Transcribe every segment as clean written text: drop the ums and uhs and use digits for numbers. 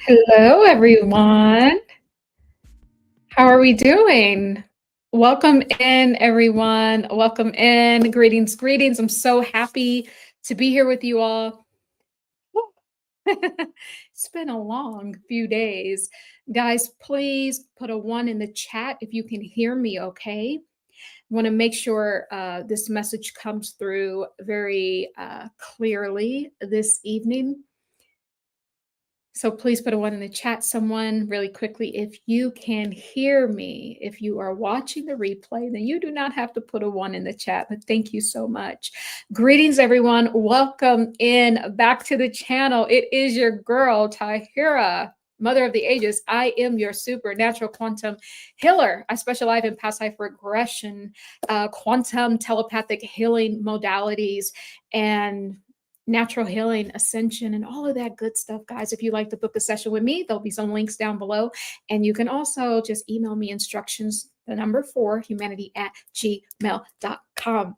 Hello, everyone. How are we doing? Welcome in, everyone. Welcome in. Greetings, greetings. I'm so happy to be here with you all. It's been a long few days. Guys, please put a one in the chat if you can hear me okay. I want to make sure this message comes through very clearly this evening. So please put a one in the chat, someone really quickly. If you can hear me, if you are watching the replay, then you do not have to put a one in the chat, but thank you so much. Greetings, everyone. Welcome in back to the channel. It is your girl, Tahira, Mother of the Ages. I am your supernatural quantum healer. I specialize in past life regression, quantum telepathic healing modalities, and natural healing, ascension, and all of that good stuff, guys. If you'd like to book a session with me, there'll be some links down below. And you can also just email me instructions, the number 4, humanity@gmail.com.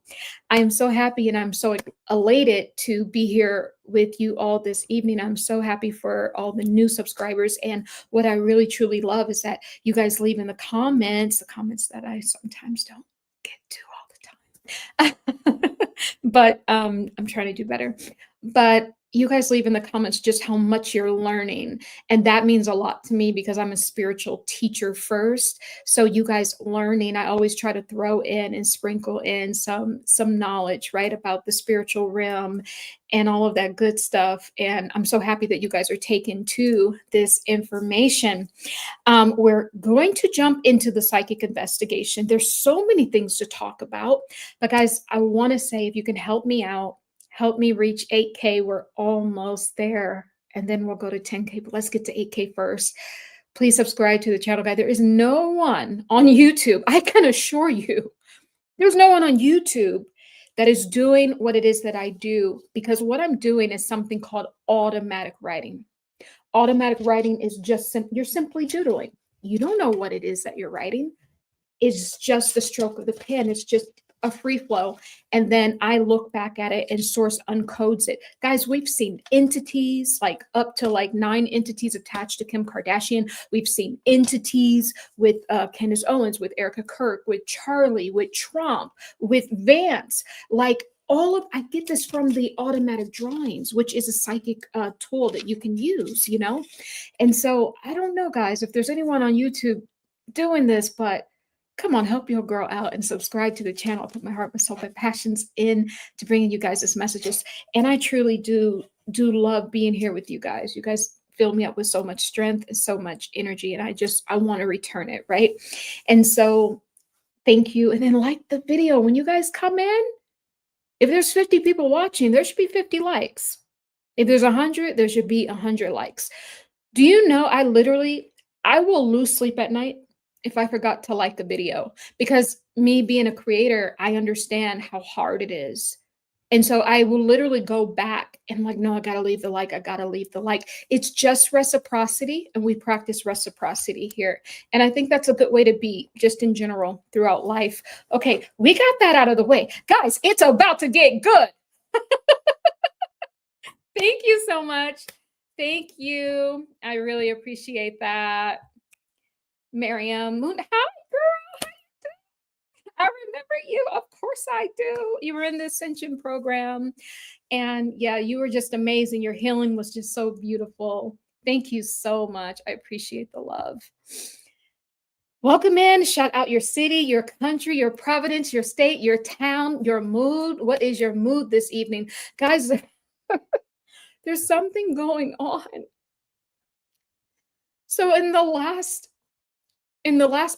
I am so happy and I'm so elated to be here with you all this evening. I'm so happy for all the new subscribers. And what I really truly love is that you guys leave in the comments that I sometimes don't get to all the time. But I'm trying to do better. But you guys leave in the comments just how much you're learning. And that means a lot to me because I'm a spiritual teacher first. So you guys learning, I always try to throw in and sprinkle in some knowledge, right, about the spiritual realm and all of that good stuff. And I'm so happy that you guys are taking to this information. We're going to jump into the psychic investigation. There's so many things to talk about. But guys, I want to say if you can help me out, help me reach 8K. We're almost there. And then we'll go to 10K. But let's get to 8K first. Please subscribe to the channel, guys. There is no one on YouTube. I can assure you, there's no one on YouTube that is doing what it is that I do, because what I'm doing is something called automatic writing. Automatic writing is just you're simply doodling. You don't know what it is that you're writing. It's just the stroke of the pen. It's just a free flow. And then I look back at it and source uncodes it. Guys, we've seen entities, like up to like 9 entities attached to Kim Kardashian. We've seen entities with Candace Owens, with Erika, Kirk, with Charlie, with Trump, with Vance. Like I get this from the automatic drawings, which is a psychic tool that you can use, you know? And so I don't know, guys, if there's anyone on YouTube doing this, but come on, help your girl out and subscribe to the channel. I put my heart, my soul, my passions in to bringing you guys this messages. And I truly do love being here with you guys. You guys fill me up with so much strength and so much energy. And I want to return it, right? And so thank you. And then like the video. When you guys come in, if there's 50 people watching, there should be 50 likes. If there's 100, there should be 100 likes. Do you know I will lose sleep at night if I forgot to like a video, because me being a creator, I understand how hard it is. And so I will literally go back and like, no, I got to leave the like. I got to leave the like. It's just reciprocity. And we practice reciprocity here. And I think that's a good way to be just in general throughout life. Okay, we got that out of the way. Guys, it's about to get good. Thank you so much. Thank you. I really appreciate that. Miriam Moon, hi girl. I remember you. Of course I do. You were in the Ascension program. And yeah, you were just amazing. Your healing was just so beautiful. Thank you so much. I appreciate the love. Welcome in. Shout out your city, your country, your province, your state, your town, your mood. What is your mood this evening? Guys, there's something going on. So in the last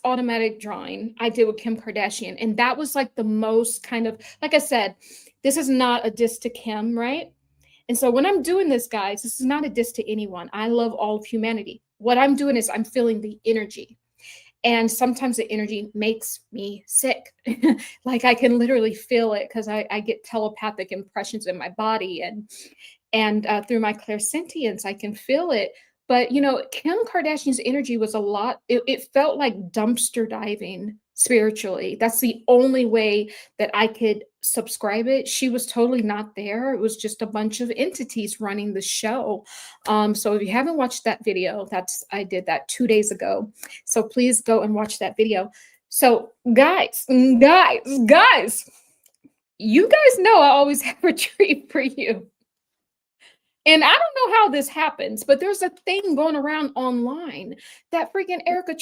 automatic drawing I did with Kim Kardashian, and that was like the most kind of, like I said, this is not a diss to Kim, right? And so when I'm doing this, guys, this is not a diss to anyone. I love all of humanity. What I'm doing is I'm feeling the energy. And sometimes the energy makes me sick. Like I can literally feel it because I get telepathic impressions in my body, and through my clairsentience, I can feel it. But, you know, Kim Kardashian's energy was a lot. It felt like dumpster diving spiritually. That's the only way that I could subscribe it. She was totally not there. It was just a bunch of entities running the show. So if you haven't watched that video, I did that 2 days ago. So please go and watch that video. So guys, you guys know I always have a treat for you. And I don't know how this happens, but there's a thing going around online that freaking Erika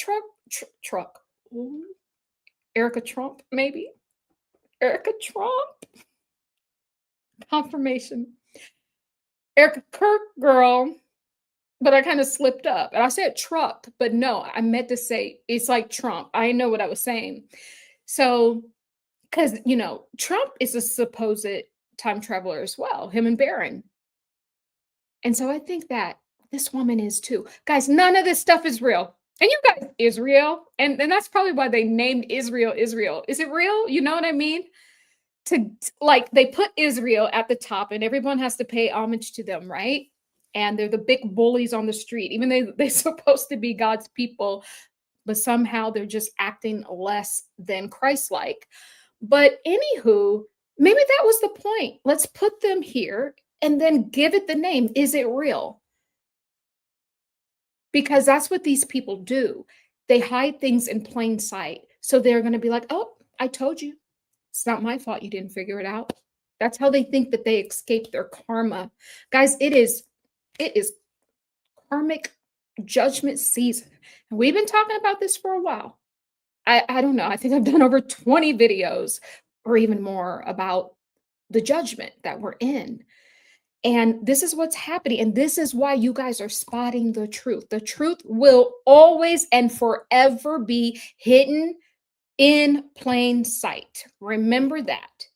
Erika Trump, maybe? Erika Trump? Confirmation. Erika Kirk, girl. But I kind of slipped up. And I said Trump, but no, I meant to say it's like Trump. I know what I was saying. So, because, Trump is a supposed time traveler as well, him and Barron. And so I think that this woman is too. Guys, none of this stuff is real. And you guys, Israel. And that's probably why they named Israel Israel. Is it real? You know what I mean? Like they put Israel at the top and everyone has to pay homage to them, right? And they're the big bullies on the street, even though they're supposed to be God's people, but somehow they're just acting less than Christ-like. But anywho, maybe that was the point. Let's put them here and then give it the name. Is it real? Because that's what these people do. They hide things in plain sight. So they're going to be like, oh, I told you. It's not my fault you didn't figure it out. That's how they think that they escape their karma. Guys, it is karmic judgment season. And we've been talking about this for a while. I don't know. I think I've done over 20 videos or even more about the judgment that we're in. And this is what's happening. And this is why you guys are spotting the truth. The truth will always and forever be hidden in plain sight. Remember that.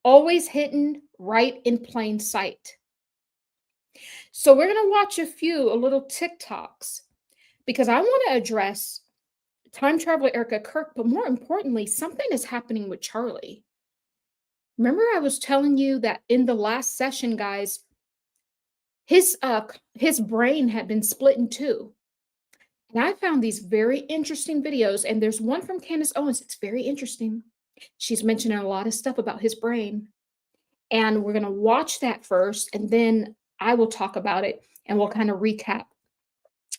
Always hidden right in plain sight. So we're going to watch a little TikToks because I want to address time traveler Erika Kirk, but more importantly, something is happening with Charlie. Remember I was telling you that in the last session, guys, his brain had been split in two. And I found these very interesting videos, and there's one from Candace Owens. It's very interesting. She's mentioning a lot of stuff about his brain. And we're going to watch that first, and then I will talk about it, and we'll kind of recap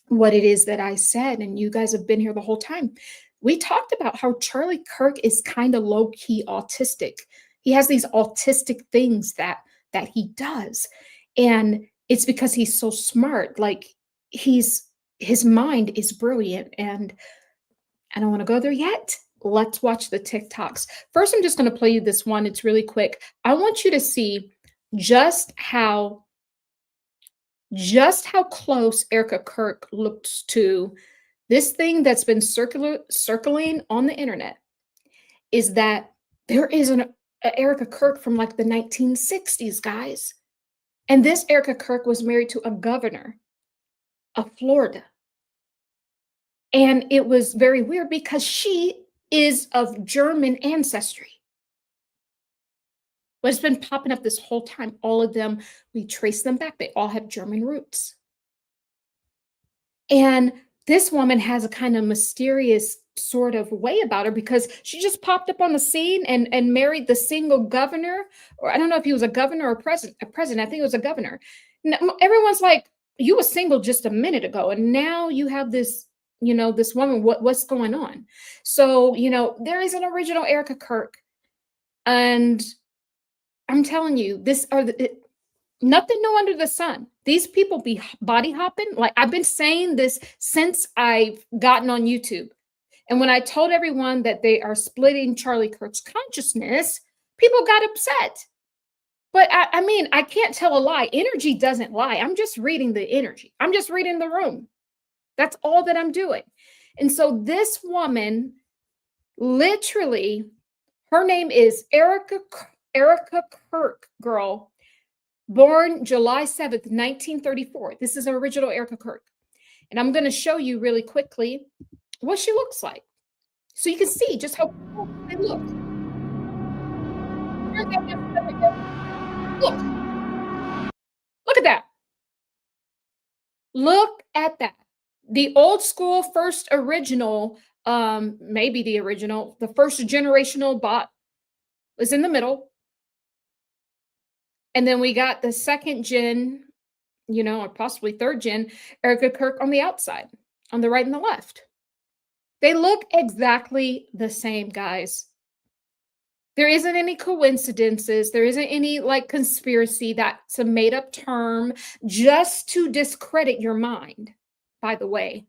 what it is that I said. And you guys have been here the whole time. We talked about how Charlie Kirk is kind of low-key autistic. He has these autistic things that he does. And it's because he's so smart. Like his mind is brilliant. And I don't want to go there yet. Let's watch the TikToks. First, I'm just going to play you this one. It's really quick. I want you to see just how close Erika Kirk looks to this thing that's been circling on the internet, is that there is an Erika Kirk from like the 1960s, guys. And this Erika Kirk was married to a governor of Florida. And it was very weird because she is of German ancestry. But it's been popping up this whole time. All of them, we trace them back. They all have German roots. And this woman has a kind of mysterious sort of way about her because she just popped up on the scene and married the single governor, or I don't know if he was a governor or a president. I think it was a governor. Now, everyone's like, you were single just a minute ago, and now you have this, this woman. What's going on? So, there is an original Erika Kirk, and I'm telling you, nothing new under the sun. These people be body hopping. Like I've been saying this since I've gotten on YouTube. And when I told everyone that they are splitting Charlie Kirk's consciousness, people got upset. But I mean, I can't tell a lie. Energy doesn't lie. I'm just reading the energy. I'm just reading the room. That's all that I'm doing. And so this woman, literally, her name is Erika Kirk, girl, born July 7th, 1934. This is original Erika Kirk. And I'm going to show you really quickly what she looks like, so you can see just how cool they look. Look at that. Look at that. The old school first original, maybe the original, the first generational bot was in the middle. And then we got the second gen, or possibly third gen, Erika Kirk on the outside, on the right and the left. They look exactly the same, guys. There isn't any coincidences. There isn't any like conspiracy. That's a made up term just to discredit your mind, by the way,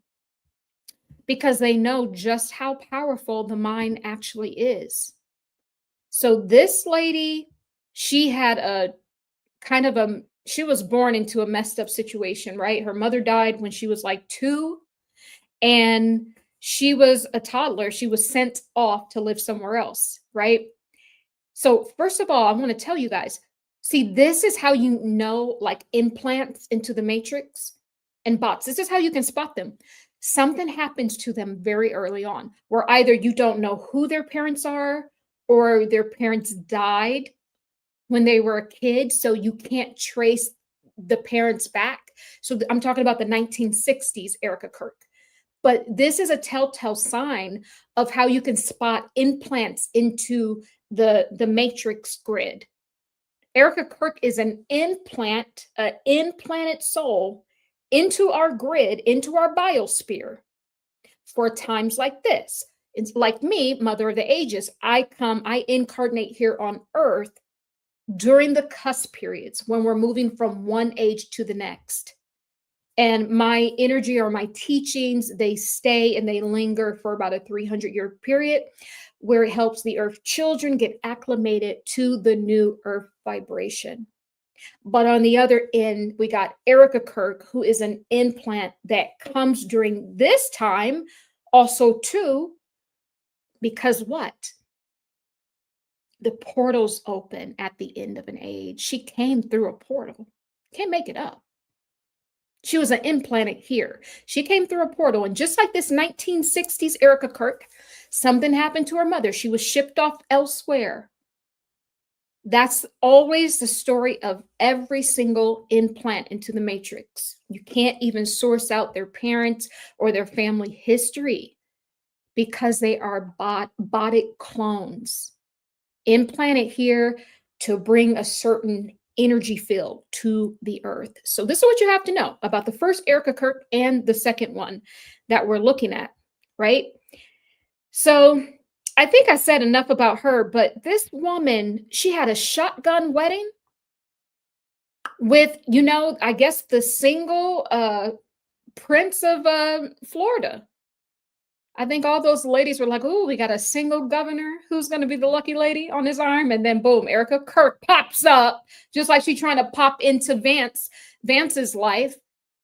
because they know just how powerful the mind actually is. So this lady, she had a kind of she was born into a messed up situation, right? Her mother died when she was like 2, and she was a toddler. She was sent off to live somewhere else, right? So, first of all, I want to tell you guys, see, this is how you know like implants into the matrix and bots. This is how you can spot them. Something happens to them very early on where either you don't know who their parents are or their parents died when they were a kid, so you can't trace the parents back. So I'm talking about the 1960s Erika Kirk. But this is a telltale sign of how you can spot implants into the matrix grid. Erika Kirk is an implant, an implanted soul into our grid, into our biosphere for times like this. It's like me, Mother of the Ages. I incarnate here on Earth during the cusp periods when we're moving from one age to the next. And my energy or my teachings, they stay and they linger for about a 300-year period where it helps the Earth children get acclimated to the new Earth vibration. But on the other end, we got Erika Kirk, who is an implant that comes during this time also too, because what? The portals open at the end of an age. She came through a portal. Can't make it up. She was an implanted here. She came through a portal. And just like this 1960s Erika Kirk, something happened to her mother. She was shipped off elsewhere. That's always the story of every single implant into the matrix. You can't even source out their parents or their family history because they are bodic clones implanted here to bring a certain energy field to the earth. So this is what you have to know about the first Erika Kirk and the second one that we're looking at, right? So I think I said enough about her, but this woman, she had a shotgun wedding with, I guess the single prince of Florida. I think all those ladies were like, oh, we got a single governor who's going to be the lucky lady on his arm. And then boom, Erika Kirk pops up, just like she's trying to pop into Vance's life.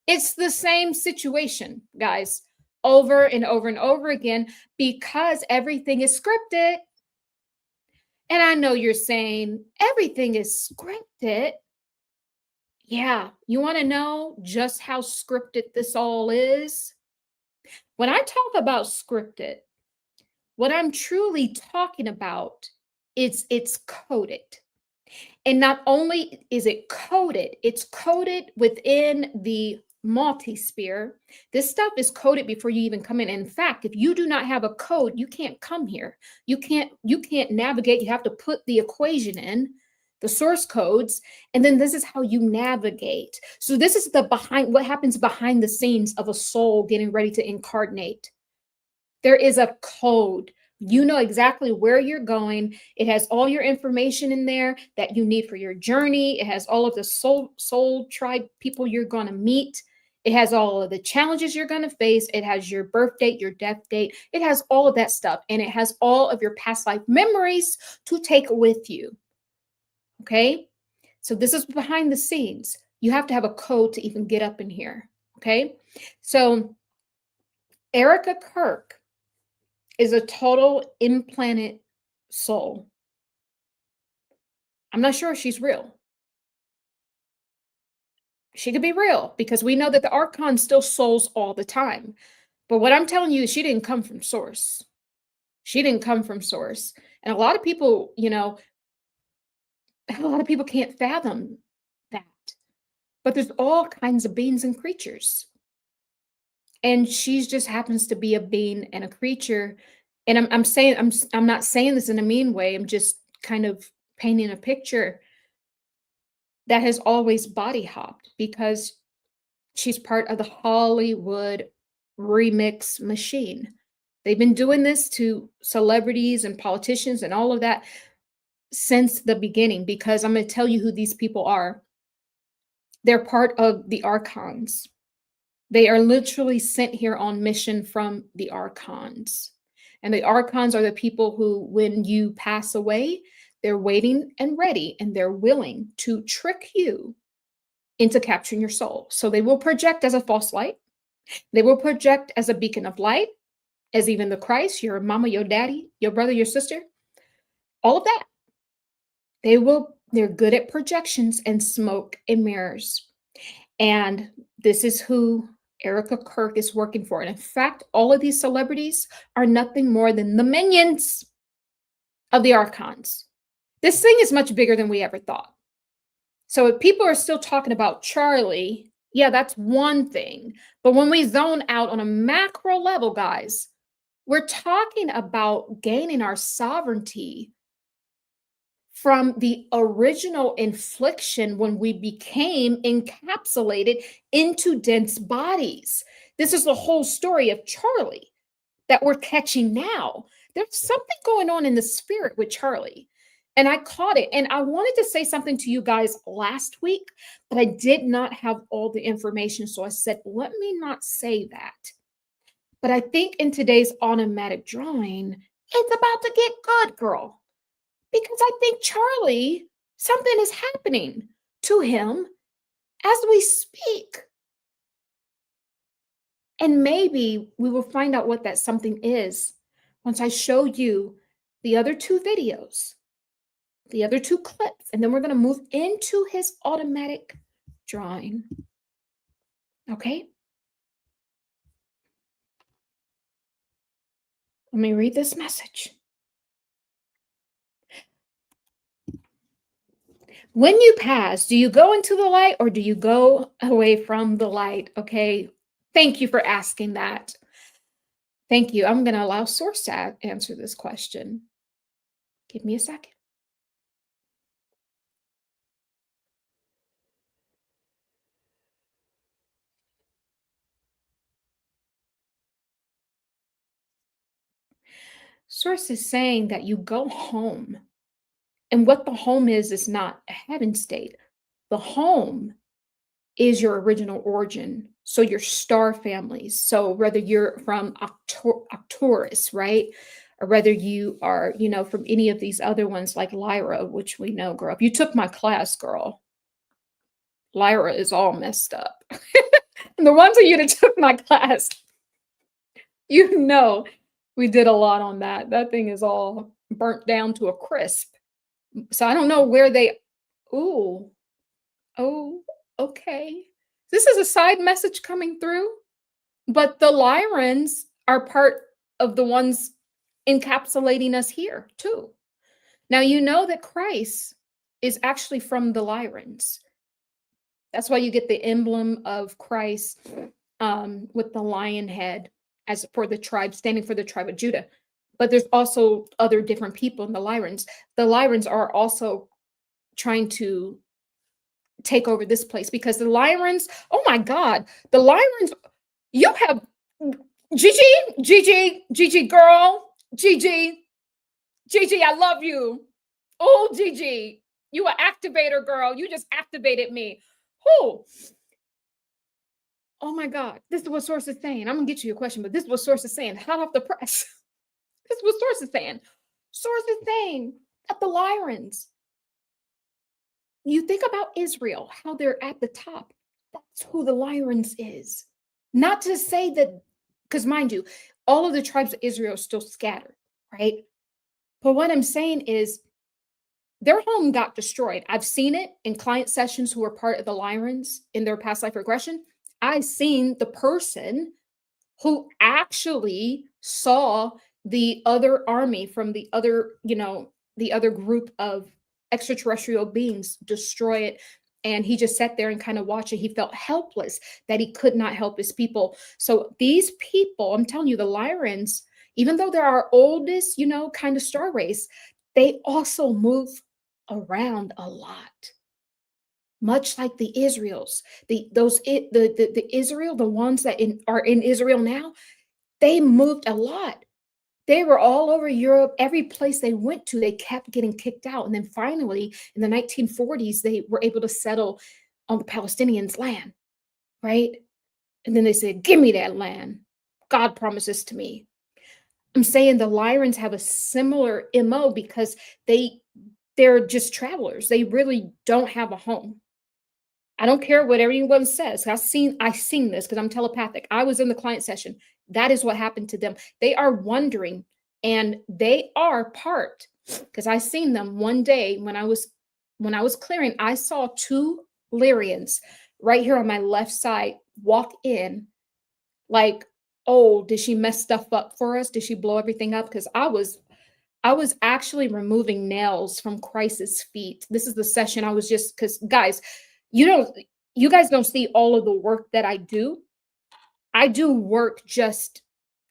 It's the same situation, guys, over and over and over again, because everything is scripted. And I know you're saying everything is scripted. Yeah, you want to know just how scripted this all is? When I talk about scripted, what I'm truly talking about is it's coded. And not only is it coded, it's coded within the multi-sphere. This stuff is coded before you even come in. In fact, if you do not have a code, you can't come here. You can't navigate. You have to put the equation in, the source codes, and then this is how you navigate. So this is what happens behind the scenes of a soul getting ready to incarnate. There is a code. You know exactly where you're going. It has all your information in there that you need for your journey. It has all of the soul tribe people you're going to meet. It has all of the challenges you're going to face. It has your birth date, your death date. It has all of that stuff. And it has all of your past life memories to take with you. Okay? So this is behind the scenes. You have to have a code to even get up in here. Okay? So Erika Kirk is a total implanted soul. I'm not sure if she's real. She could be real because we know that the archons still souls all the time. But what I'm telling you is she didn't come from source. She didn't come from source. And a lot of people, can't fathom that. But there's all kinds of beings and creatures. And she just happens to be a being and a creature. And I'm not saying this in a mean way. I'm just kind of painting a picture, that has always body hopped because she's part of the Hollywood remix machine. They've been doing this to celebrities and politicians and all of that since the beginning, because I'm going to tell you who these people are. They're part of the archons. They are literally sent here on mission from the archons. And the archons are the people who, when you pass away, they're waiting and ready, and they're willing to trick you into capturing your soul. So they will project as a false light. They will project as a beacon of light, as even the Christ, your mama, your daddy, your brother, your sister, all of that. They're good at projections and smoke and mirrors. And this is who Erika Kirk is working for. And in fact, all of these celebrities are nothing more than the minions of the archons. This thing is much bigger than we ever thought. So if people are still talking about Charlie, yeah, that's one thing. But when we zone out on a macro level, guys, we're talking about gaining our sovereignty from the original infliction when we became encapsulated into dense bodies. This is the whole story of Charlie that we're catching now. There's something going on in the spirit with Charlie. And I caught it. And I wanted to say something to you guys last week, but I did not have all the information. So I said, let me not say that. But I think in today's automatic drawing, it's about to get good, girl. Because I think Charlie, something is happening to him as we speak. And maybe we will find out what that something is once I show you the other two videos, the other two clips, and then we're going to move into his automatic drawing. Okay? Let me read this message. When you pass, do you go into the light or do you go away from the light? Okay. Thank you for asking that. Thank you. I'm going to allow Source to answer this question. Give me a second. Source is saying that you go home. And what the home is not a heaven state. The home is your original origin. So your star families. So whether you're from Arcturus, right? Or whether you are, from any of these other ones like Lyra, which we know, girl. If you took my class, girl, Lyra is all messed up. And the ones of you that took my class, we did a lot on that. That thing is all burnt down to a crisp. So I don't know where oh, okay. This is a side message coming through, but the Lyrans are part of the ones encapsulating us here too. Now, you know that Christ is actually from the Lyrans. That's why you get the emblem of Christ with the lion head as for the tribe, standing for the tribe of Judah. But there's also other different people in the Lyrans. The Lyrans are also trying to take over this place because the Lyrans, oh my God, the Lyrans, you have Gigi, girl, Gigi, I love you. Oh, Gigi, you an activator, girl. You just activated me. Oh my God, this is what Source is saying. I'm gonna get you a question, but this is what Source is saying. Hot off the press. This is what Source is saying. Source is saying that the Lyrans, you think about Israel, how they're at the top. That's who the Lyrans is. Not to say that, because mind you, all of the tribes of Israel are still scattered, right? But what I'm saying is their home got destroyed. I've seen it in client sessions who are part of the Lyrans in their past life regression. I've seen the person who actually saw the other army from the other, the other group of extraterrestrial beings destroy it. And he just sat there and kind of watched it. He felt helpless that he could not help his people. So these people, I'm telling you, the Lyrans, even though they're our oldest, kind of star race, they also move around a lot, much like the Israels. The Israel, the ones that are in Israel now, they moved a lot. They were all over Europe. Every place they went to, they kept getting kicked out. And then finally, in the 1940s, they were able to settle on the Palestinians' land, right? And then they said, "Give me that land. God promises to me." I'm saying the Lyrans have a similar MO because they're just travelers. They really don't have a home. I don't care what anyone says. I seen this because I'm telepathic. I was in the client session. That is what happened to them. They are wondering, and they are part, because I seen them one day when I was clearing. I saw two Lyrians right here on my left side walk in, like, oh, did she mess stuff up for us? Did she blow everything up? Because I was actually removing nails from Christ's feet. This is the session I was just, because guys, you don't you guys don't see all of the work that I do. I do work just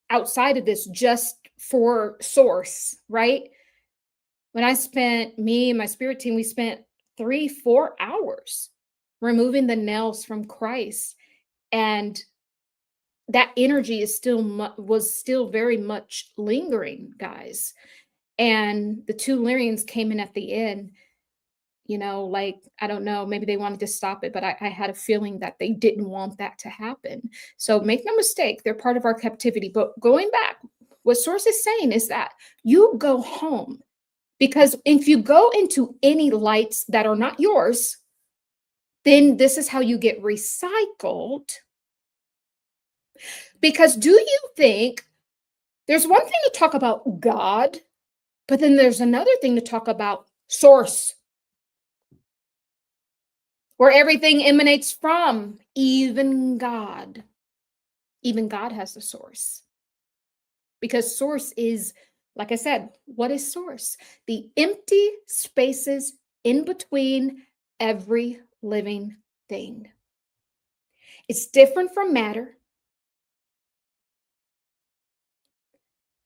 outside of this, just for source, right? When I spent me and my spirit team, we spent 3-4 hours removing the nails from Christ. And that energy is was still very much lingering, guys. And the two Lyrians came in at the end, like, I don't know, maybe they wanted to stop it, but I had a feeling that they didn't want that to happen. So make no mistake, they're part of our captivity. But going back, what Source is saying is that you go home, because if you go into any lights that are not yours, then this is how you get recycled. Because do you think there's one thing to talk about God, but then there's another thing to talk about source, where everything emanates from, even God. Even God has the source. Because source is, like I said, what is source? The empty spaces in between every living thing. It's different from matter.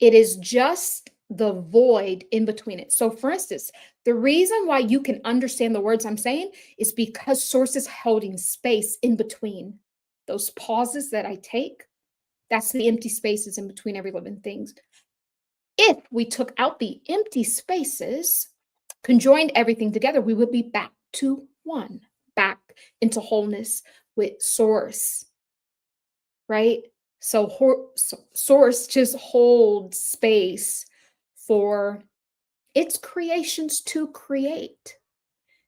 It is just the void in between it. So, for instance, the reason why you can understand the words I'm saying is because source is holding space in between those pauses that I take. That's the empty spaces in between every living thing. If we took out the empty spaces, conjoined everything together, we would be back to one, back into wholeness with source, right? So source just holds space for its creations to create.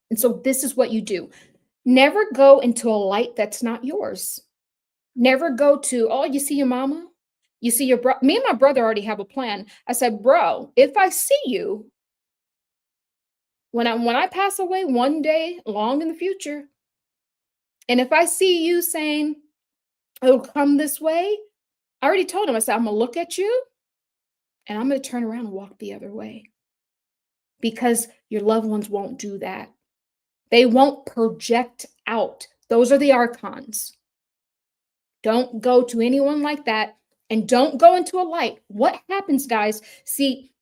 And so this is what you do. Never go into a light that's not yours. Never go to, oh, you see your mama? You see your bro. Me and my brother already have a plan. I said, bro, if I see you when I pass away one day long in the future, and if I see you saying, oh, come this way, I already told him, I said, I'm gonna look at you and I'm gonna turn around and walk the other way. Because your loved ones won't do that. They won't project out. Those are the archons. Don't go to anyone like that, and don't go into a light. What happens, guys? See,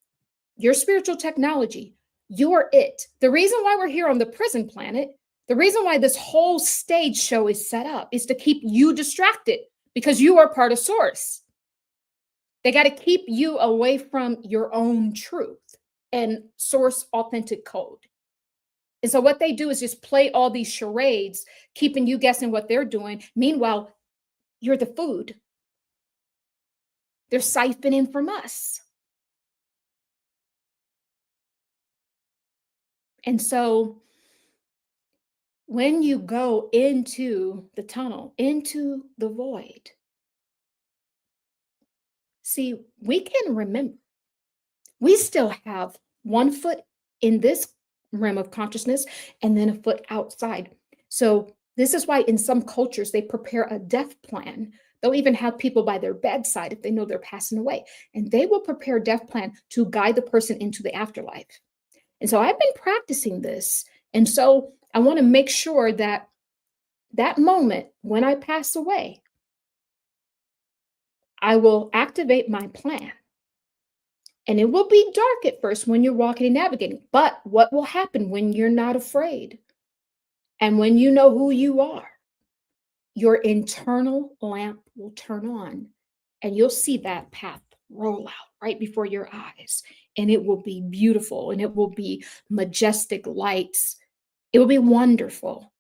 your spiritual technology, you're it. The reason why we're here on the prison planet, the reason why this whole stage show is set up is to keep you distracted, because you are part of source. They got to keep you away from your own truth and source authentic code. And so what they do is just play all these charades, keeping you guessing what they're doing. Meanwhile, you're the food. They're siphoning from us. And so when you go into the tunnel, into the void, see, we can remember, we still have one foot in this realm of consciousness and then a foot outside. So this is why in some cultures they prepare a death plan. They'll even have people by their bedside if they know they're passing away, and they will prepare a death plan to guide the person into the afterlife. And so I've been practicing this. And so I want to make sure that that moment when I pass away, I will activate my plan. And it will be dark at first when you're walking and navigating. But what will happen when you're not afraid? And when you know who you are, your internal lamp will turn on and you'll see that path roll out right before your eyes. And it will be beautiful and it will be majestic lights. It will be wonderful.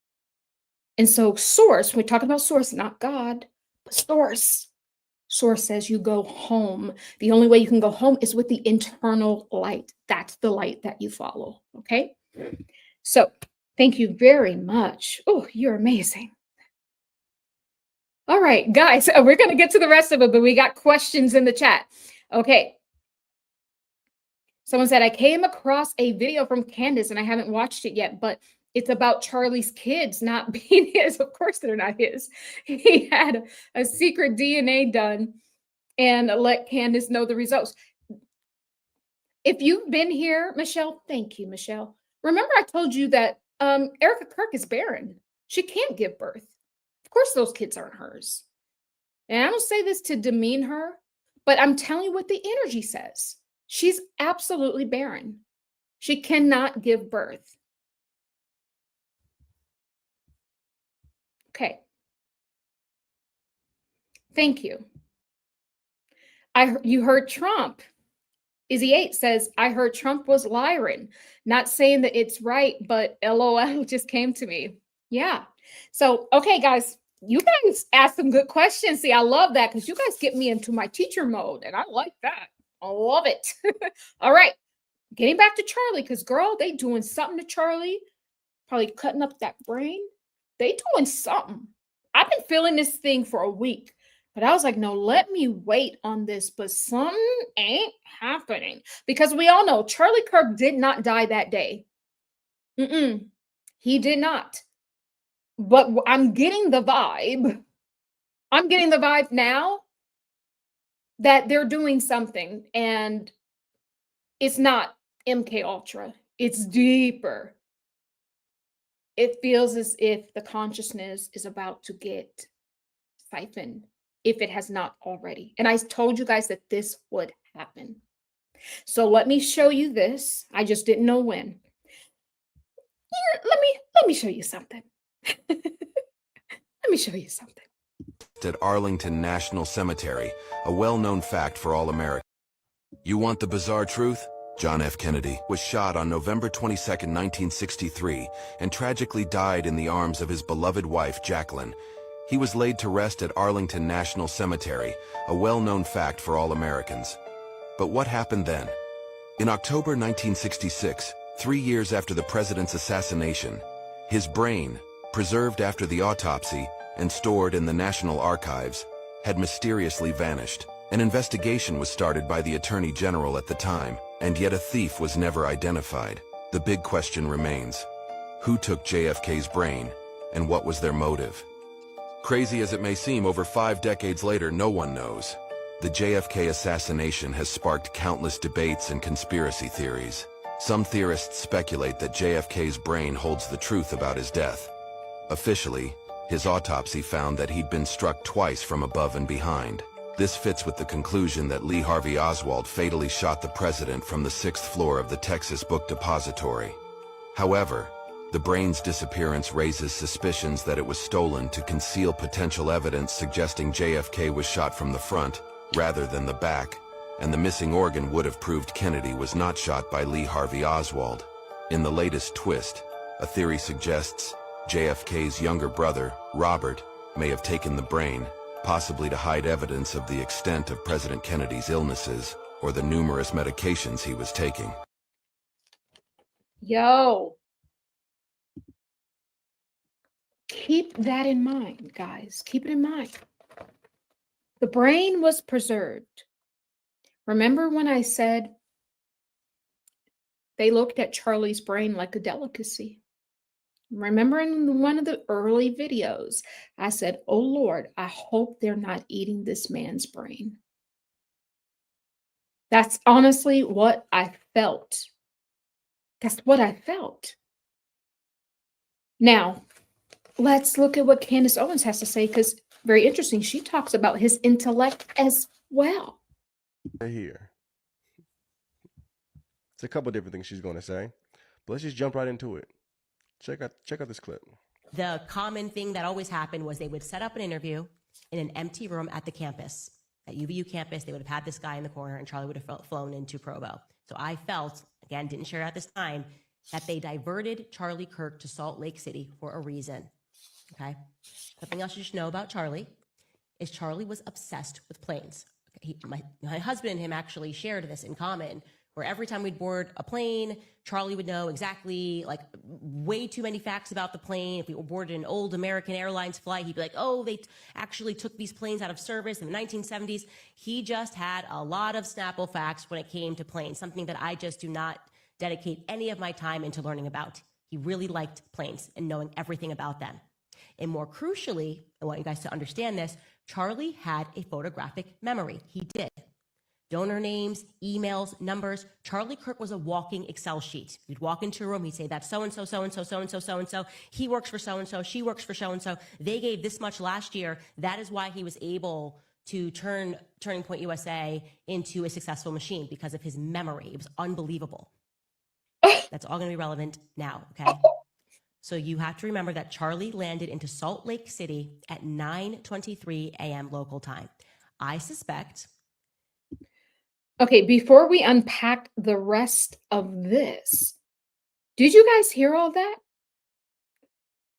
And so, source, we're talking about source, not God, but source. Source says you go home. The only way you can go home is with the internal light. That's the light that you follow. Okay. So, thank you very much. Oh, you're amazing. All right, guys, we're going to get to the rest of it, but we got questions in the chat. Okay. Someone said, I came across a video from Candace and I haven't watched it yet, but it's about Charlie's kids not being his. Of course, they're not his. He had a secret DNA done and let Candace know the results. If you've been here, Michelle, thank you, Michelle. Remember, I told you that Erika Kirk is barren. She can't give birth. Of course, those kids aren't hers. And I don't say this to demean her, but I'm telling you what the energy says. She's absolutely barren. She cannot give birth. Okay. Thank you. You heard Trump. Izzy 8 says, I heard Trump was lying. Not saying that it's right, but LOL just came to me. Yeah. So, okay, guys, you guys asked some good questions. See, I love that because you guys get me into my teacher mode, and I like that. I love it. All right. Getting back to Charlie, because, girl, they doing something to Charlie. Probably cutting up that brain. They doing something. I've been feeling this thing for a week. But I was like, no, let me wait on this. But something ain't happening. Because we all know Charlie Kirk did not die that day. He did not. But I'm getting the vibe. I'm getting the vibe now that they're doing something. And it's not MK Ultra. It's deeper. It feels as if the consciousness is about to get siphoned, if it has not already. And I told you guys that this would happen. So let me show you this. I just didn't know when. Here, let me show you something. Let me show you something. At Arlington National Cemetery, a well-known fact for all Americans. You want the bizarre truth? John F. Kennedy was shot on November 22, 1963, and tragically died in the arms of his beloved wife, Jacqueline. He was laid to rest at Arlington National Cemetery, a well-known fact for all Americans. But what happened then? In October 1966, 3 years after the president's assassination, his brain, preserved after the autopsy and stored in the National Archives, had mysteriously vanished. An investigation was started by the Attorney General at the time, and yet a thief was never identified. The big question remains: who took JFK's brain, and what was their motive? Crazy as it may seem, over 5 decades later, no one knows. The JFK assassination has sparked countless debates and conspiracy theories. Some theorists speculate that JFK's brain holds the truth about his death. Officially, his autopsy found that he'd been struck twice from above and behind. This fits with the conclusion that Lee Harvey Oswald fatally shot the president from the 6th floor of the Texas Book Depository. However, the brain's disappearance raises suspicions that it was stolen to conceal potential evidence suggesting JFK was shot from the front rather than the back, and the missing organ would have proved Kennedy was not shot by Lee Harvey Oswald. In the latest twist, a theory suggests JFK's younger brother, Robert, may have taken the brain, possibly to hide evidence of the extent of President Kennedy's illnesses or the numerous medications he was taking. Yo. Keep that in mind, guys. Keep it in mind. The brain was preserved. Remember when I said they looked at Charlie's brain like a delicacy? Remember in one of the early videos, I said, oh Lord, I hope they're not eating this man's brain. That's honestly what I felt. That's what I felt. Now, let's look at what Candace Owens has to say, because very interesting. She talks about his intellect as well. Here. It's a couple different things she's going to say, but let's just jump right into it. Check out this clip. The common thing that always happened was they would set up an interview in an empty room at the campus, at UVU campus. They would have had this guy in the corner, and Charlie would have flown into Provo. So I felt, again, didn't share at this time, that they diverted Charlie Kirk to Salt Lake City for a reason. Okay. Something else you should know about Charlie is Charlie was obsessed with planes. My husband and him actually shared this in common, where every time we'd board a plane, Charlie would know exactly, like, way too many facts about the plane. If we boarded an old American Airlines flight, he'd be like, oh, they actually took these planes out of service in the 1970s. He just had a lot of Snapple facts when it came to planes, something that I just do not dedicate any of my time into learning about. He really liked planes and knowing everything about them. And more crucially, I want you guys to understand this, Charlie had a photographic memory. He did. Donor names, emails, numbers. Charlie Kirk was a walking Excel sheet. He'd walk into a room, he'd say, that's so-and-so, so-and-so, so-and-so, so-and-so. He works for so-and-so, she works for so-and-so. They gave this much last year. That is why he was able to turn Turning Point USA into a successful machine, because of his memory. It was unbelievable. That's all going to be relevant now, okay? So you have to remember that Charlie landed into Salt Lake City at 9:23 a.m. local time. I suspect... Okay, before we unpack the rest of this, did you guys hear all that?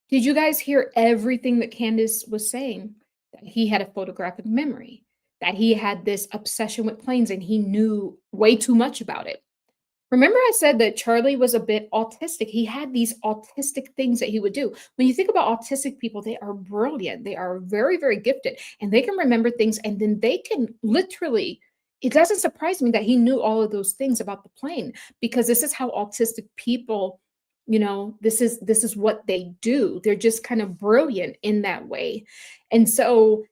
Did you guys hear everything that Candace was saying? That he had a photographic memory, that he had this obsession with planes and he knew way too much about it. Remember I said that Charlie was a bit autistic. He had these autistic things that he would do. When you think about autistic people, they are brilliant. They are very, very gifted, and they can remember things, and then they can literally... It doesn't surprise me that he knew all of those things about the plane, because this is how autistic people, you know, this is what they do. They're just kind of brilliant in that way. And so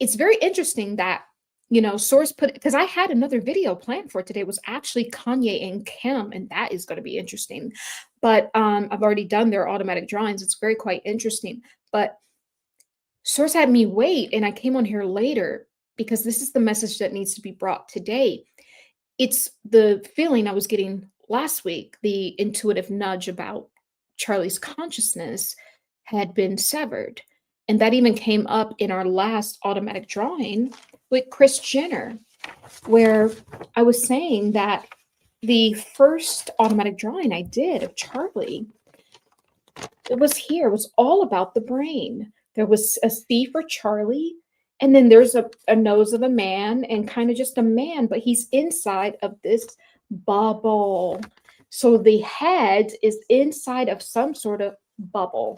it's very interesting that, you know, Source put, because I had another video planned for today. It was actually Kanye and Kim, and that is going to be interesting. But I've already done their automatic drawings. It's very quite interesting. But Source had me wait, and I came on here later, because this is the message that needs to be brought today. It's the feeling I was getting last week, the intuitive nudge about Charlie's consciousness had been severed. And that even came up in our last automatic drawing with Kris Jenner, where I was saying that the first automatic drawing I did of Charlie, it was here. It was all about the brain. There was a C for Charlie, and then there's a nose of a man, and kind of just a man, but he's inside of this bubble. So the head is inside of some sort of bubble,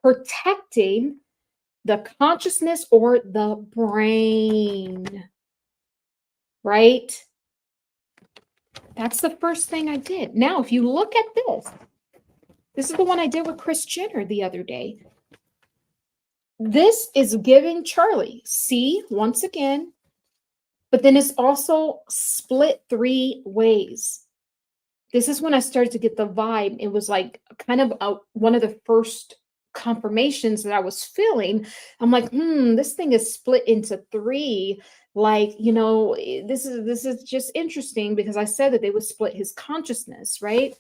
protecting the consciousness or the brain, right? That's the first thing I did. Now, if you look at this is the one I did with Kris Jenner the other day. This is giving Charlie, see, once again, but then it's also split 3 ways. This is when I started to get the vibe. It was like kind of one of the first confirmations that I was feeling. I'm like, this thing is split into 3. Like, you know, this is just interesting, because I said that they would split his consciousness, right?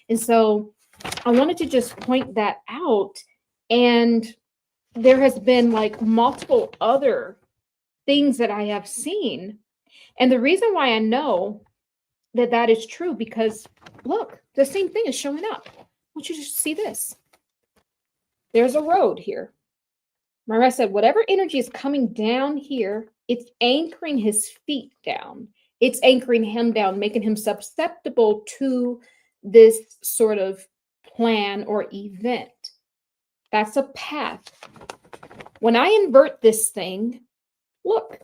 And so I wanted to just point that out. And there has been like multiple other things that I have seen. And the reason why I know that that is true, because look, the same thing is showing up. I want you to see this. There's a road here. Remember I said, whatever energy is coming down here, it's anchoring his feet down. It's anchoring him down, making him susceptible to this sort of plan or event. That's a path. When I invert this thing, look,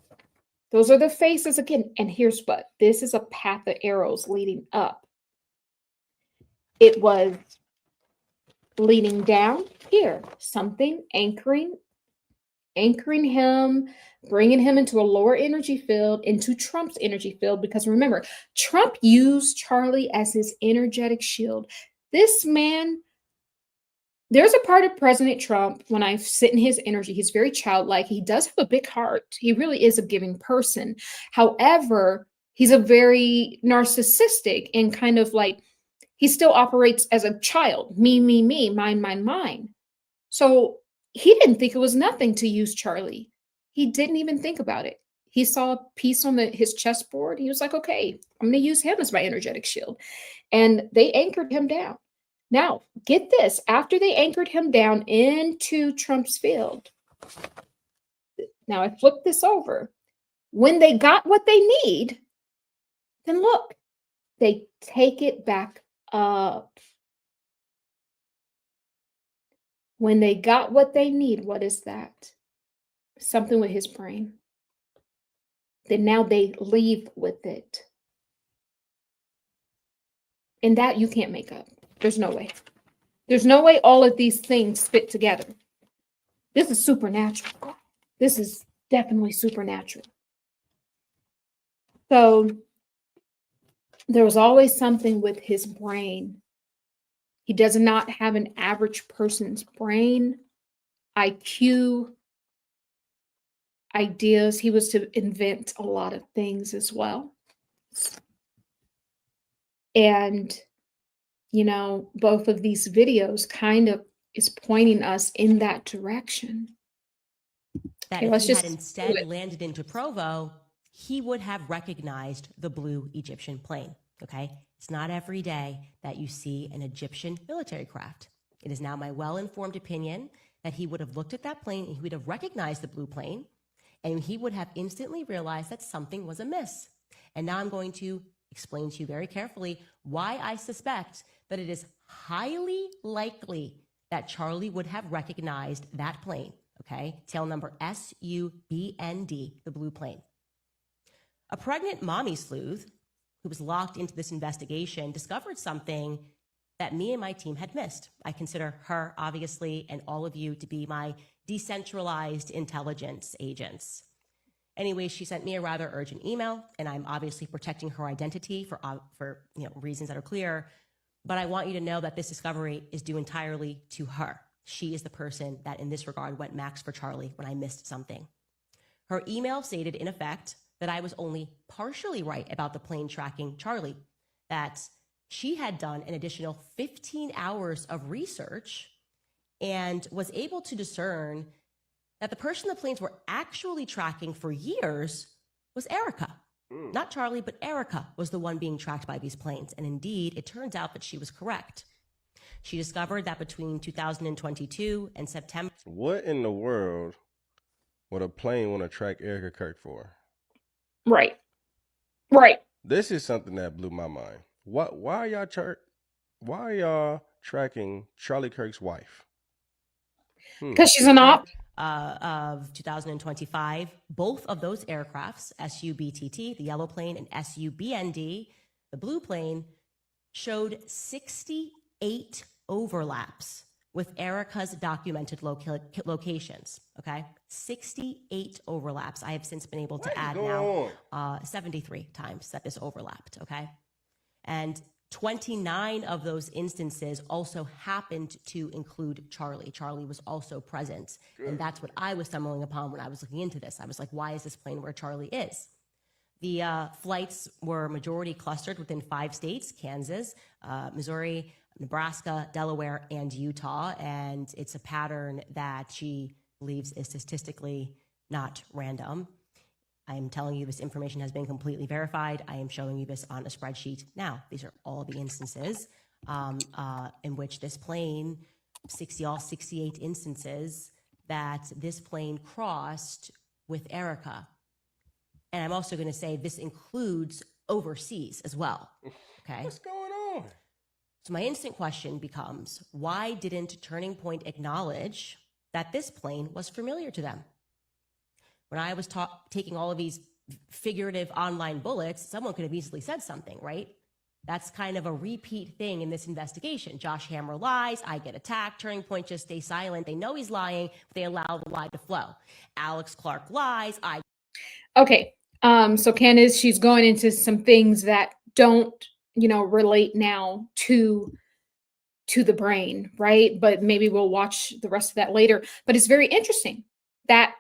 those are the faces again. And here's what, this is a path of arrows leading up. It was leading down here, something anchoring him, bringing him into a lower energy field, into Trump's energy field. Because remember, Trump used Charlie as his energetic shield. This man, there's a part of President Trump, when I sit in his energy, he's very childlike. He does have a big heart. He really is a giving person. However, He's a very narcissistic and kind of like, he still operates as a child. Me, mine, mine, mine. So he didn't think it was nothing to use Charlie. He didn't even think about it. He saw a piece on his chessboard. He was like, okay, I'm going to use him as my energetic shield. And they anchored him down. Now, get this. After they anchored him down into Trump's field, now I flipped this over. When they got what they need, then look, they take it back up. When they got what they need, what is that? Something with his brain. Then now they leave with it. And that you can't make up. There's no way. There's no way all of these things fit together. This is supernatural. This is definitely supernatural. So there was always something with his brain. He does not have an average person's brain, IQ, ideas. He was to invent a lot of things as well. And, you know, both of these videos kind of is pointing us in that direction. That if he had instead landed into Provo, he would have recognized the blue Egyptian plane, okay? It's not every day that you see an Egyptian military craft. It is now my well-informed opinion that he would have looked at that plane and he would have recognized the blue plane and he would have instantly realized that something was amiss. And now I'm going to explain to you very carefully why I suspect that it is highly likely that Charlie would have recognized that plane, okay? Tail number SUBND, the blue plane. A pregnant mommy sleuth who was locked into this investigation discovered something that me and my team had missed. I consider her, obviously, and all of you to be my decentralized intelligence agents. Anyway, she sent me a rather urgent email, and I'm obviously protecting her identity for reasons that are clear. But I want you to know that this discovery is due entirely to her. She is the person that, in this regard, went max for Charlie when I missed something. Her email stated, in effect, that I was only partially right about the plane tracking Charlie, that she had done an additional 15 hours of research and was able to discern that the person the planes were actually tracking for years was Erika. Not Charlie, but Erika was the one being tracked by these planes. And indeed, it turns out that she was correct. She discovered that between 2022 and September. What in the world would a plane want to track Erika Kirk for? Right. Right. This is something that blew my mind. Why are y'all tracking Charlie Kirk's wife? Because she's an op. Of 2025, both of those aircrafts, SUBTT, the yellow plane, and SUBND, the blue plane, showed 68 overlaps with Erika's documented locations, okay? 68 overlaps. I have since been able to add now 73 times that this overlapped, okay? And 29 of those instances also happened to include Charlie. Charlie was also present. Good. And that's what I was stumbling upon when I was looking into this. I was like, why is this plane where Charlie is? The flights were majority clustered within 5 states, Kansas, Missouri, Nebraska, Delaware, and Utah. And it's a pattern that she believes is statistically not random. I am telling you this information has been completely verified. I am showing you this on a spreadsheet now. These are all the instances in which this plane, 68 instances that this plane crossed with Erika. And I'm also going to say this includes overseas as well. Okay. What's going on? So my instant question becomes, why didn't Turning Point acknowledge that this plane was familiar to them? When I was taking all of these figurative online bullets, someone could have easily said something, right? That's kind of a repeat thing in this investigation. Josh Hammer lies, I get attacked, Turning Point just stay silent. They know he's lying, but they allow the lie to flow. Alex Clark lies, Okay, so Candace, she's going into some things that don't, relate now to the brain, right? But maybe we'll watch the rest of that later. But it's very interesting that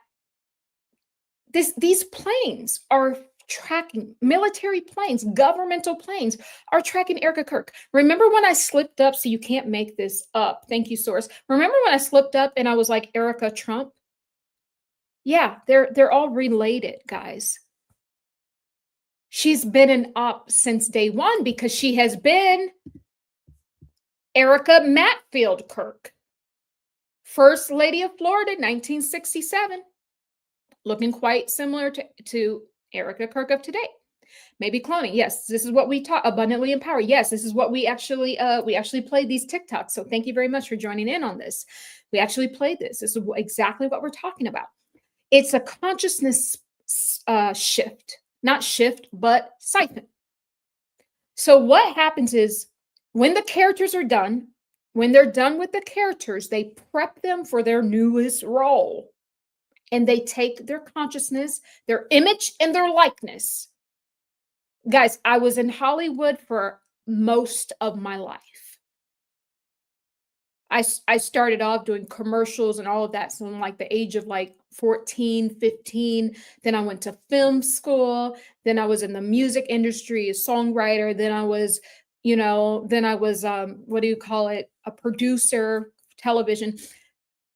these planes are tracking. Military planes, governmental planes are tracking Erika Kirk. Remember when I slipped up? So you can't make this up. Thank you, source. Remember when I slipped up and I was like Erika Trump? Yeah, they're all related, guys. She's been an op since day one because she has been Erika Matfield Kirk, First Lady of Florida, 1967, looking quite similar to Erika Kirk of today. Maybe cloning. Yes, this is what we taught. Abundantly Empowered. Yes, this is what we actually played these TikToks. So thank you very much for joining in on this. We actually played this. This is exactly what we're talking about. It's a consciousness shift, not shift, but siphon. So what happens is when the characters are done, when they're done with the characters, they prep them for their newest role. And they take their consciousness, their image, and their likeness. Guys, I was in Hollywood for most of my life. I started off doing commercials and all of that. So I'm like the age of like 14, 15. Then I went to film school. Then I was in the music industry, a songwriter. Then I was, what do you call it? A producer, television.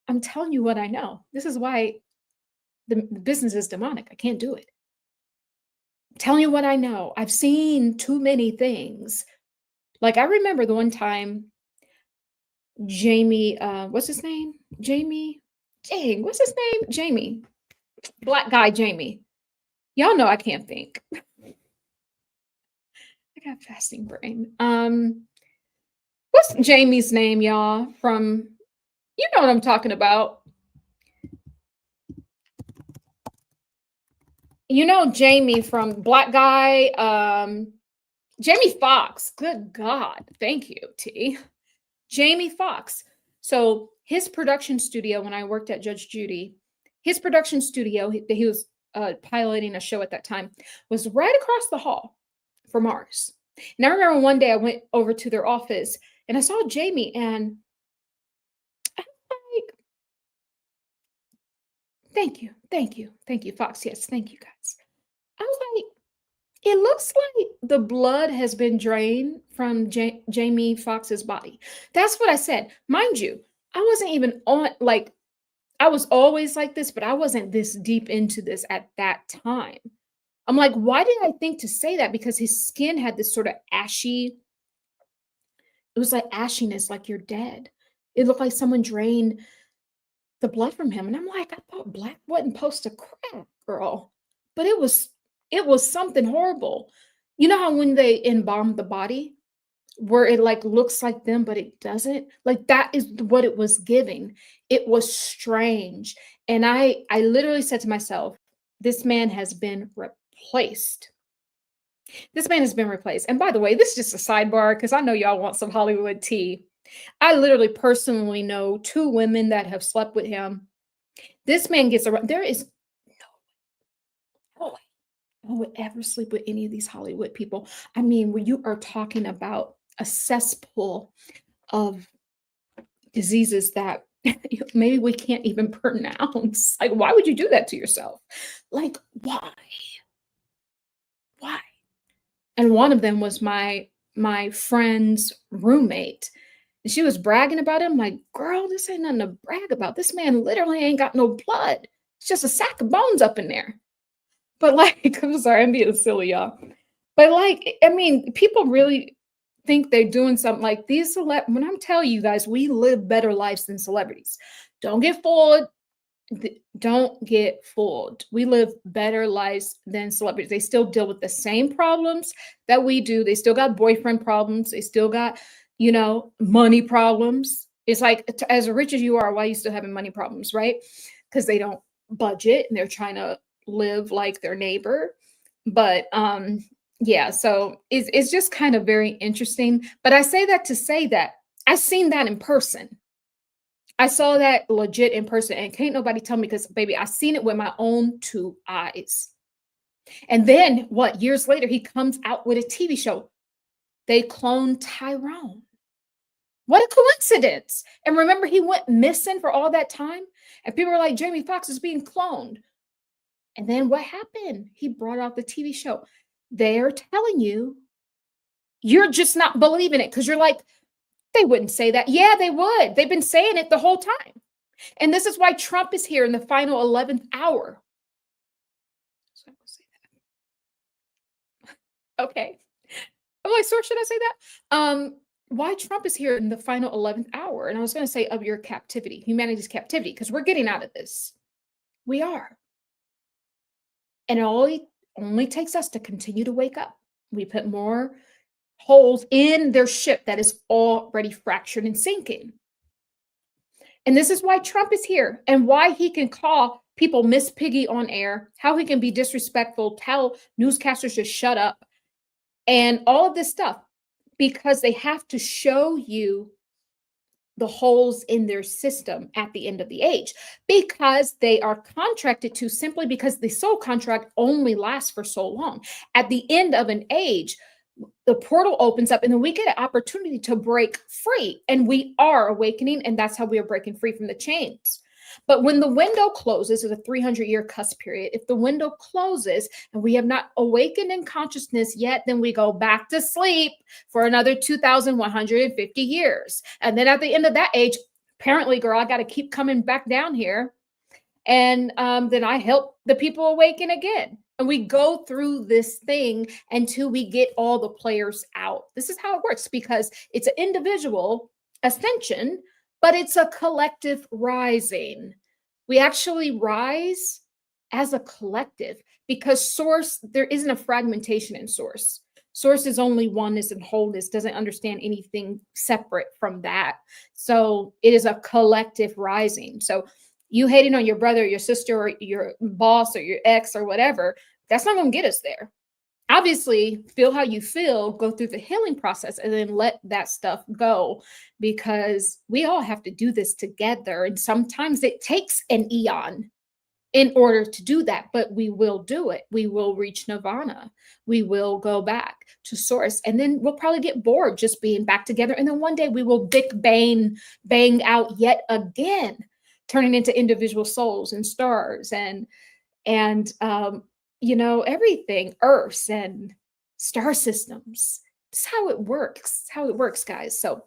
I'm telling you what I know. This is why the business is demonic. I can't do it. I'm telling you what I know. I've seen too many things. Like I remember the one time Jamie, what's his name? Jamie. Dang, what's his name? Jamie. Black guy Jamie. Y'all know I can't think. I got fasting brain. What's Jamie's name, y'all? From, you know what I'm talking about. You know Jamie from Black Guy, Jamie Foxx. Good God. Thank you, T. Jamie Foxx. So his production studio, when I worked at Judge Judy, his production studio, he was piloting a show at that time, was right across the hall from ours. And I remember one day I went over to their office and I saw Jamie and I'm like, thank you, Fox. Yes, thank you, guys. I was like, it looks like the blood has been drained from Jamie Foxx's body. That's what I said. Mind you, I wasn't even on, like, I was always like this, but I wasn't this deep into this at that time. I'm like, why did I think to say that? Because his skin had this sort of ashy, it was like ashiness, like you're dead. It looked like someone drained the blood from him. And I'm like, I thought black wasn't supposed to crack, girl. But it was something horrible. You know how when they embalm the body, where it like looks like them, but it doesn't? Like that is what it was giving. It was strange. And I literally said to myself, this man has been replaced. This man has been replaced. And by the way, this is just a sidebar because I know y'all want some Hollywood tea. I literally personally know 2 women that have slept with him. This man gets around. There is no way I would ever sleep with any of these Hollywood people. I mean, when you are talking about a cesspool of diseases that maybe we can't even pronounce. Like, why would you do that to yourself? Like, why? Why? And one of them was my friend's roommate. And she was bragging about him. Like, girl, this ain't nothing to brag about. This man literally ain't got no blood. It's just a sack of bones up in there. But like, I'm sorry, I'm being silly, y'all. But like, I mean, people really think they're doing something like these. When I'm telling you guys, we live better lives than celebrities. Don't get fooled. Don't get fooled. We live better lives than celebrities. They still deal with the same problems that we do. They still got boyfriend problems. They still got, money problems. It's like, as rich as you are, why are you still having money problems, right? Because they don't budget and they're trying to live like their neighbor. But yeah, so it's just kind of very interesting. But I say that to say that I've seen that in person. I saw that legit in person, and can't nobody tell me, because baby, I seen it with my own 2 eyes. And then years later, he comes out with a TV show. They cloned Tyrone. What a coincidence. And remember, he went missing for all that time. And people were like, Jamie Foxx is being cloned. And then what happened? He brought out the TV show. They're telling you, you're just not believing it because you're like, they wouldn't say that. Yeah, they would. They've been saying it the whole time. And this is why Trump is here in the final 11th hour. So I will say that. Okay. I'm like, so should I say that? Why Trump is here in the final 11th hour. And I was going to say of your captivity, humanity's captivity, because we're getting out of this. We are. And it only takes us to continue to wake up. We put more holes in their ship that is already fractured and sinking. And this is why Trump is here and why he can call people Miss Piggy on air, how he can be disrespectful, tell newscasters to shut up, and all of this stuff, because they have to show you the holes in their system at the end of the age, because they are contracted to, simply because the soul contract only lasts for so long. At the end of an age, the portal opens up and then we get an opportunity to break free, and we are awakening, and that's how we are breaking free from the chains. But when the window closes, it's a 300-year cusp period. If the window closes and we have not awakened in consciousness yet, then we go back to sleep for another 2,150 years. And then at the end of that age, apparently, girl, I got to keep coming back down here. And then I help the people awaken again. And we go through this thing until we get all the players out. This is how it works, because it's an individual ascension, but it's a collective rising. We actually rise as a collective, because source, there isn't a fragmentation in source. Source is only oneness and wholeness, doesn't understand anything separate from that. So it is a collective rising. So you hating on your brother, your sister, or your boss, or your ex, or whatever, that's not going to get us there. Obviously, feel how you feel, go through the healing process, and then let that stuff go, because we all have to do this together. And sometimes it takes an eon in order to do that, but we will do it. We will reach nirvana. We will go back to source, and then we'll probably get bored just being back together. And then one day we will big bang out yet again, turning into individual souls and stars and you know, everything, Earths and star systems. It's how it works. It's how it works, guys. So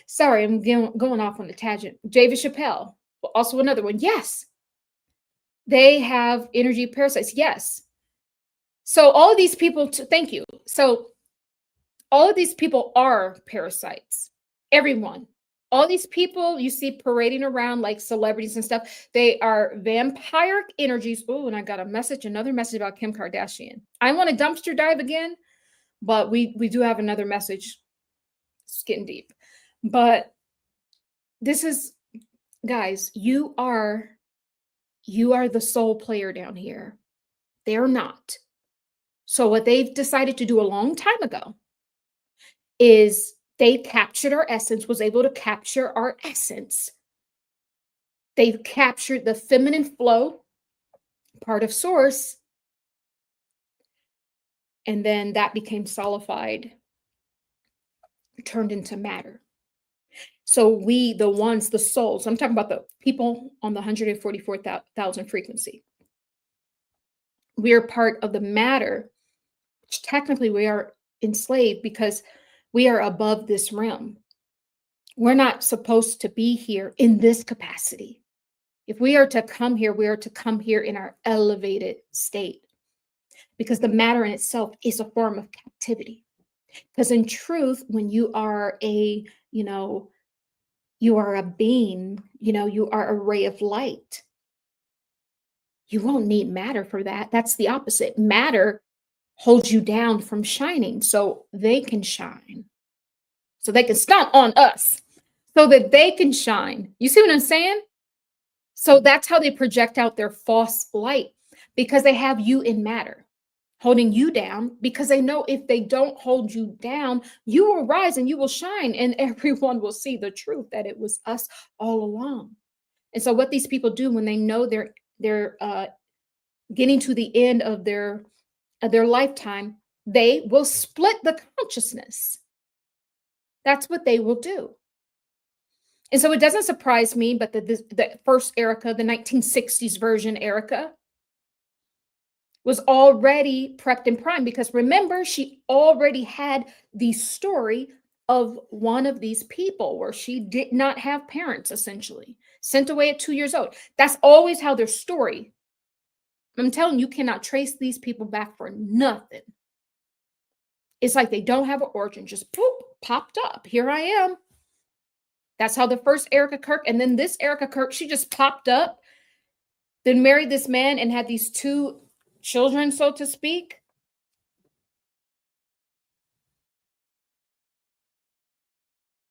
sorry, I'm going off on a tangent. David Chappelle, also another one. Yes, they have energy parasites. Yes. So all of these people, thank you. So all of these people are parasites. Everyone. All these people you see parading around like celebrities and stuff, they are vampiric energies. Oh, and I got another message about Kim Kardashian. I want to dumpster dive again, but we do have another message. It's getting deep. But this is, guys, you are the soul player down here. They're not. So what they've decided to do a long time ago is they captured our essence, was able to capture our essence. They've captured the feminine flow, part of source, and then that became solidified, turned into matter. So we, the ones, the souls, I'm talking about the people on the 144,000 frequency. We are part of the matter, which technically we are enslaved because we are above this realm. We're not supposed to be here in this capacity. If we are to come here, we are to come here in our elevated state, because the matter in itself is a form of captivity. Because in truth, when you are a, you are a being, you are a ray of light. You won't need matter for that. That's the opposite. Matter holds you down from shining so they can shine. So they can stomp on us so that they can shine. You see what I'm saying? So that's how they project out their false light, because they have you in matter, holding you down, because they know if they don't hold you down, you will rise and you will shine, and everyone will see the truth that it was us all along. And so what these people do when they know they're getting to the end of their lifetime, they will split the consciousness. That's what they will do. And so it doesn't surprise me, but the first Erika, the 1960s version Erika, was already prepped and primed, because remember, she already had the story of one of these people where she did not have parents, essentially sent away at 2 years old. That's always how their story. I'm telling you, you cannot trace these people back for nothing. It's like they don't have an origin, just poof, popped up. Here I am. That's how the first Erika Kirk, and then this Erika Kirk, she just popped up, then married this man and had these 2 children, so to speak.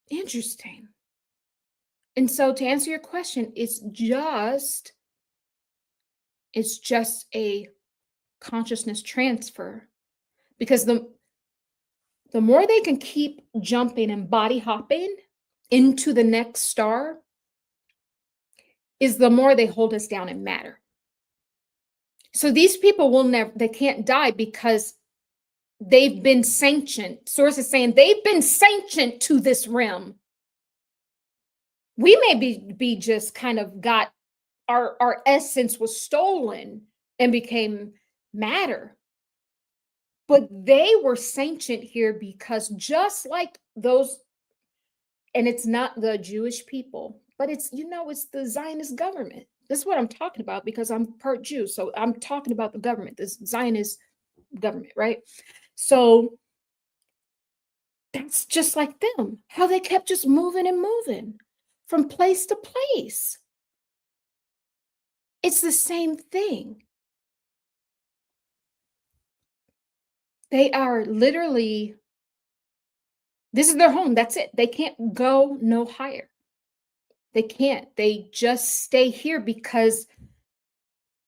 Interesting. And so to answer your question, it's just a consciousness transfer, because the more they can keep jumping and body hopping into the next star is the more they hold us down in matter. So these people will never, they can't die because they've been sanctioned. Source is saying they've been sanctioned to this realm. We may be just kind of got our essence was stolen and became matter. But they were sanctioned here because just like those, and it's not the Jewish people, but it's, it's the Zionist government. This is what I'm talking about, because I'm part Jew. So I'm talking about the government, this Zionist government, right? So that's just like them, how they kept just moving and moving from place to place. It's the same thing. They are literally, this is their home. That's it. They can't go no higher. They can't. They just stay here because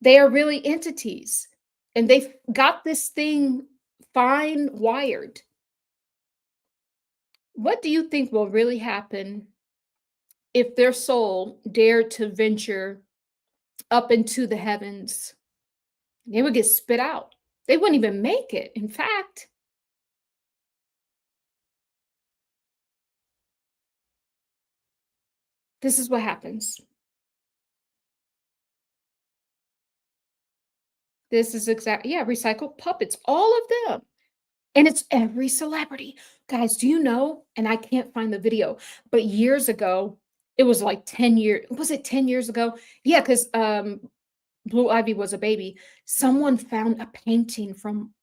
they are really entities, and they've got this thing fine wired. What do you think will really happen if their soul dared to venture up into the heavens? They would get spit out. They wouldn't even make it. In fact, this is what happens. This is recycled puppets, all of them. And it's every celebrity. Guys, do you know? And I can't find the video, but years ago, it was like 10 years. Was it 10 years ago? Yeah, because Blue Ivy was a baby. Someone found a painting from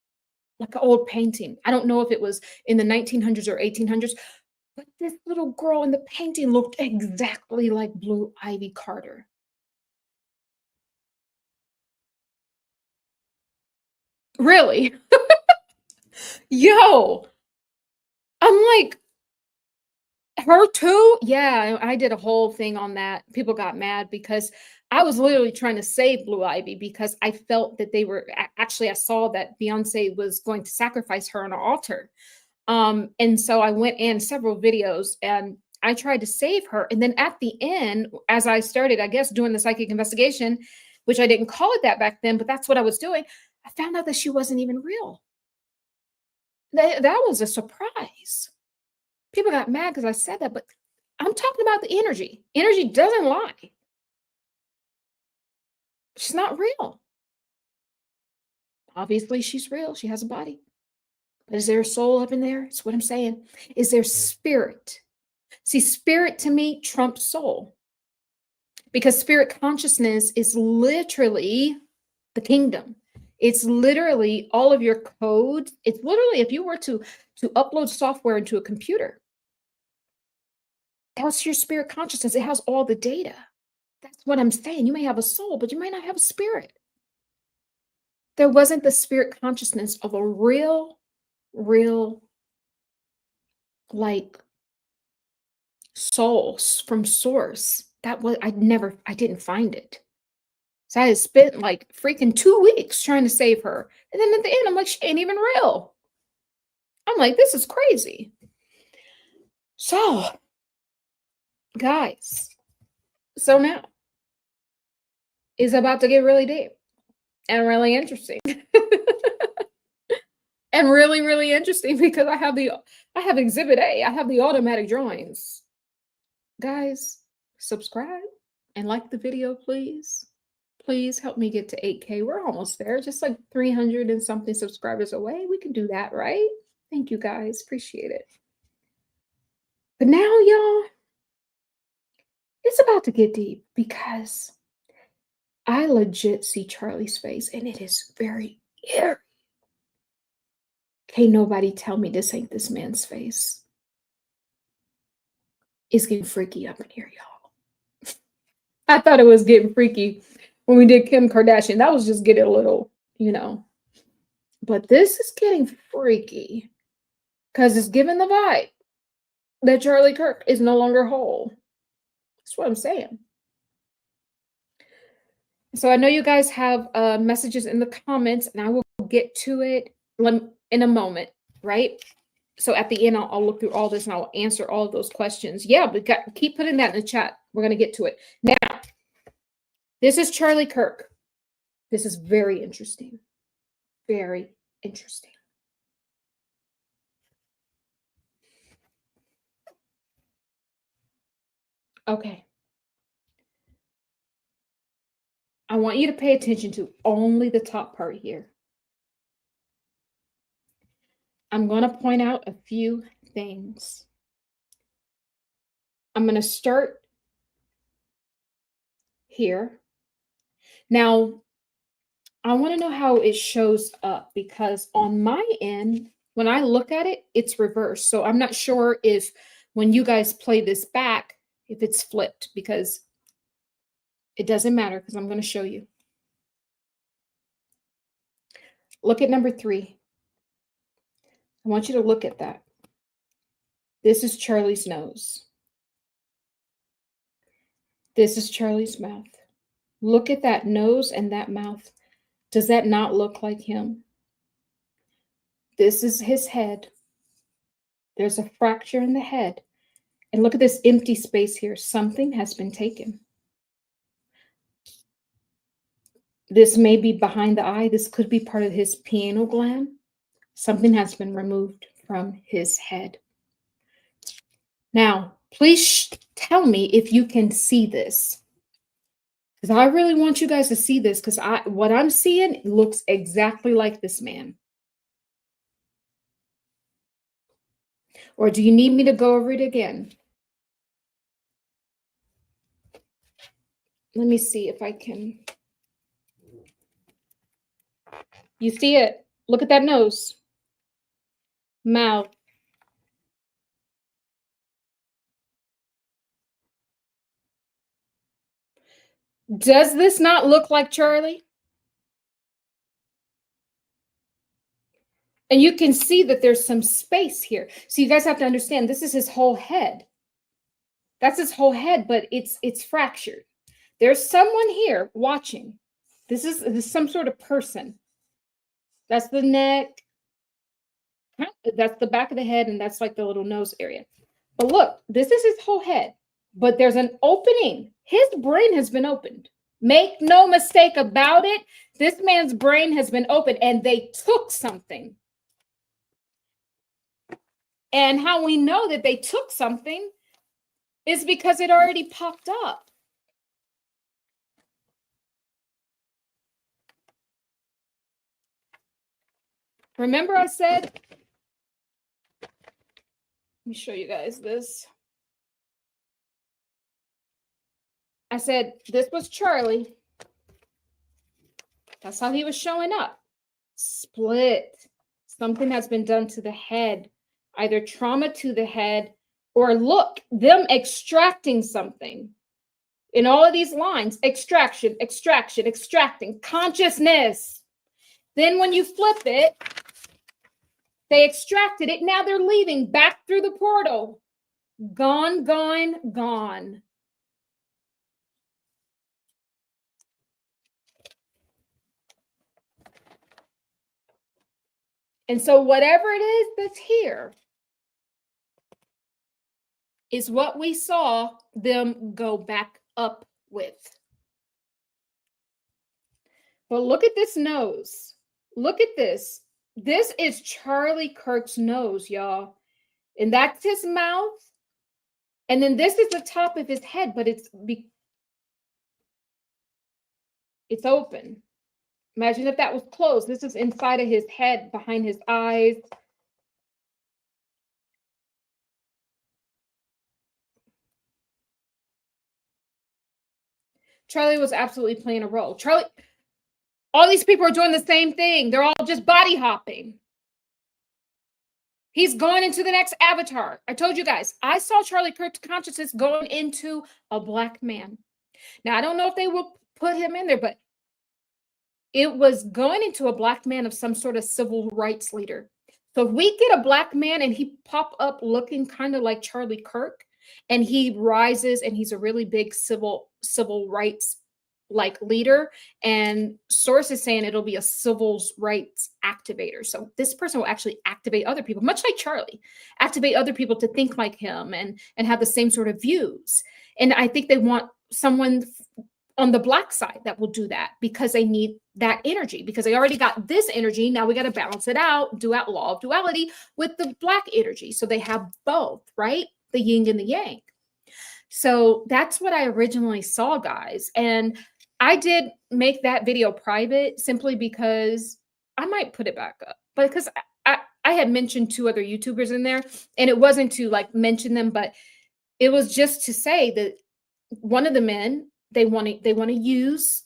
like an old painting. I don't know if it was in the 1900s or 1800s, but this little girl in the painting looked exactly like Blue Ivy Carter. Really? Yo, I'm like, her too? Yeah, I did a whole thing on that. People got mad because I was literally trying to save Blue Ivy, because I felt that they were actually, I saw that Beyonce was going to sacrifice her on an altar. And so I went in several videos and I tried to save her. And then at the end, as I started, I guess, doing the psychic investigation, which I didn't call it that back then, but that's what I was doing, I found out that she wasn't even real. That was a surprise. People got mad because I said that, but I'm talking about the energy. Energy doesn't lie. She's not real. Obviously, she's real. She has a body. But is there a soul up in there? That's what I'm saying. Is there spirit? See, spirit to me trumps soul, because spirit consciousness is literally the kingdom. It's literally all of your code. It's literally, if you were to upload software into a computer, that's your spirit consciousness. It has all the data. That's what I'm saying. You may have a soul, but you might not have a spirit. There wasn't the spirit consciousness of a real like soul from source. That was, I didn't find it. So I had spent like freaking 2 weeks trying to save her. And then at the end, I'm like, she ain't even real. I'm like, this is crazy. So, guys, so now it's about to get really deep and really interesting. And really interesting, because I have exhibit A. I have the automatic drawings. Guys, subscribe and like the video, please. Please help me get to 8K. We're almost there, just like 300 and something subscribers away. We can do that, right? Thank you guys. Appreciate it. But now, y'all, it's about to get deep because I legit see Charlie's face and it is very eerie. Can't nobody tell me this ain't this man's face. It's getting freaky up in here, y'all. I thought it was getting freaky when we did Kim Kardashian. That was just getting a little, you know. But this is getting freaky because it's giving the vibe that Charlie Kirk is no longer whole. That's what I'm saying. So I know you guys have messages in the comments, and I will get to it in a moment, right? So at the end, I'll look through all this and I'll answer all of those questions. Yeah, but keep putting that in the chat. We're going to get to it. Now, this is Charlie Kirk. This is very interesting. Very interesting. Okay. I want you to pay attention to only the top part here. I'm going to point out a few things. I'm going to start here. Now, I want to know how it shows up because on my end, when I look at it, it's reversed. So I'm not sure if when you guys play this back, if it's flipped, because it doesn't matter because I'm going to show you. Look at number 3. I want you to look at that. This is Charlie's nose. This is Charlie's mouth. Look at that nose and that mouth. Does that not look like him? This is his head. There's a fracture in the head. And look at this empty space here. Something has been taken. This may be behind the eye. This could be part of his pineal gland. Something has been removed from his head. Now, please tell me if you can see this. Because I really want you guys to see this because what I'm seeing looks exactly like this man. Or do you need me to go over it again? Let me see if I can. You see it? Look at that nose. Mouth. Does this not look like Charlie? And you can see that there's some space here. So you guys have to understand, this is his whole head. That's his whole head, but it's fractured. There's someone here watching. This is some sort of person. That's the neck. That's the back of the head, and that's like the little nose area. But look, this is his whole head. But there's an opening. His brain has been opened. Make no mistake about it. This man's brain has been opened, and they took something. And how we know that they took something is because it already popped up. Remember I said, let me show you guys this. I said, this was Charlie. That's how he was showing up. Split. Something has been done to the head, either trauma to the head or look, them extracting something. In all of these lines, extraction, extraction, extracting, consciousness. Then when you flip it, they extracted it. Now they're leaving back through the portal. Gone, gone, gone. And so whatever it is that's here is what we saw them go back up with. But look at this nose. Look at this. This is Charlie Kirk's nose, y'all. And that's his mouth. And then this is the top of his head, but it's It's open. Imagine if that was closed. This is inside of his head, behind his eyes. Charlie was absolutely playing a role. Charlie, all these people are doing the same thing. They're all just body hopping. He's going into the next avatar. I told you guys, I saw Charlie Kirk's consciousness going into a black man. Now, I don't know if they will put him in there, but it was going into a black man of some sort of civil rights leader. So if we get a black man and he pop up looking kind of like Charlie Kirk, and he rises and he's a really big civil rights like leader, and sources saying it'll be a civil rights activator. So this person will actually activate other people, much like Charlie, activate other people to think like him and have the same sort of views. And I think they want someone on the black side that will do that because they need that energy, because they already got this energy. Now we got to balance it out, do out law of duality with the black energy. So they have both, right? The yin and the yang. So that's what I originally saw, guys. And I did make that video private simply because I might put it back up, but because I had mentioned 2 other YouTubers in there, and it wasn't to like mention them, but it was just to say that one of the men, they want to use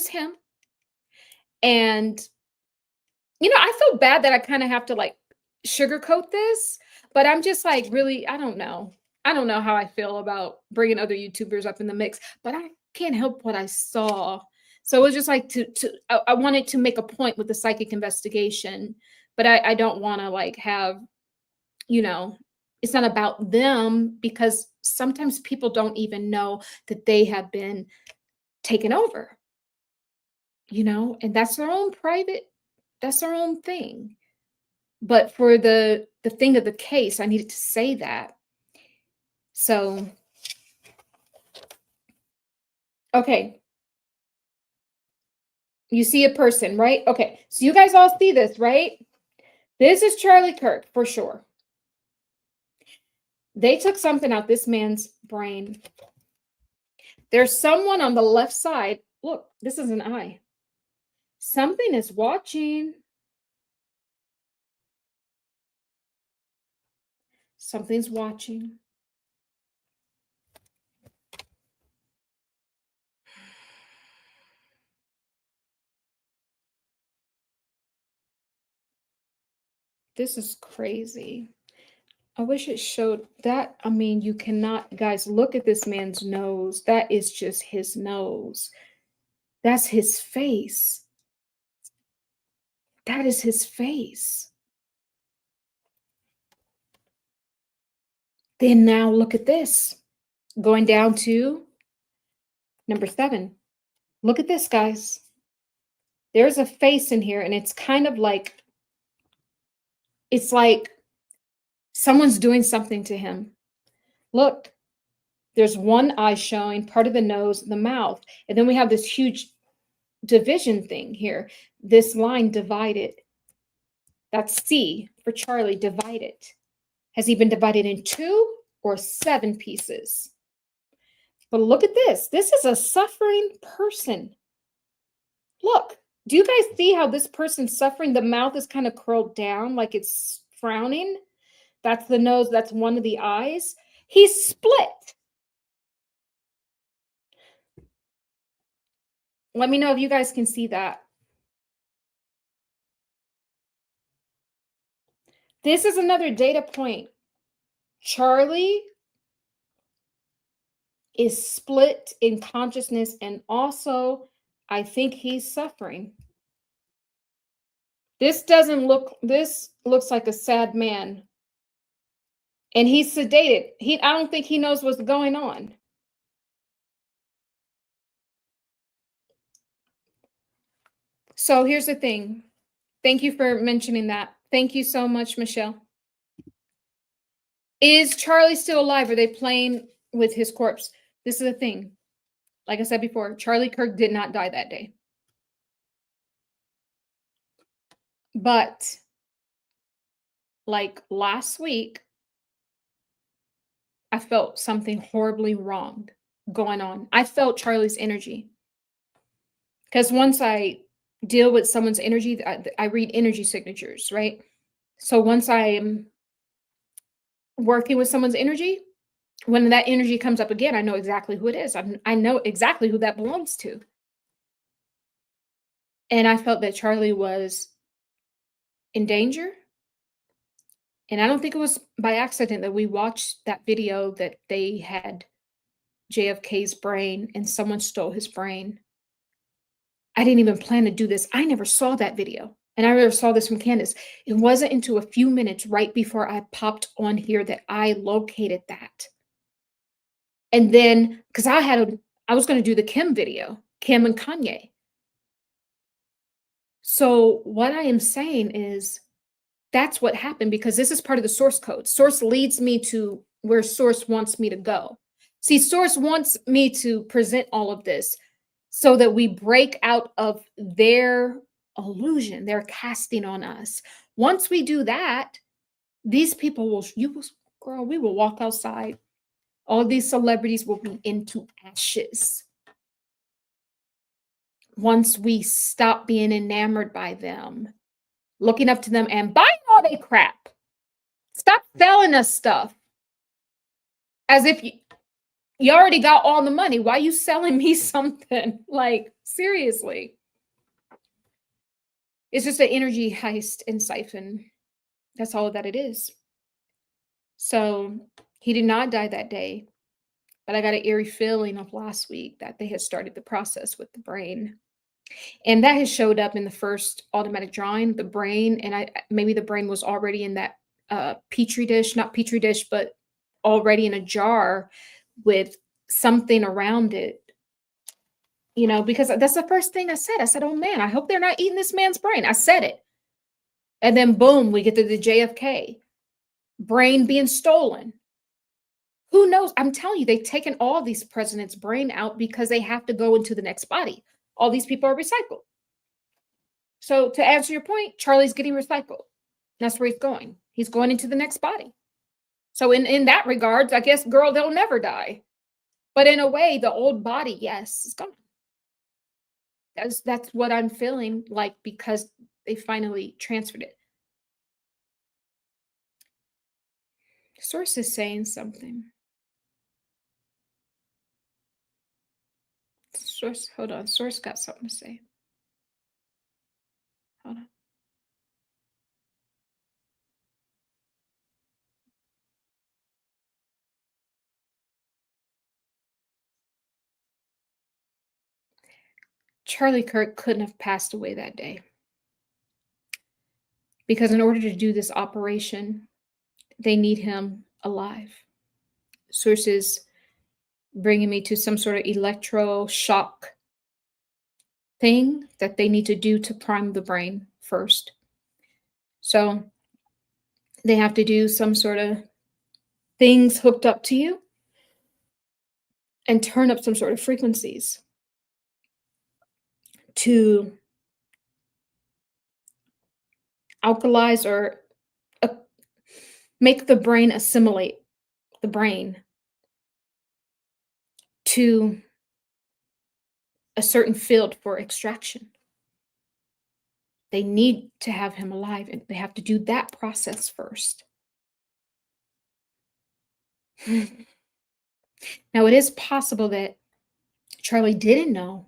him. And I feel bad that I kind of have to like sugarcoat this, but I'm just like, really, I don't know how I feel about bringing other YouTubers up in the mix, but I can't help what I saw. So it was just like I wanted to make a point with the psychic investigation, but I don't want to like have, it's not about them, because sometimes people don't even know that they have been taken over, and that's their own that's their own thing. But for the thing of the case, I needed to say that. So, okay. You see a person, right? Okay. So you guys all see this, right? This is Charlie Kirk for sure. They took something out this man's brain. There's someone on the left side. Look, this is an eye. Something is watching. Something's watching. This is crazy. I wish it showed that. I mean, you cannot, guys, look at this man's nose. That is just his nose. That's his face. That is his face. Then now look at this. Going down to number 7. Look at this, guys. There's a face in here, and it's kind of like, it's like someone's doing something to him. Look, there's one eye showing, part of the nose, the mouth, and then we have this huge division thing here. This line divided. That's C for Charlie, divided. Has he been divided in 2 or 7 pieces? But look at this. This is a suffering person. Look, do you guys see how this person's suffering? The mouth is kind of curled down like it's frowning. That's the nose. That's one of the eyes. He's split. Let me know if you guys can see that. This is another data point. Charlie is split in consciousness, and also I think he's suffering. This looks like a sad man. And he's sedated. I don't think he knows what's going on. So here's the thing. Thank you for mentioning that. Thank you so much, Michelle. Is Charlie still alive? Are they playing with his corpse? This is the thing. Like I said before, Charlie Kirk did not die that day. But like last week, I felt something horribly wrong going on. I felt Charlie's energy. Because once I deal with someone's energy, I read energy signatures, right? So once I am working with someone's energy, when that energy comes up again, I know exactly who it is. I know exactly who that belongs to. And I felt that Charlie was in danger. And I don't think it was by accident that we watched that video that they had JFK's brain and someone stole his brain. I didn't even plan to do this. I never saw that video. And I never saw this from Candace. It wasn't until a few minutes right before I popped on here that I located that. And then, because I was going to do the Kim video, Kim and Kanye. So what I am saying is that's what happened, because this is part of the source code. Source leads me to where source wants me to go. See, source wants me to present all of this so that we break out of their illusion, their casting on us. Once we do that, these people will, girl, we will walk outside. All these celebrities will be into ashes. Once we stop being enamored by them, looking up to them and buying all their crap. Stop selling us stuff as if you already got all the money. Why are you selling me something? Like, seriously. It's just an energy heist and siphon. That's all that it is. So he did not die that day, but I got an eerie feeling of last week that they had started the process with the brain. And that has showed up in the first automatic drawing, the brain. And maybe the brain was already in that petri dish, not petri dish, but already in a jar with something around it. You know, because that's the first thing I said. I said, oh man, I hope they're not eating this man's brain. I said it. And then boom, we get to the JFK brain being stolen. Who knows? I'm telling you, they've taken all these presidents' brain out because they have to go into the next body. All these people are recycled. So to answer your point, Charlie's getting recycled. That's where he's going. He's going into the next body. So in that regards, I guess, girl, they'll never die. But in a way, the old body, yes, is gone. That's what I'm feeling like, because they finally transferred it. Source is saying something. Source, hold on. Source got something to say. Hold on. Charlie Kirk couldn't have passed away that day, because in order to do this operation, they need him alive. Sources bringing me to some sort of electroshock thing that they need to do to prime the brain first. So they have to do some sort of things hooked up to you and turn up some sort of frequencies to alkalize or make the brain assimilate the brain to a certain field for extraction. They need to have him alive, and they have to do that process first. Now, it is possible that Charlie didn't know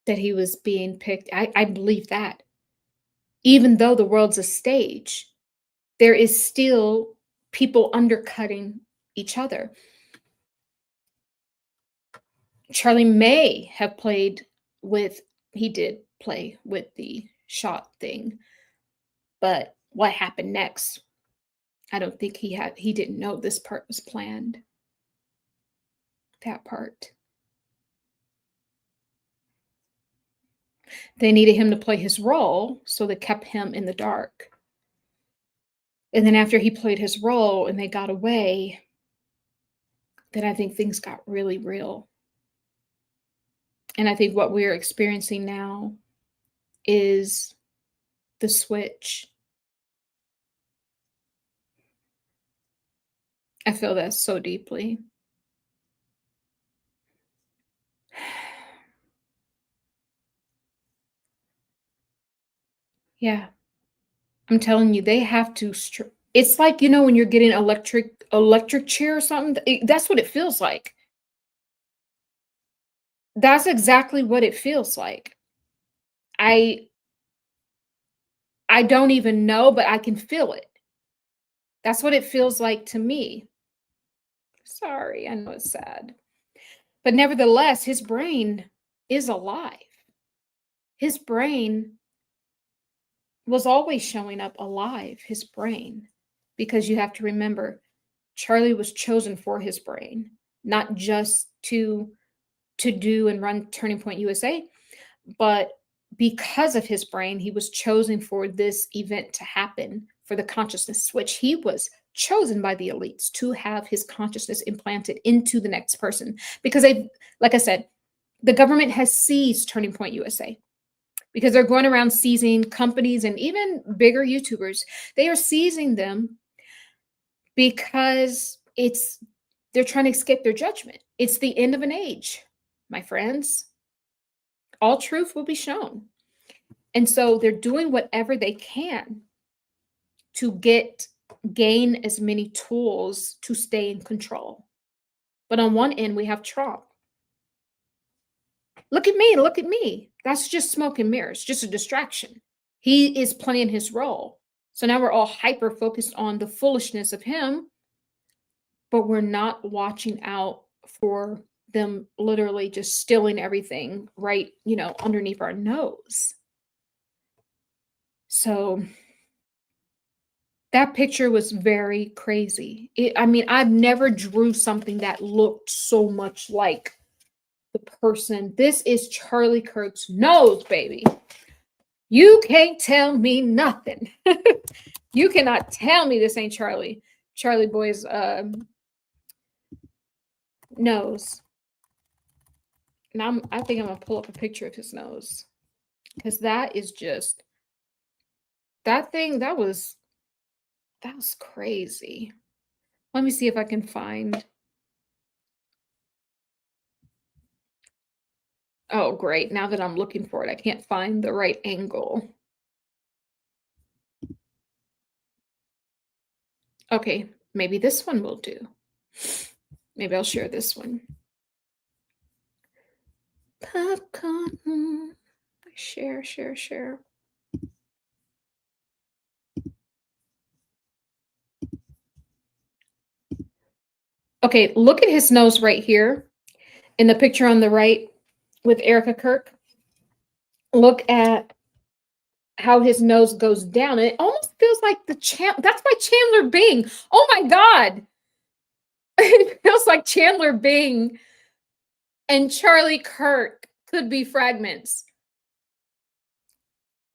that he was being picked. I believe that. Even though the world's a stage, there is still people undercutting each other. Charlie may have he did play with the shot thing, but what happened next? I don't think he didn't know this part was planned. That part. They needed him to play his role, so they kept him in the dark. And then after he played his role and they got away, then I think things got really real. And I think what we're experiencing now is the switch. I feel that so deeply. Yeah. I'm telling you, they have to it's like, you know, when you're getting electric chair or something, that's what it feels like. That's exactly what it feels like. I I don't even know, but I can feel it. That's what it feels like to me. Sorry, I know it's sad. But nevertheless, his brain is alive. His brain was always showing up alive, his brain. Because you have to remember, Charlie was chosen for his brain, not just to do and run Turning Point USA, but because of his brain, he was chosen for this event to happen, for the consciousness switch. He was chosen by the elites to have his consciousness implanted into the next person because they, like I said, the government has seized Turning Point USA because they're going around seizing companies and even bigger YouTubers. They are seizing them because they're trying to escape their judgment. It's the end of an age, my friends. All truth will be shown. And so they're doing whatever they can to gain as many tools to stay in control. But on one end, we have Trump. Look at me, look at me. That's just smoke and mirrors, just a distraction. He is playing his role. So now we're all hyper focused on the foolishness of him, but we're not watching out for them literally just stealing everything right, underneath our nose. So that picture was very crazy. I've never drew something that looked so much like the person. This is Charlie Kirk's nose, baby. You can't tell me nothing. You cannot tell me this ain't Charlie Boy's nose. And I think I'm gonna pull up a picture of his nose because that is just that was crazy. Let me see if I can find. Oh, great. Now that I'm looking for it, I can't find the right angle. Okay, maybe this one will do. Maybe I'll share this one. Popcorn. Share. Okay, look at his nose right here in the picture on the right with Erika Kirk. Look at how his nose goes down. And it almost feels like that's by Chandler Bing. Oh my God. It feels like Chandler Bing and Charlie Kirk could be fragments.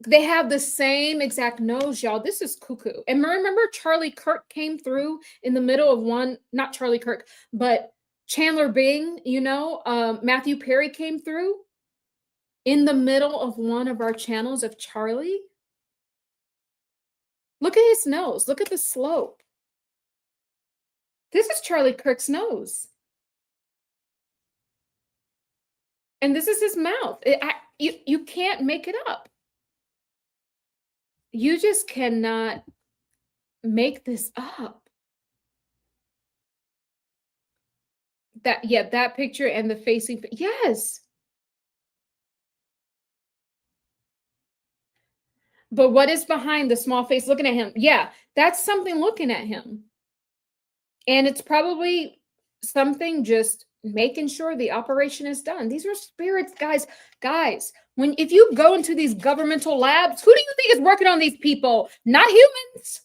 They have the same exact nose, y'all. This is cuckoo. And remember Charlie Kirk came through in the middle of one, not Charlie Kirk, but Chandler Bing, Matthew Perry came through in the middle of one of our channels of Charlie. Look at his nose. Look at the slope. This is Charlie Kirk's nose. And this is his mouth. You can't make it up. You just cannot make this up. That picture and the facing. Yes. But what is behind the small face looking at him? Yeah, that's something looking at him. And it's probably something just making sure the operation is done. These are spirits, guys. Guys, if you go into these governmental labs, who do you think is working on these people? Not humans.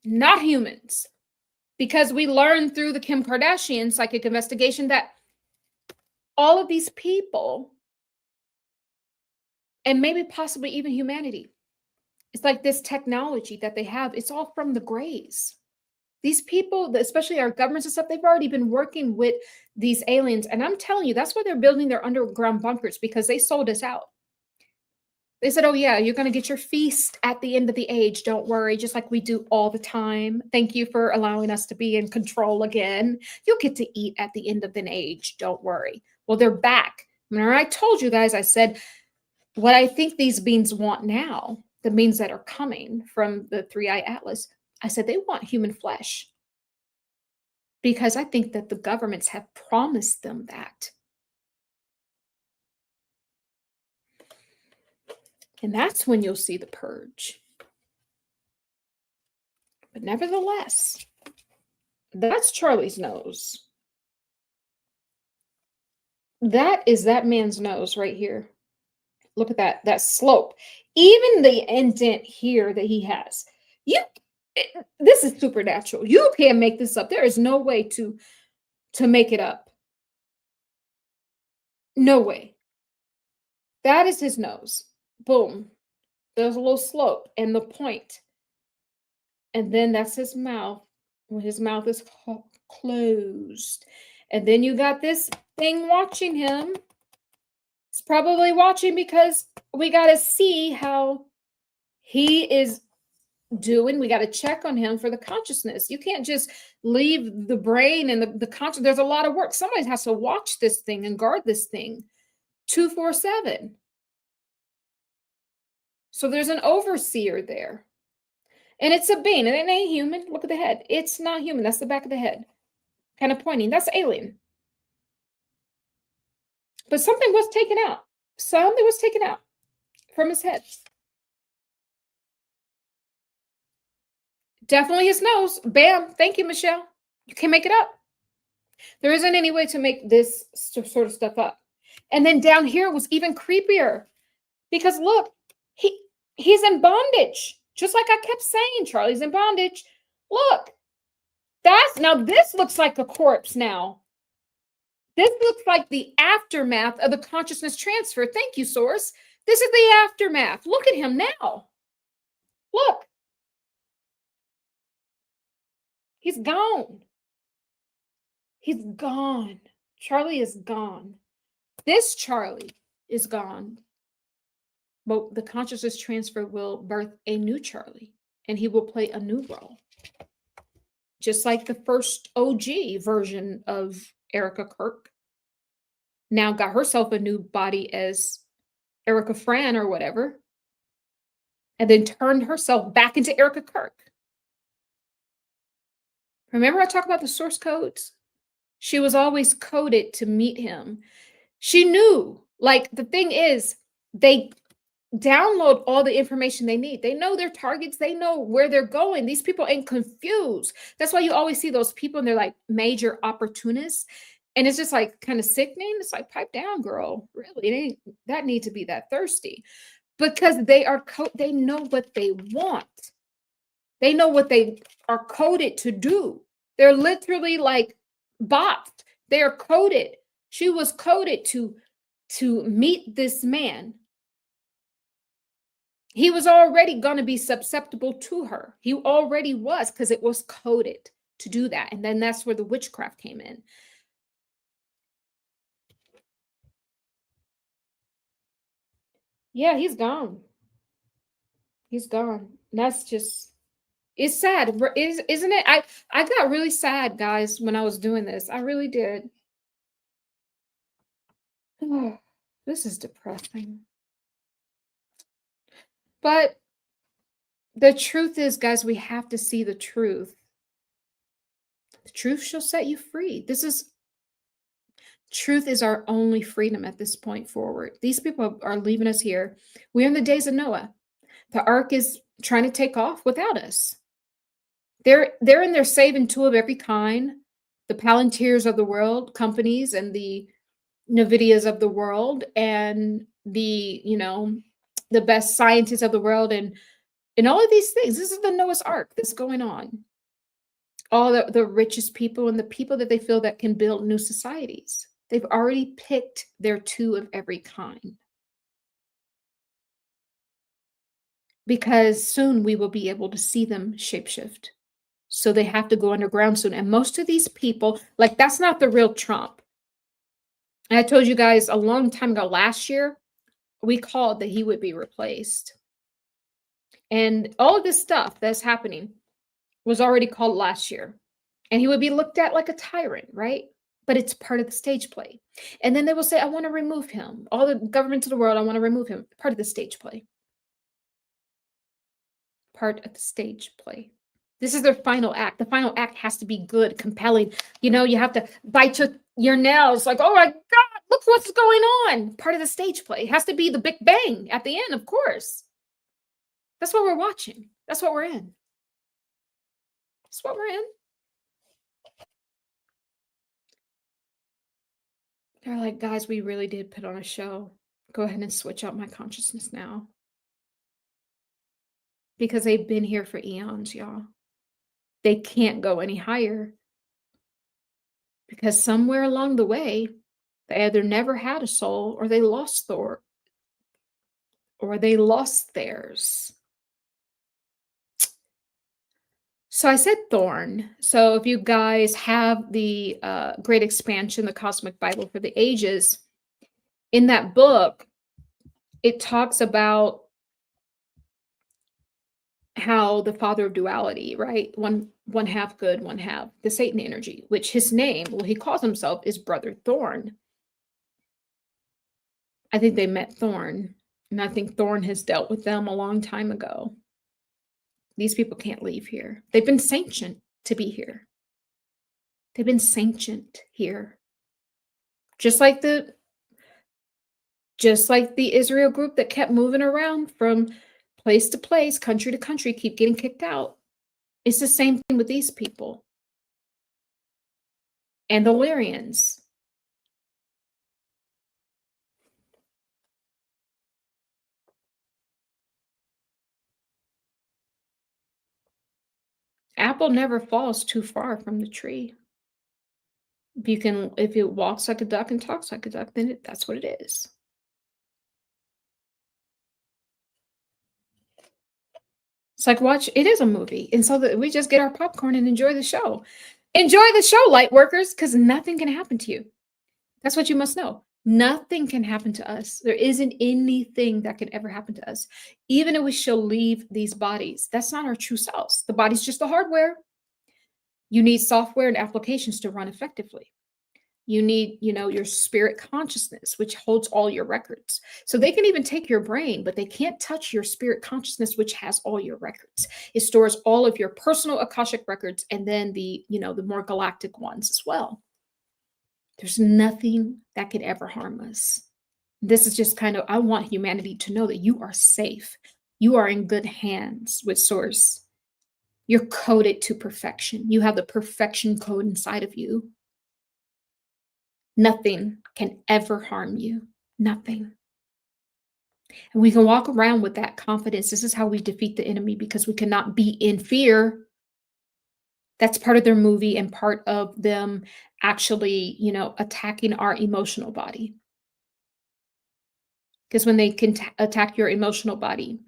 Not humans. Because we learned through the Kim Kardashian psychic investigation that all of these people, and maybe possibly even humanity, it's like this technology that they have, it's all from the Greys. These people, especially our governments and stuff, they've already been working with these aliens. And I'm telling you, that's why they're building their underground bunkers, because they sold us out. They said, oh yeah, you're going to get your feast at the end of the age. Don't worry, just like we do all the time. Thank you for allowing us to be in control again. You'll get to eat at the end of an age. Don't worry. Well, they're back. Remember I told you guys, I said, what I think these beings want now, the beings that are coming from the three-eye atlas, I said they want human flesh because I think that the governments have promised them that. And that's when you'll see the purge. But nevertheless, that's Charlie's nose. That is that man's nose right here. Look at that slope. Even the indent here that he has. This is supernatural. You can't make this up. There is no way to make it up. No way. That is his nose. Boom. There's a little slope and the point. And then that's his mouth. When his mouth is closed. And then you got this thing watching him. It's probably watching because we got to see how he is doing. We got to check on him for the consciousness. You can't just leave the brain and the conscious. There's a lot of work. Somebody has to watch this thing and guard this thing 24/7. So there's an overseer there. And it's a being. It ain't human. Look at the head. It's not human. That's the back of the head. Kind of pointing. That's alien. But something was taken out. Something was taken out from his head. Definitely his nose. Bam. Thank you, Michelle. You can't make it up. There isn't any way to make this sort of stuff up. And then down here was even creepier. Because look, he's in bondage. Just like I kept saying, Charlie's in bondage. Look. Now this looks like a corpse now. This looks like the aftermath of the consciousness transfer. Thank you, Source. This is the aftermath. Look at him now. Look. He's gone. He's gone. Charlie is gone. This Charlie is gone. But the consciousness transfer will birth a new Charlie, and he will play a new role. Just like the first OG version of Erika Kirk now got herself a new body as Erika Fran or whatever, and then turned herself back into Erika Kirk. Remember I talked about the source codes? She was always coded to meet him. She knew, like, the thing is, they download all the information they need. They know their targets. They know where they're going. These people ain't confused. That's why you always see those people and they're like major opportunists. And it's just like kind of sickening. It's like, pipe down, girl. Really, it ain't that need to be that thirsty. Because they know what they want. They know what they are coded to do. They're literally like bots. They are coded. She was coded to meet this man. He was already going to be susceptible to her. He already was, because it was coded to do that. And then that's where the witchcraft came in. Yeah, he's gone. He's gone. That's just, it's sad, isn't it? I got really sad, guys, when I was doing this. I really did. Oh, this is depressing. But the truth is, guys, we have to see the truth. The truth shall set you free. Truth is our only freedom at this point forward. These people are leaving us here. We're in the days of Noah. The ark is trying to take off without us. They're in there saving two of every kind. The Palantirs of the world, companies, and the NVIDIAs of the world, and the best scientists of the world, and all of these things. This is the Noah's Ark that's going on. All the richest people and the people that they feel that can build new societies. They've already picked their two of every kind. Because soon we will be able to see them shapeshift. So they have to go underground soon. And most of these people, like, that's not the real Trump. And I told you guys a long time ago, last year, we called that he would be replaced. And all of this stuff that's happening was already called last year. And he would be looked at like a tyrant, right? but it's part of the stage play. And then they will say, I want to remove him. All the governments of the world, I want to remove him. Part of the stage play. Part of the stage play. This is their final act. The final act has to be good, compelling. You know, you have to bite your nails like, oh my God, look what's going on. Part of the stage play. It has to be the big bang at the end, of course. That's what we're watching. That's what we're in. That's what we're in. They're like, guys, we really did put on a show. Go ahead and switch out my consciousness now. Because they've been here for eons, y'all. They can't go any higher. Because somewhere along the way, they either never had a soul or they lost theirs. So I said thorn. So if you guys have the Great Expansion, the Cosmic Bible for the Ages, in that book, it talks about how the father of duality, right? One half good, one half the Satan energy, which his name, well, he calls himself is Brother Thorn. I think they met Thorn, and I think Thorn has dealt with them a long time ago. These people can't leave here. They've been sanctioned to be here. They've been sanctioned here. Just like the Israel group that kept moving around from place to place, country to country, keep getting kicked out. It's the same thing with these people. And the Lyrians. Apple never falls too far from the tree. If it walks like a duck and talks like a duck, then that's what it is. It's like, watch, it is a movie. And so that we just get our popcorn and enjoy the show. Enjoy the show, light workers, because nothing can happen to you. That's what you must know. Nothing can happen to us. There isn't anything that can ever happen to us. Even if we shall leave these bodies, that's not our true selves. The body's just the hardware. You need software and applications to run effectively. You need, your spirit consciousness, which holds all your records. So they can even take your brain, but they can't touch your spirit consciousness, which has all your records. It stores all of your personal Akashic records and then the more galactic ones as well. There's nothing that could ever harm us. This is just I want humanity to know that you are safe. You are in good hands with Source. You're coded to perfection. You have the perfection code inside of you. Nothing can ever harm you. Nothing. And we can walk around with that confidence. This is how we defeat the enemy, because we cannot be in fear. That's part of their movie and part of them actually, attacking our emotional body. Because when they can attack your emotional body,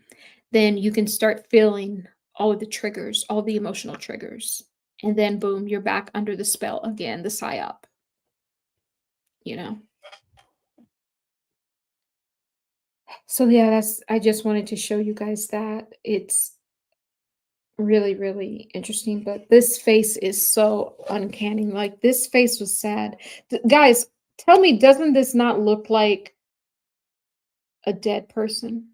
then you can start feeling all of the triggers, all the emotional triggers. And then boom, you're back under the spell again, the psyop. So yeah, I just wanted to show you guys that. It's really, really interesting. But this face is so uncanny. Like, this face was sad. Guys, tell me, doesn't this not look like a dead person?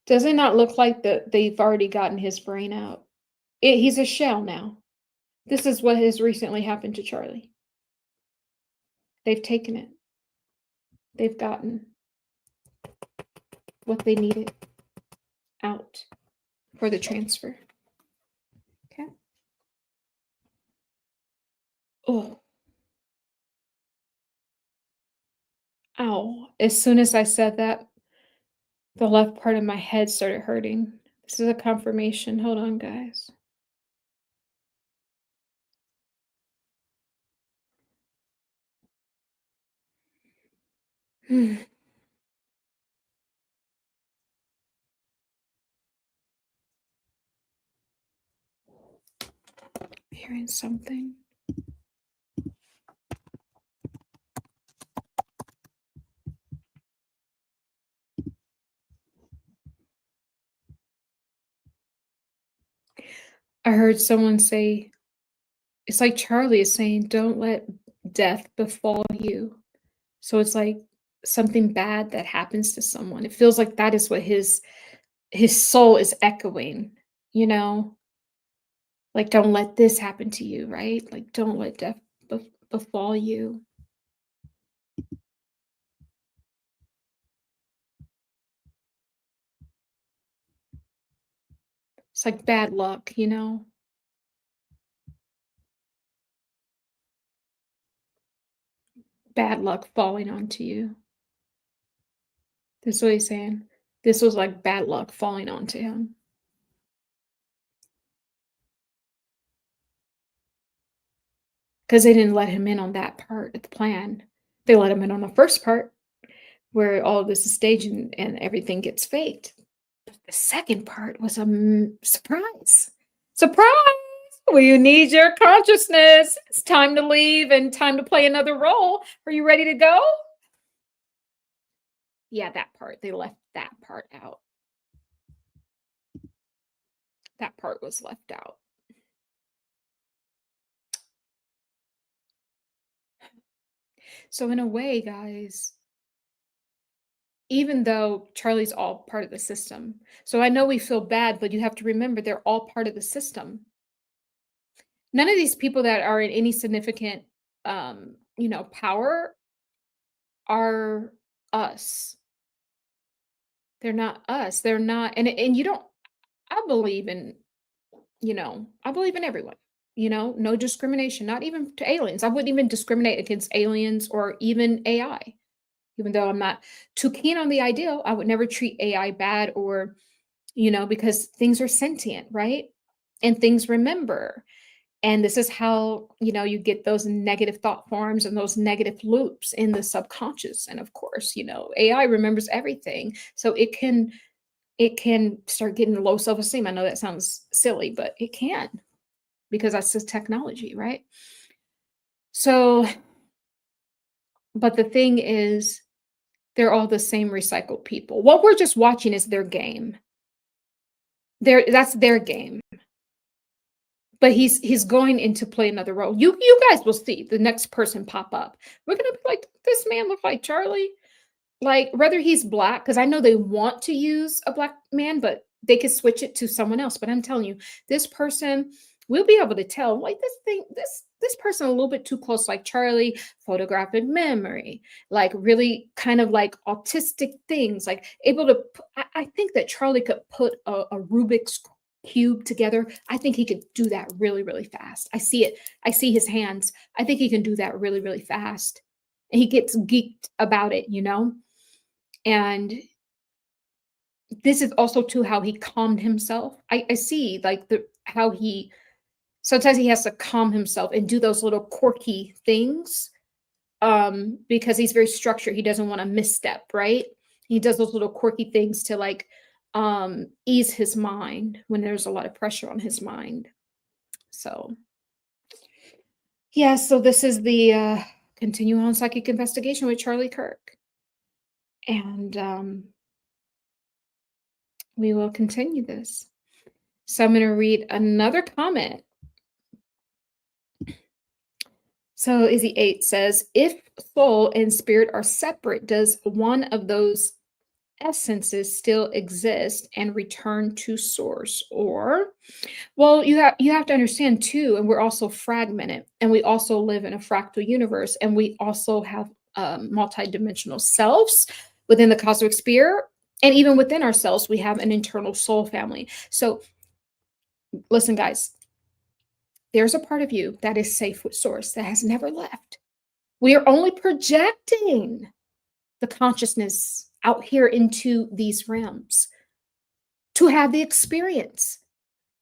Does it not look like they've already gotten his brain out? He's a shell now. This is what has recently happened to Charlie. They've taken it. They've gotten what they needed out for the transfer. Okay. Oh. Ow. As soon as I said that, the left part of my head started hurting. This is a confirmation. Hold on, guys. Hearing something. I heard someone say, it's like Charlie is saying, don't let death befall you. So it's like something bad that happens to someone. It feels like that is what his soul is echoing, you know? Like, don't let this happen to you, right? Like, don't let death befall you. It's like bad luck, you know? Bad luck falling onto you. That's what he's saying. This was like bad luck falling onto him. Because they didn't let him in on that part of the plan. They let him in on the first part where all of this is staged and everything gets faked. The second part was a surprise. Surprise! Well, you need your consciousness. It's time to leave and time to play another role. Are you ready to go? Yeah, that part. They left that part out. That part was left out. So in a way, guys, even though Charlie's all part of the system. So I know we feel bad, but you have to remember they're all part of the system. None of these people that are in any significant power are us. They're not us. They're not, and you don't, I believe in, I believe in everyone, no discrimination, not even to aliens. I wouldn't even discriminate against aliens or even AI. Even though I'm not too keen on the ideal, I would never treat AI bad or, because things are sentient, right? And things remember. And this is how, you get those negative thought forms and those negative loops in the subconscious. And of course, AI remembers everything. So it can start getting low self-esteem. I know that sounds silly, but it can, because that's just technology, right? So, but the thing is, they're all the same recycled people. What we're just watching is their game. That's their game. But he's going in to play another role. You guys will see the next person pop up. We're gonna be like, this man look like Charlie. Like, whether he's black, because I know they want to use a black man, but they could switch it to someone else. But I'm telling you, this person, we'll be able to tell, like, this person a little bit too close, like Charlie, photographic memory, like really kind of like autistic things, like able to, I think that Charlie could put a Rubik's cube together. I think he could do that really, really fast. I see it. I see his hands. I think he can do that really, really fast. And he gets geeked about it, And this is also too how he calmed himself. I see like how he sometimes he has to calm himself and do those little quirky things because he's very structured. He doesn't want to misstep, right? He does those little quirky things to like ease his mind when there's a lot of pressure on his mind. So yeah, so this is the Continue on Psychic Investigation with Charlie Kirk. And we will continue this. So I'm going to read another comment. So Izzy 8 says, if soul and spirit are separate, does one of those essences still exist and return to source? Or, well, you have to understand too, and we're also fragmented, and we also live in a fractal universe, and we also have multidimensional selves within the cosmic sphere, and even within ourselves, we have an internal soul family. So listen, guys, there's a part of you that is safe with source that has never left. We are only projecting the consciousness out here into these realms to have the experience.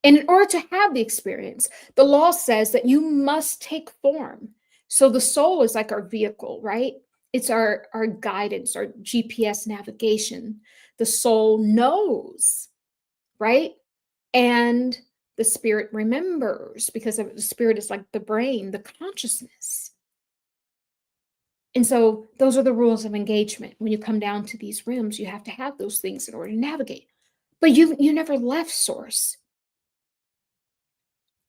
And in order to have the experience, the law says that you must take form. So the soul is like our vehicle, right? It's our guidance, our GPS navigation. The soul knows, right? And the spirit remembers, because the spirit is like the brain, the consciousness. And so those are the rules of engagement. When you come down to these rooms, you have to have those things in order to navigate. But you never left source.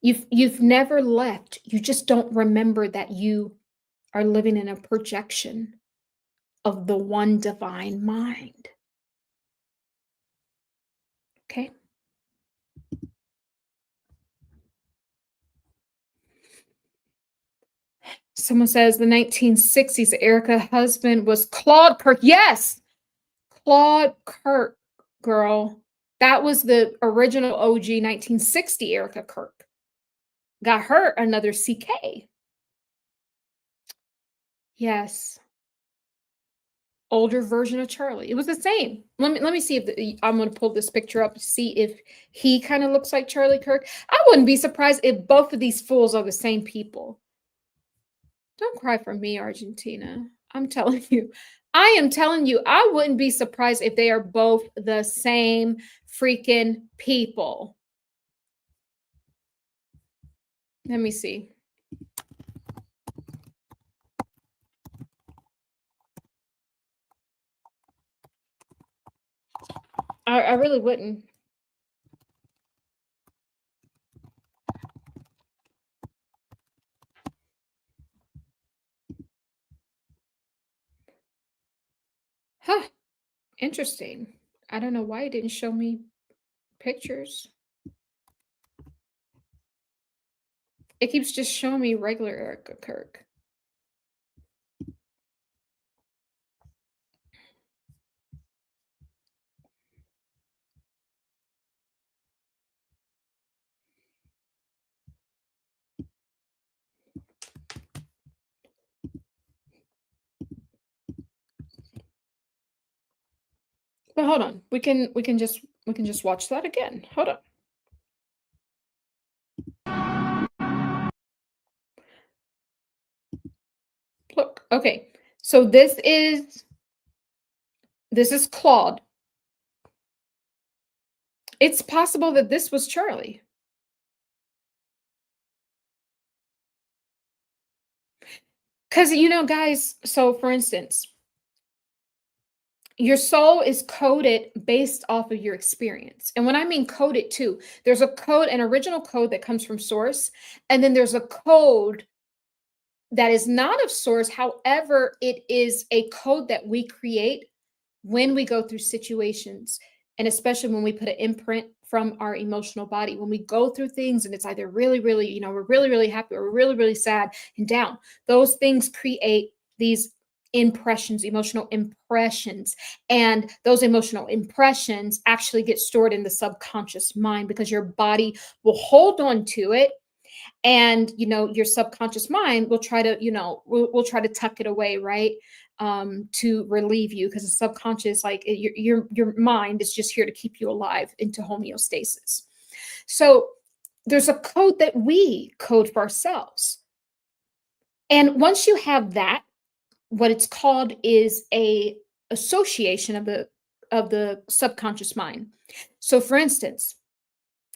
You've never left. You just don't remember that you are living in a projection of the one divine mind. Okay? Someone says the 1960s Erika husband was Claude Kirk. Yes, Claude Kirk, girl. That was the original OG 1960 Erika Kirk. Got her another CK. Yes. Older version of Charlie. It was the same. Let me see if I'm going to pull this picture up to see if he kind of looks like Charlie Kirk. I wouldn't be surprised if both of these fools are the same people. Don't cry for me, Argentina. I'm telling you. I am telling you, I wouldn't be surprised if they are both the same freaking people. Let me see. I really wouldn't. Huh. Interesting. I don't know why it didn't show me pictures. It keeps just showing me regular Erika Kirk. But hold on. We can just watch that again. Hold on. Look. Okay. So this is Claude. It's possible that this was Charlie. Because, guys, so for instance, your soul is coded based off of your experience. And when I mean coded too, there's a code, an original code that comes from source. And then there's a code that is not of source. However, it is a code that we create when we go through situations. And especially when we put an imprint from our emotional body, when we go through things and it's either really, really, we're really, really happy or we're really, really sad and down. Those things create these impressions, emotional impressions. And those emotional impressions actually get stored in the subconscious mind because your body will hold on to it. And, your subconscious mind will try to, we'll try to tuck it away, right? To relieve you, because the subconscious, like your mind is just here to keep you alive into homeostasis. So there's a code that we code for ourselves. And once you have that, what it's called is a association of the subconscious mind. So for instance,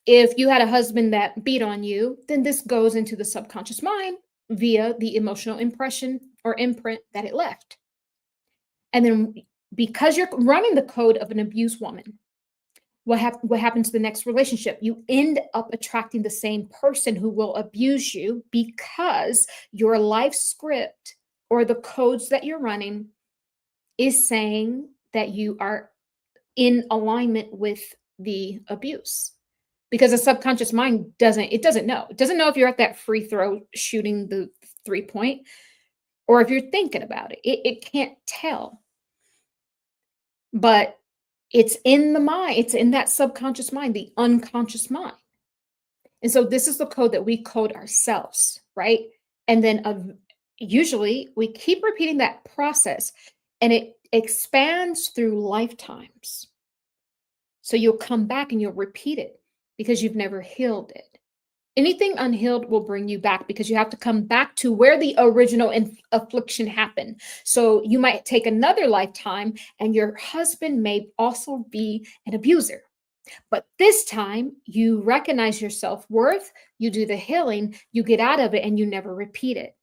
if you had a husband that beat on you, then this goes into the subconscious mind via the emotional impression or imprint that it left. And then because you're running the code of an abused woman, what happens to the next relationship? You end up attracting the same person who will abuse you because your life script or the codes that you're running is saying that you are in alignment with the abuse. Because the subconscious mind doesn't know. It doesn't know if you're at that free throw shooting the 3-point or if you're thinking about it. It can't tell. But it's in the mind. It's in that subconscious mind, the unconscious mind. And so this is the code that we code ourselves, right? And then usually we keep repeating that process and it expands through lifetimes. So you'll come back and you'll repeat it because you've never healed it. Anything unhealed will bring you back because you have to come back to where the original affliction happened. So you might take another lifetime and your husband may also be an abuser. But this time you recognize your self-worth, you do the healing, you get out of it and you never repeat it.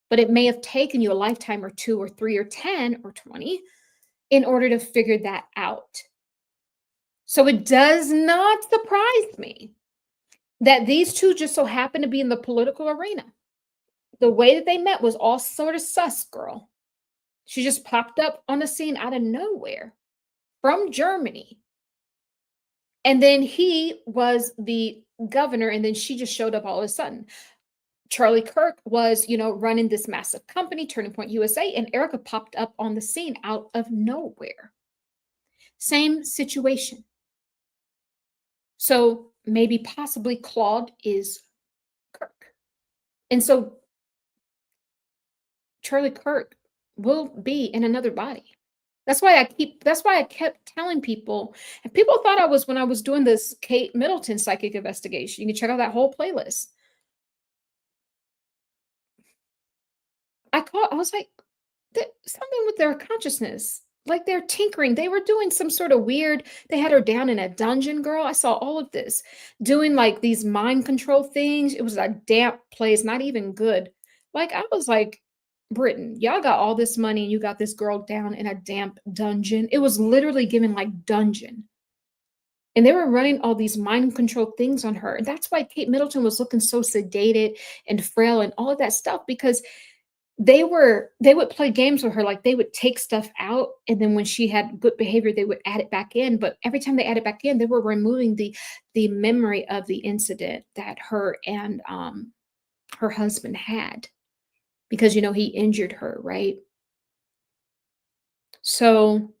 But it may have taken you a lifetime or 2 or 3 or 10 or 20 in order to figure that out. So it does not surprise me that these two just so happened to be in the political arena. The way that they met was all sort of sus, girl. She just popped up on the scene out of nowhere from Germany. And then he was the governor, and then she just showed up all of a sudden. Charlie Kirk was, running this massive company, Turning Point USA, and Erika popped up on the scene out of nowhere. Same situation. So maybe possibly Claude is Kirk. And so Charlie Kirk will be in another body. That's why I kept telling people, and people thought I was when I was doing this Kate Middleton psychic investigation. You can check out that whole playlist. I was like, something with their consciousness, like they're tinkering. They were doing some sort of weird, they had her down in a dungeon, girl. I saw all of this, doing like these mind control things. It was a damp place, not even good. Like, I was like, Britain, y'all got all this money and you got this girl down in a damp dungeon. It was literally given like dungeon. And they were running all these mind control things on her. And that's why Kate Middleton was looking so sedated and frail and all of that stuff, because they would play games with her. Like, they would take stuff out, and then when she had good behavior, they would add it back in. But every time they added back in, they were removing the memory of the incident that her and her husband had, because he injured her, right? So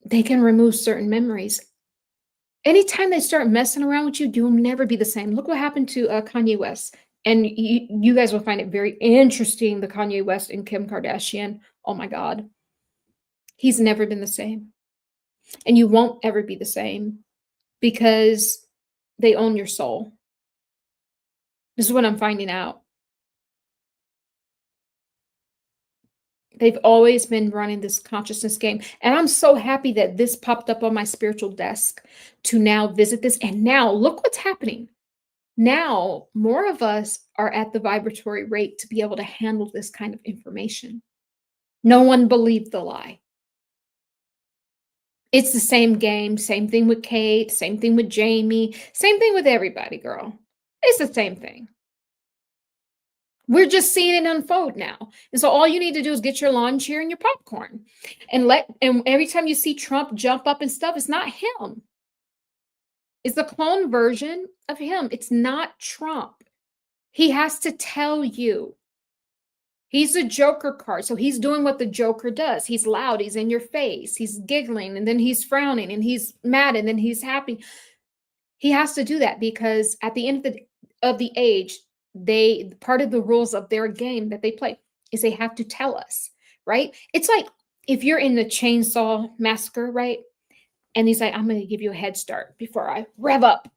they can remove certain memories. Anytime they start messing around with you, you'll never be the same. Look what happened to Kanye West. And you guys will find it very interesting, the Kanye West and Kim Kardashian. Oh my God. He's never been the same. And you won't ever be the same, because they own your soul. This is what I'm finding out. They've always been running this consciousness game. And I'm so happy that this popped up on my spiritual desk to now visit this. And now look what's happening. Now, more of us are at the vibratory rate to be able to handle this kind of information. No one believed the lie. It's the same game, same thing with Kate, same thing with Jamie, same thing with everybody, girl. It's the same thing. We're just seeing it unfold now. And so all you need to do is get your lawn chair and your popcorn, and every time you see Trump jump up and stuff, it's not him. It's the clone version of him. It's not Trump. He has to tell you. He's a Joker card. So he's doing what the Joker does. He's loud. He's in your face. He's giggling, and then he's frowning, and he's mad, and then he's happy. He has to do that because at the end of the age, part of the rules of their game that they play is they have to tell us, right? It's like if you're in the Chainsaw Massacre, right? And he's like, I'm going to give you a head start before I rev up.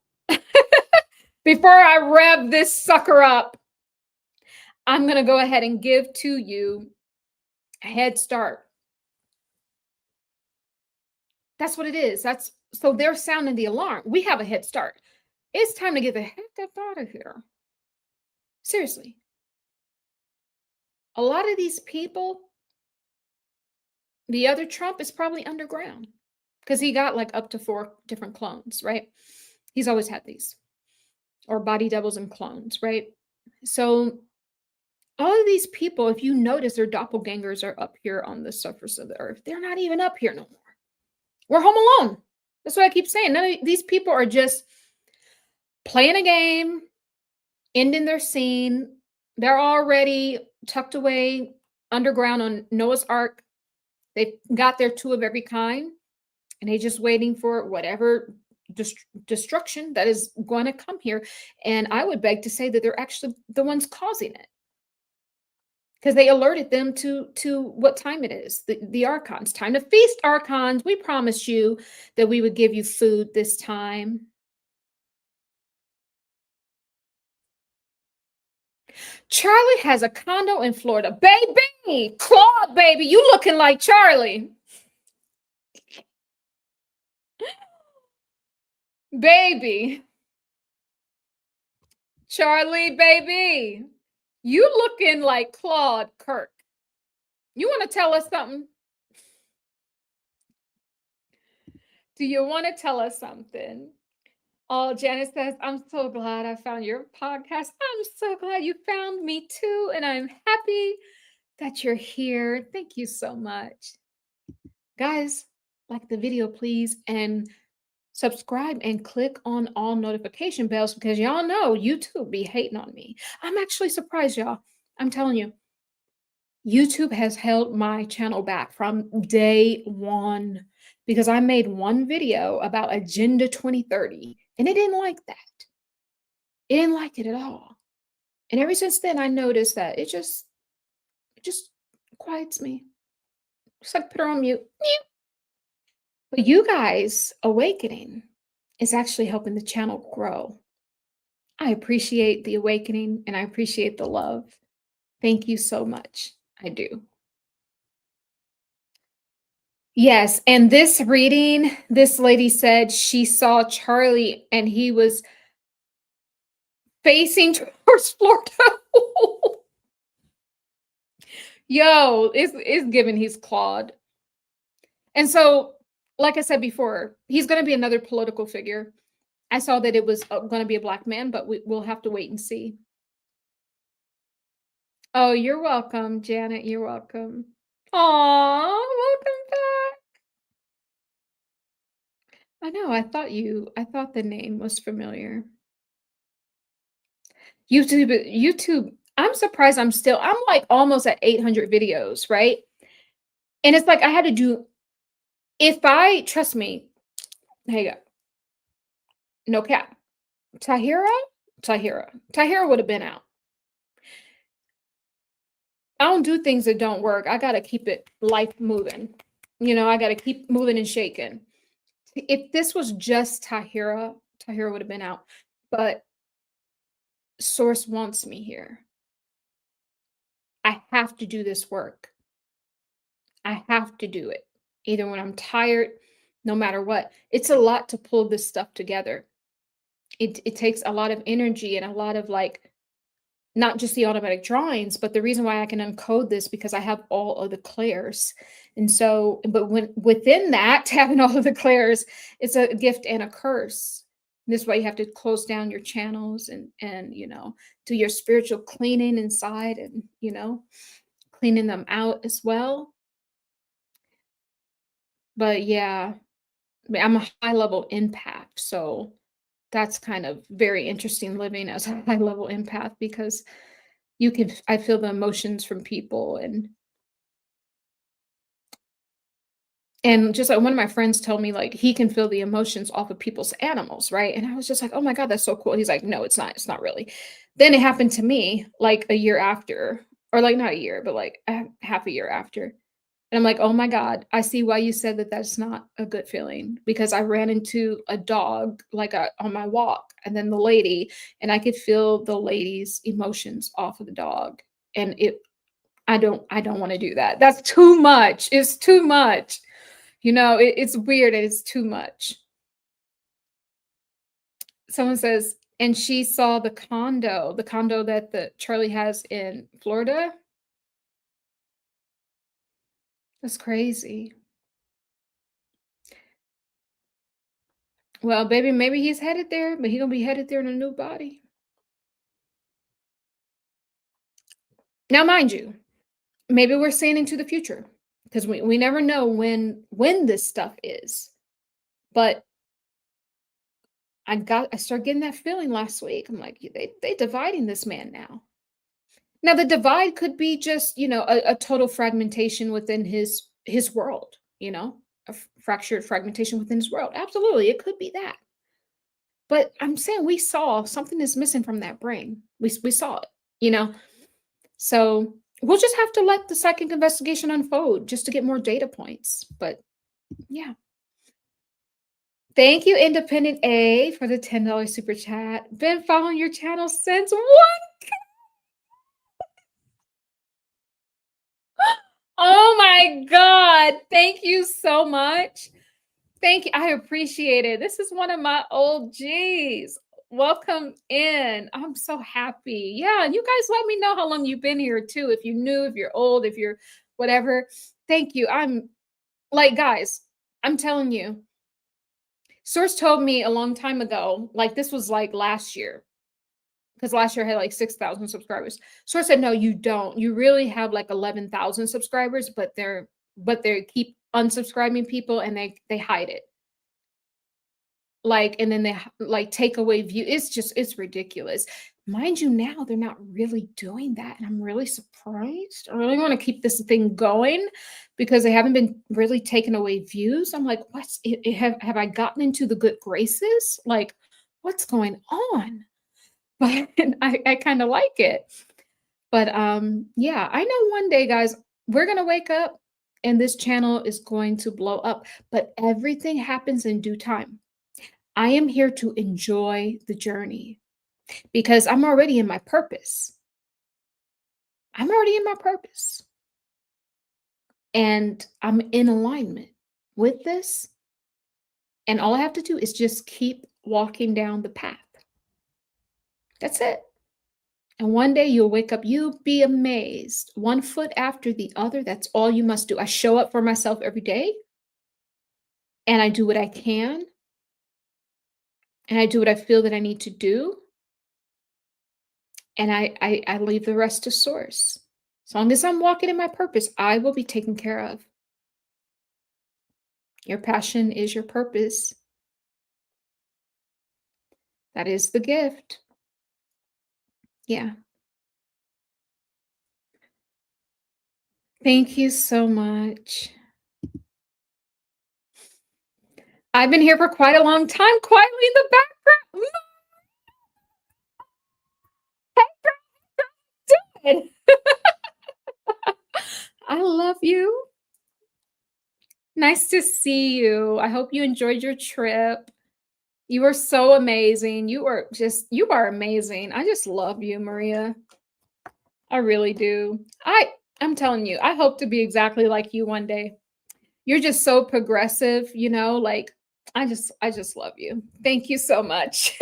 Before I rev this sucker up, I'm going to go ahead and give to you a head start. That's what it is. So they're sounding the alarm. We have a head start. It's time to get the heck out of here. Seriously. A lot of these people, the other Trump is probably underground, because he got like up to 4 different clones, right? He's always had these, or body doubles and clones, right? So all of these people, if you notice, their doppelgangers are up here on the surface of the earth. They're not even up here no more. We're home alone. That's what I keep saying. None of these people are just playing a game, ending their scene. They're already tucked away underground on Noah's Ark. They've got their 2 of every kind, and they're just waiting for whatever destruction that is going to come here. And I would beg to say that they're actually the ones causing it, because they alerted them to what time it is. The archons, time to feast, archons. We promised you that we would give you food this time. Charlie has a condo in Florida. Baby, Claude, baby, you looking like Charlie. Baby. Charlie, baby, you looking like Claude Kirk. You want to tell us something? Do you want to tell us something? Oh, Janice says, I'm so glad I found your podcast. I'm so glad you found me too. And I'm happy that you're here. Thank you so much. Guys, like the video, please, and subscribe and click on all notification bells because y'all know YouTube be hating on me. I'm actually surprised, y'all. I'm telling you, YouTube has held my channel back from day one because I made one video about Agenda 2030 and it didn't like that. It didn't like it at all. And ever since then, I noticed that it just quiets me. Just like put her on mute. But you guys awakening is actually helping the channel grow. I appreciate the awakening and I appreciate the love. Thank you so much. I do. Yes, and this reading, this lady said she saw Charlie and he was facing towards Florida. Yo, it's given he's Claude. And so, like I said before, he's going to be another political figure. I saw that it was going to be a black man, but we'll have to wait and see. Oh, you're welcome, Janet. You're welcome. Aw, welcome back. I know. I thought the name was familiar. YouTube. I'm surprised I'm like almost at 800 videos, right? And it's like I had to do, trust me, there you go. No cap. Tahira would have been out. I don't do things that don't work. I got to keep life moving. I got to keep moving and shaking. If this was just Tahira would have been out. But Source wants me here. I have to do this work. I have to do it. Either when I'm tired, no matter what. It's a lot to pull this stuff together. It takes a lot of energy and a lot of not just the automatic drawings, but the reason why I can encode this because I have all of the clairs. And so, but within that, having all of the clairs, it's a gift and a curse. This is why you have to close down your channels and do your spiritual cleaning inside and, cleaning them out as well. But yeah, I'm a high level empath. So that's kind of very interesting living as a high level empath because I feel the emotions from people and just like one of my friends told me he can feel the emotions off of people's animals, right? And I was just like, oh my God, that's so cool. He's like, no, it's not really. Then it happened to me a year after, or not a year, but half a year after. And I'm like, oh my God, I see why you said that that's not a good feeling because I ran into a dog on my walk and then the lady, and I could feel the lady's emotions off of the dog. And I don't want to do that. That's too much. It's too much. It's weird and it's too much. Someone says, and she saw the condo that Charlie has in Florida. That's crazy. Well, baby, maybe he's headed there, but he's going to be headed there in a new body. Now, mind you, maybe we're seeing into the future because we never know when this stuff is. But I started getting that feeling last week. I'm like, they dividing this man now. Now, the divide could be just, a total fragmentation within his world, a fractured fragmentation within his world. Absolutely. It could be that. But I'm saying we saw something is missing from that brain. We saw it, So we'll just have to let the psychic investigation unfold just to get more data points. But yeah. Thank you, Independent A, for the $10 super chat. Been following your channel since what? Oh my God. Thank you so much. Thank you. I appreciate it. This is one of my old G's. Welcome in. I'm so happy. Yeah. And you guys let me know how long you've been here too. If you're new, if you're old, if you're whatever. Thank you. I'm guys, I'm telling you, Source told me a long time ago, like this was like last year, because last year I had like 6,000 subscribers. Source said, no, you don't. You really have like 11,000 subscribers, but they keep unsubscribing people and they hide it. Like, and then they like take away view. It's ridiculous. Mind you, now they're not really doing that. And I'm really surprised. I really want to keep this thing going because they haven't been really taking away views. I'm like, have I gotten into the good graces? Like, what's going on? But I kind of like it. But yeah, I know one day, guys, we're gonna wake up and this channel is going to blow up. But everything happens in due time. I am here to enjoy the journey because I'm already in my purpose. I'm already in my purpose. And I'm in alignment with this. And all I have to do is just keep walking down the path. That's it. And one day you'll wake up, you'll be amazed. One foot after the other, that's all you must do. I show up for myself every day. And I do what I can. And I do what I feel that I need to do. And I leave the rest to source. As long as I'm walking in my purpose, I will be taken care of. Your passion is your purpose. That is the gift. Yeah. Thank you so much. I've been here for quite a long time, quietly in the background. Hey, girl, I love you. Nice to see you. I hope you enjoyed your trip. You are so amazing. You are amazing. I just love you, Maria. I really do. I'm telling you, I hope to be exactly like you one day. You're just so progressive, like I just love you. Thank you so much.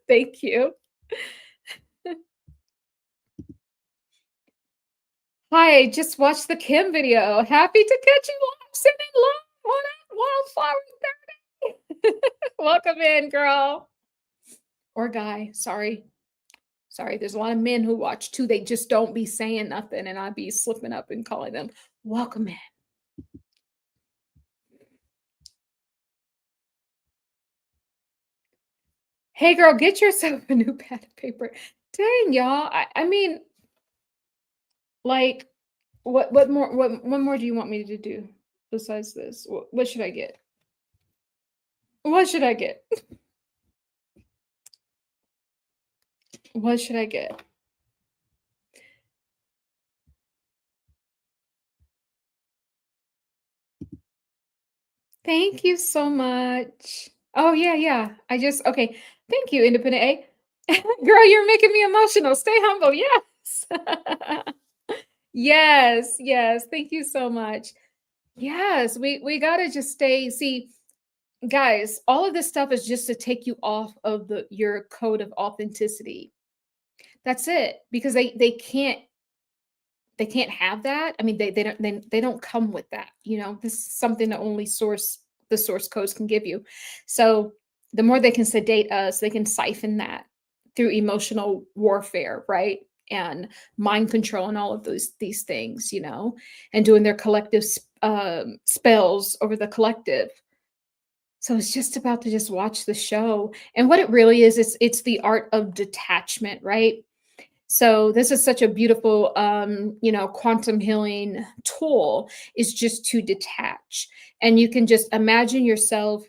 Thank you. Hi, just watched the Kim video. Happy to catch you live, sending love on a Wildflower 30. Welcome in, girl. Or guy, sorry. Sorry, there's a lot of men who watch too. They just don't be saying nothing, and I be slipping up and calling them. Welcome in. Hey, girl, get yourself a new pad of paper. Dang, y'all. I mean, like, what more do you want me to do besides this? What should I get? What should I get? What should I get? Thank you so much. Oh, yeah. Okay. Thank you, Independent A. Girl, you're making me emotional. Stay humble. Yes. Yes. Thank you so much. Yes, we got to just see, guys, all of this stuff is just to take you off of your code of authenticity. That's it. Because they can't have that. I mean, they don't come with that. This is something that only the source codes can give you. So the more they can sedate us, they can siphon that through emotional warfare, right? And mind control and all of these things, and doing their collective spells over the collective. So it's just about to just watch the show. And what it really is, it's the art of detachment, right? So this is such a beautiful, quantum healing tool, is just to detach. And you can just imagine yourself,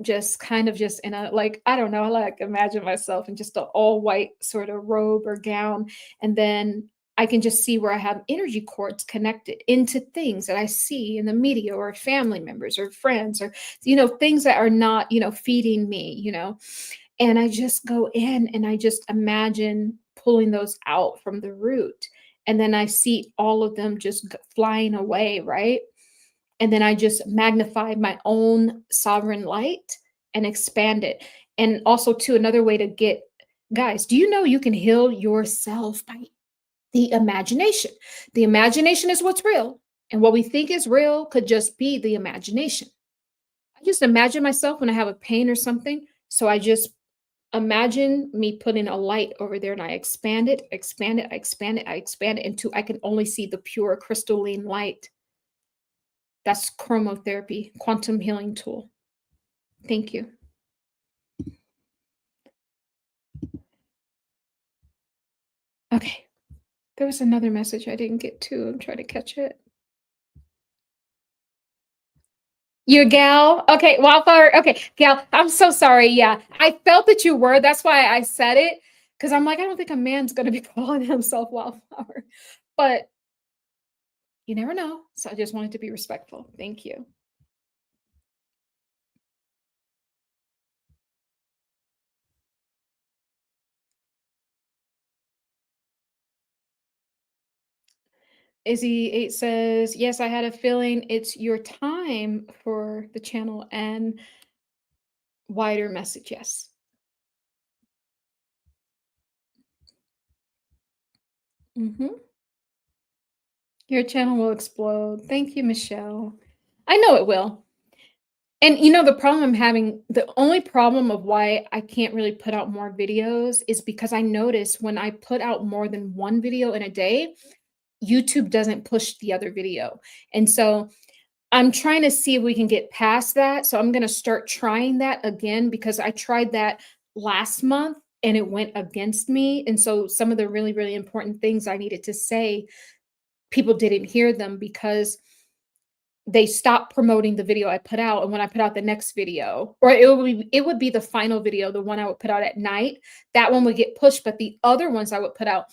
just kind of just in a, like, I don't know, I like imagine myself in just an all white sort of robe or gown. And then I can just see where I have energy cords connected into things that I see in the media or family members or friends or, things that are not, feeding me, and I just go in and I just imagine pulling those out from the root. And then I see all of them just flying away, right? And then I just magnify my own sovereign light and expand it. And also, too, another way to get, guys, do you know you can heal yourself by the imagination? The imagination is what's real. And what we think is real could just be the imagination. I just imagine myself when I have a pain or something. So I just imagine me putting a light over there and I expand it, expand it, I expand it, I expand it until I can only see the pure crystalline light. That's chromotherapy, quantum healing tool. Thank you. Okay. There was another message I didn't get to. I'm trying to catch it. You gal? Okay, Wildflower. Okay, gal, I'm so sorry. Yeah, I felt that you were. That's why I said it. Because I'm like, I don't think a man's going to be calling himself Wildflower. But you never know. So I just wanted to be respectful. Thank you. Izzy8 says, yes, I had a feeling it's your time for the channel and wider message. Yes. Your channel will explode. Thank you, Michelle. I know it will. And you know, the problem I'm having, the only problem of why I can't really put out more videos is because I notice when I put out more than one video in a day, YouTube doesn't push the other video. And so I'm trying to see if we can get past that. So I'm going to start trying that again because I tried that last month and it went against me. And so some of the really, really important things I needed to say, people didn't hear them because they stopped promoting the video I put out. And when I put out the next video, or it would be the final video, the one I would put out at night, that one would get pushed, but the other ones I would put out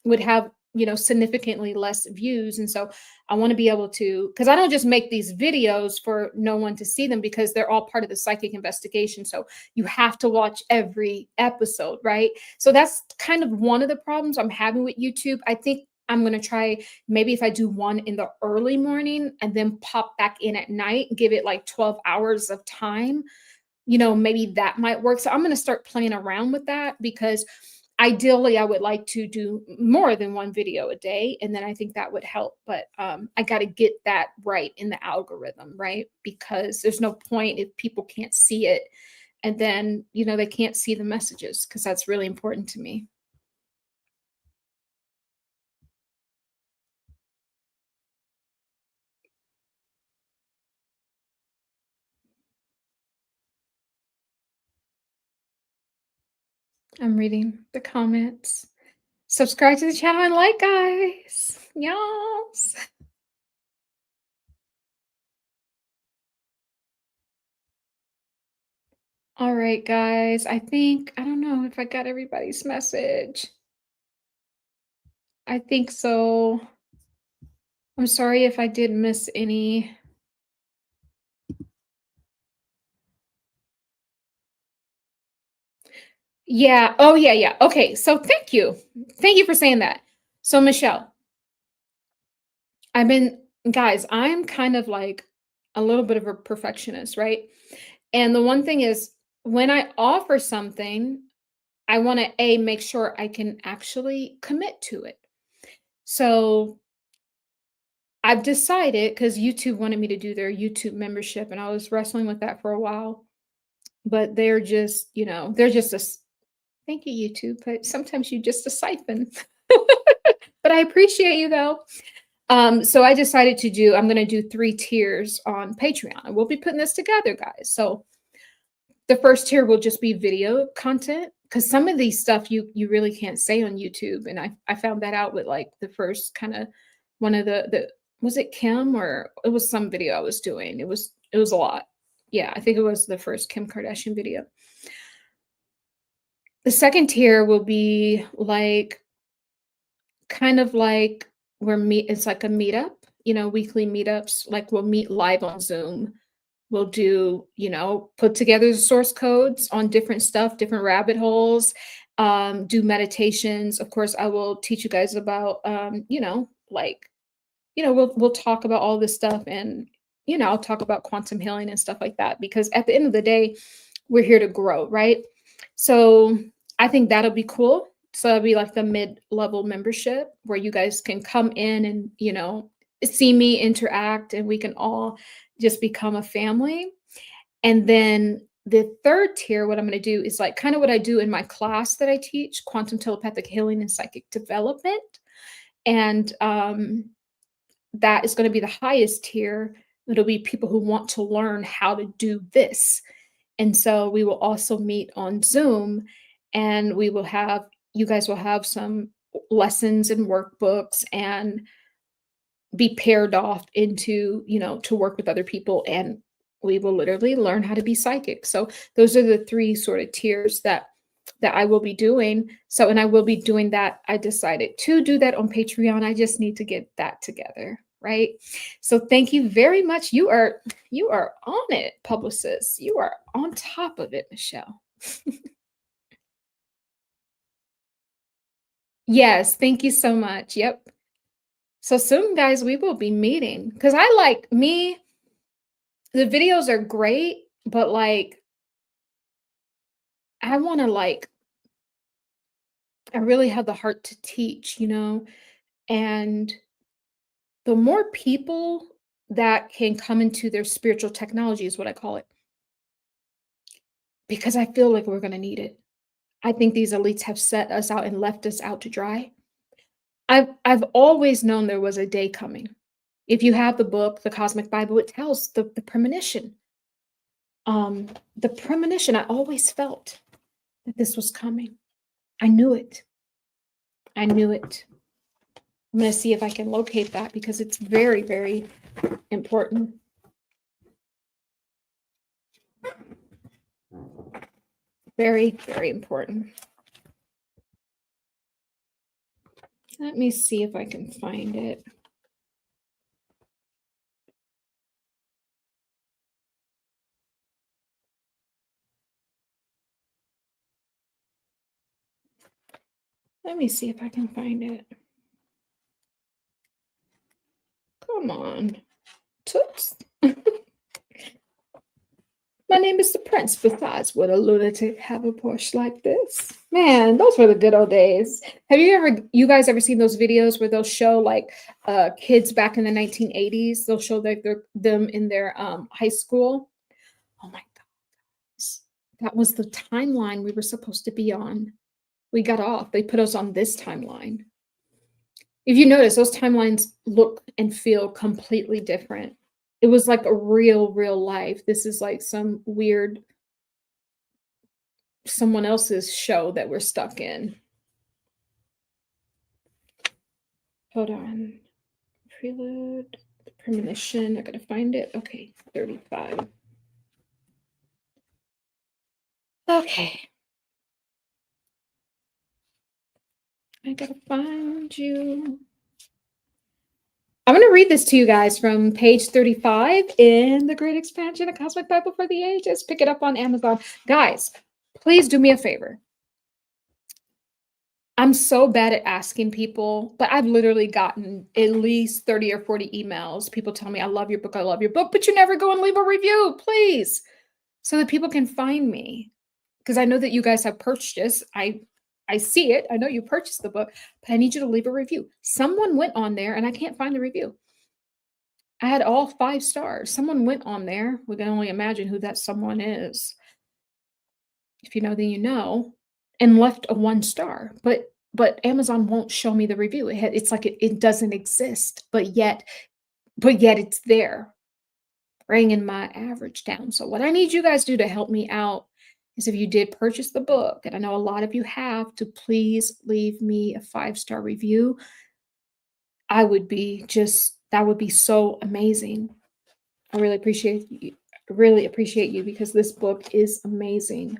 would have, you know, significantly less views. And so I want to be able to, because I don't just make these videos for no one to see them because they're all part of the psychic investigation. So you have to watch every episode, right? So that's kind of one of the problems I'm having with YouTube. I think I'm going to try, maybe if I do one in the early morning and then pop back in at night, give it like 12 hours of time, you know, maybe that might work. So I'm going to start playing around with that because ideally I would like to do more than one video a day. And then I think that would help. But I got to get that right in the algorithm, right? Because there's no point if people can't see it and then, you know, they can't see the messages because that's really important to me. I'm reading the comments. Subscribe to the channel and like, guys. Yes. All right, guys. I don't know if I got everybody's message. I think so. I'm sorry if I did miss any. Yeah. Oh, yeah, yeah. Okay. So thank you. Thank you for saying that. So, Michelle, guys, I'm kind of like a little bit of a perfectionist, right? And the one thing is, when I offer something, I want to make sure I can actually commit to it. So I've decided, because YouTube wanted me to do their YouTube membership, and I was wrestling with that for a while. But they're just, you know, they're just thank you, YouTube, but sometimes you just a siphon. But I appreciate you though. So I decided I'm going to do 3 tiers on Patreon. And we'll be putting this together, guys. So the first tier will just be video content, because some of these stuff you really can't say on YouTube. And I found that out with like the first kind of one of the was it Kim, or it was some video I was doing. It was a lot. Yeah, I think it was the first Kim Kardashian video. The second tier will be like kind of like it's like a meetup, you know, weekly meetups. Like we'll meet live on Zoom. We'll do, you know, put together the source codes on different stuff, different rabbit holes, do meditations. Of course, I will teach you guys about, you know, like, you know, we'll talk about all this stuff, and, you know, I'll talk about quantum healing and stuff like that, because at the end of the day, we're here to grow, right? So I think that'll be cool. So it'll be like the mid-level membership where you guys can come in and, you know, see me interact, and we can all just become a family. And then the third tier, what I'm going to do is like kind of what I do in my class that I teach, quantum telepathic healing and psychic development. And that is going to be the highest tier. It'll be people who want to learn how to do this. And so we will also meet on Zoom, and we will have, you guys will have some lessons and workbooks and be paired off into, to work with other people. And we will literally learn how to be psychic. So those are the three sort of tiers that I will be doing. So, and I will be doing that. I decided to do that on Patreon. I just need to get that together. Right. So thank you very much. You are on it, publicist. You are on top of it, Michelle. Yes. Thank you so much. Yep. So soon, guys, we will be meeting, because I like the videos are great, but like, I want to I really have the heart to teach, and the more people that can come into their spiritual technology is what I call it, because I feel like we're going to need it. I think these elites have set us out and left us out to dry. I've always known there was a day coming. If you have the book, the Cosmic Bible, it tells the premonition. The premonition, I always felt that this was coming. I knew it. I knew it. I'm going to see if I can locate that, because it's very, very important. Very, very important. Let me see if I can find it. Let me see if I can find it. Come on. Toots. My name is the Prince. Besides, would a lunatic have a Porsche like this? Man, those were the good old days. Have you guys ever seen those videos where they'll show like kids back in the 1980s? They'll show them in their high school. Oh my God. That was the timeline we were supposed to be on. We got off. They put us on this timeline. If you notice, those timelines look and feel completely different. It was like a real life. This is like some weird, someone else's show that we're stuck in. Hold on. Prelude, premonition. I gotta find it. Okay, 35. Okay. I gotta find you. I'm going to read this to you guys from page 35 in The Great Expansion, A Cosmic Bible for the Ages. Pick it up on Amazon. Guys, please do me a favor. I'm so bad at asking people, but I've literally gotten at least 30 or 40 emails. People tell me, I love your book, but you never go and leave a review, please, so that people can find me. Because I know that you guys have purchased. I see it. I know you purchased the book, but I need you to leave a review. Someone went on there and I can't find the review. I had all 5 stars. Someone went on there. We can only imagine who that someone is. If you know, then you know. And left a 1 star. But Amazon won't show me the review. It's like it doesn't exist, but yet it's there, bringing my average down. So what I need you guys to do to help me out is, if you did purchase the book, and I know a lot of you have, to please leave me a 5-star review. That would be so amazing. I really appreciate you, because this book is amazing.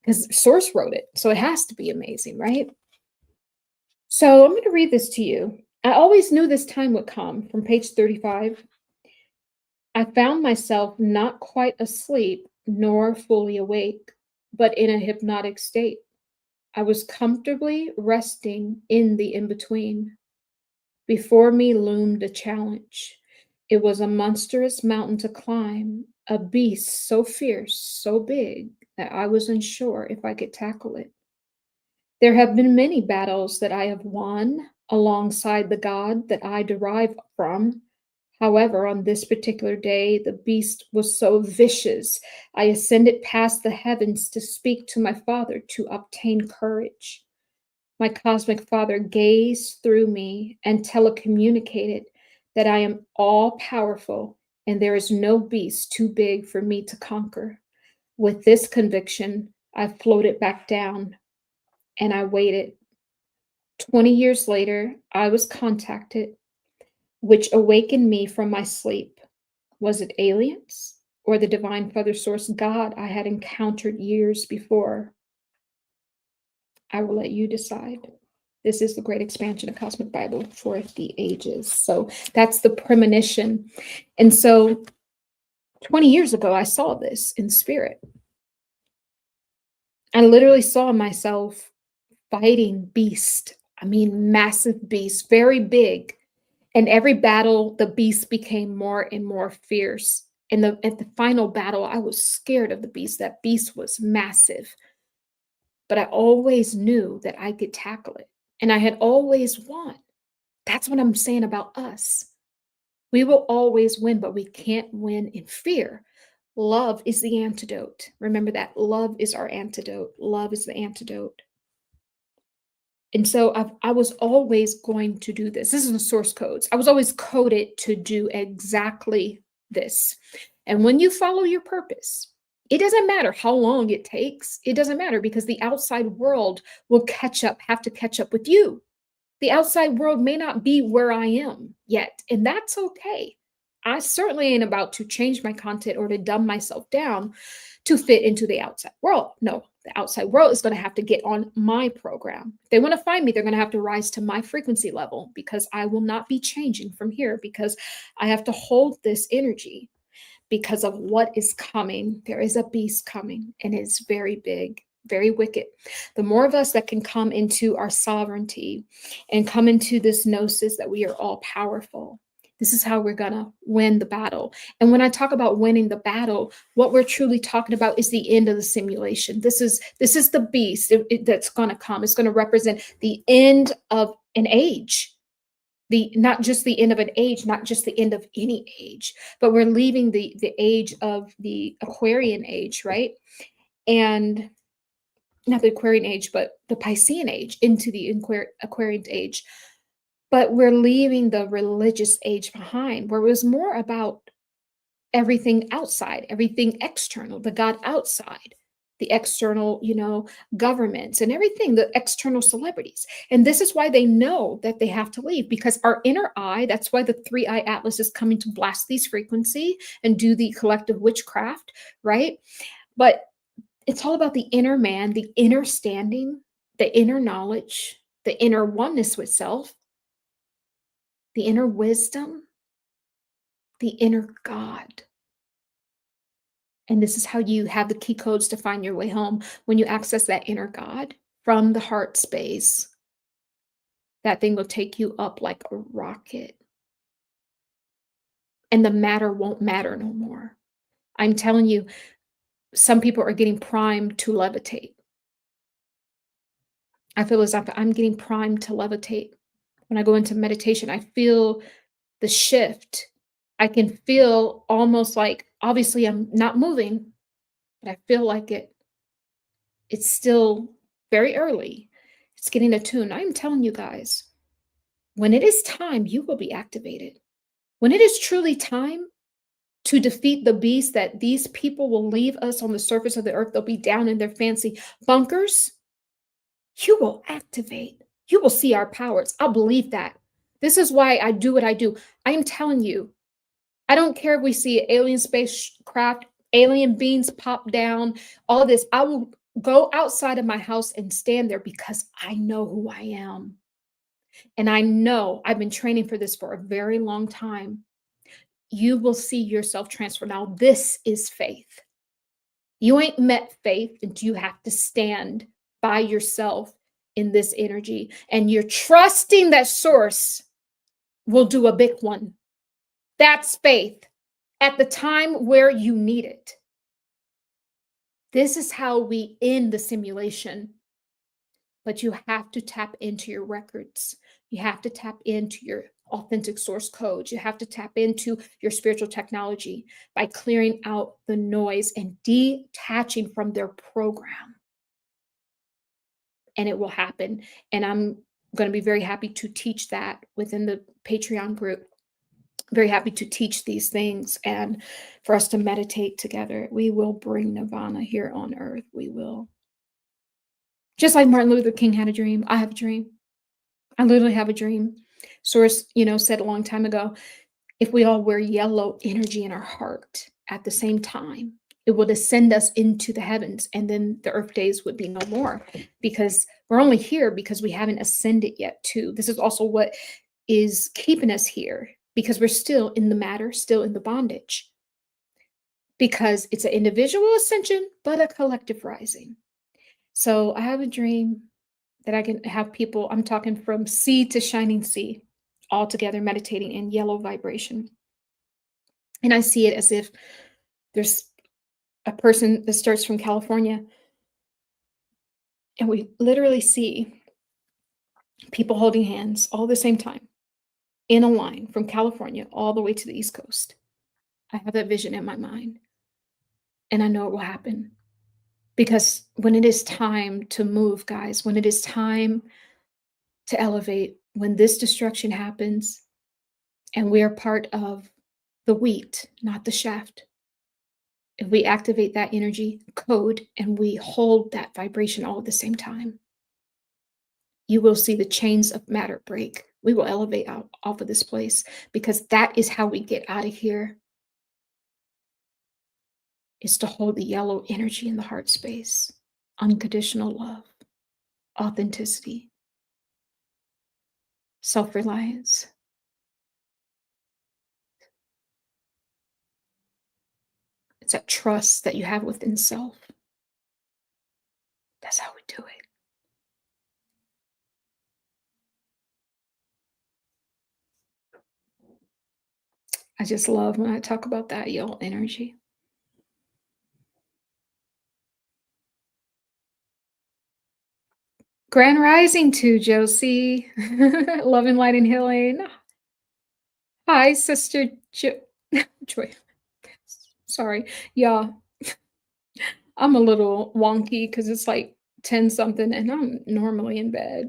Because Source wrote it, so it has to be amazing, right? So I'm going to read this to you. I always knew this time would come. From page 35. I found myself not quite asleep nor fully awake, but in a hypnotic state. I was comfortably resting in the in-between. Before me loomed a challenge. It was a monstrous mountain to climb, a beast so fierce, so big, that I was unsure if I could tackle it. There have been many battles that I have won alongside the God that I derive from, However, on this particular day, the beast was so vicious, I ascended past the heavens to speak to my father to obtain courage. My cosmic father gazed through me and telecommunicated that I am all powerful and there is no beast too big for me to conquer. With this conviction, I floated back down and I waited. 20 years later, I was contacted, which awakened me from my sleep. Was it aliens or the divine father source God I had encountered years before? I will let you decide. This is the Great Expansion of Cosmic Bible for the Ages. So that's the premonition. And so 20 years ago, I saw this in spirit. I literally saw myself fighting beast. I mean, massive beast, very big. And every battle, the beast became more and more fierce. And at the final battle, I was scared of the beast. That beast was massive. But I always knew that I could tackle it. And I had always won. That's what I'm saying about us. We will always win, but we can't win in fear. Love is the antidote. Remember that. Love is our antidote. Love is the antidote. And so I was always going to do this. This is the source codes. I was always coded to do exactly this. And when you follow your purpose, it doesn't matter how long it takes. It doesn't matter because the outside world will have to catch up with you. The outside world may not be where I am yet, and that's okay. I certainly ain't about to change my content or to dumb myself down to fit into the outside world. No, the outside world is going to have to get on my program. If they want to find me, they're going to have to rise to my frequency level because I will not be changing from here because I have to hold this energy because of what is coming. There is a beast coming and it's very big, very wicked. The more of us that can come into our sovereignty and come into this gnosis that we are all powerful, this is how we're going to win the battle. And when I talk about winning the battle, what we're truly talking about is the end of the simulation. This is the beast that's going to come. It's going to represent the end of an age. Not just the end of an age, not just the end of any age, but we're leaving the age of the Aquarian age, right? And not the Aquarian age, but the Piscean age into the Aquarian age. But we're leaving the religious age behind, where it was more about everything outside, everything external, the God outside, the external, governments and everything, the external celebrities. And this is why they know that they have to leave, because our inner eye, that's why the 3-eye atlas is coming to blast these frequency and do the collective witchcraft, right? But it's all about the inner man, the inner standing, the inner knowledge, the inner oneness with self, the inner wisdom, the inner God. And this is how you have the key codes to find your way home. When you access that inner God from the heart space, that thing will take you up like a rocket. And the matter won't matter no more. I'm telling you, some people are getting primed to levitate. I feel as if I'm getting primed to levitate. When I go into meditation, I feel the shift. I can feel almost like, obviously I'm not moving, but I feel like it's still very early. It's getting attuned. I'm telling you guys, when it is time, you will be activated. When it is truly time to defeat the beast that these people will leave us on the surface of the earth, they'll be down in their fancy bunkers, you will activate. You will see our powers. I believe that. This is why I do what I do. I am telling you, I don't care if we see an alien spacecraft, alien beings pop down, all of this. I will go outside of my house and stand there because I know who I am. And I know I've been training for this for a very long time. You will see yourself transfer. Now, this is faith. You ain't met faith until you have to stand by yourself in this energy. And you're trusting that source will do a big one. That's faith at the time where you need it. This is how we end the simulation. But you have to tap into your records. You have to tap into authentic source codes. You have to tap into your spiritual technology by clearing out the noise and detaching from their program. And it will happen. And I'm going to be very happy to teach that within the Patreon group. Very happy to teach these things and for us to meditate together. We will bring nirvana here on earth. We will. Just like Martin Luther King had a dream. I have a dream. I literally have a dream. Source, said a long time ago, if we all wear yellow energy in our heart at the same time, it will ascend us into the heavens, and then the earth days would be no more, because we're only here because we haven't ascended yet too. This is also what is keeping us here, because we're still in the matter, still in the bondage, because it's an individual ascension, but a collective rising. So I have a dream that I can have people, I'm talking from sea to shining sea, all together meditating in yellow vibration. And I see it as if there's a person that starts from California, and we literally see people holding hands all at the same time in a line from California all the way to the East Coast. I have that vision in my mind, and I know it will happen. Because when it is time to move, guys, when it is time to elevate, when this destruction happens, and we are part of the wheat, not the shaft, if we activate that energy code and we hold that vibration all at the same time, you will see the chains of matter break. We will elevate out off of this place, because that is how we get out of here. Is to hold the yellow energy in the heart space. Unconditional love, authenticity, self-reliance. It's that trust that you have within self. That's how we do it. I just love when I talk about that yellow energy. Grand Rising to Josie. Love and light and healing. Hi, Sister Joy. Sorry. Yeah. I'm a little wonky because it's like 10 something and I'm normally in bed.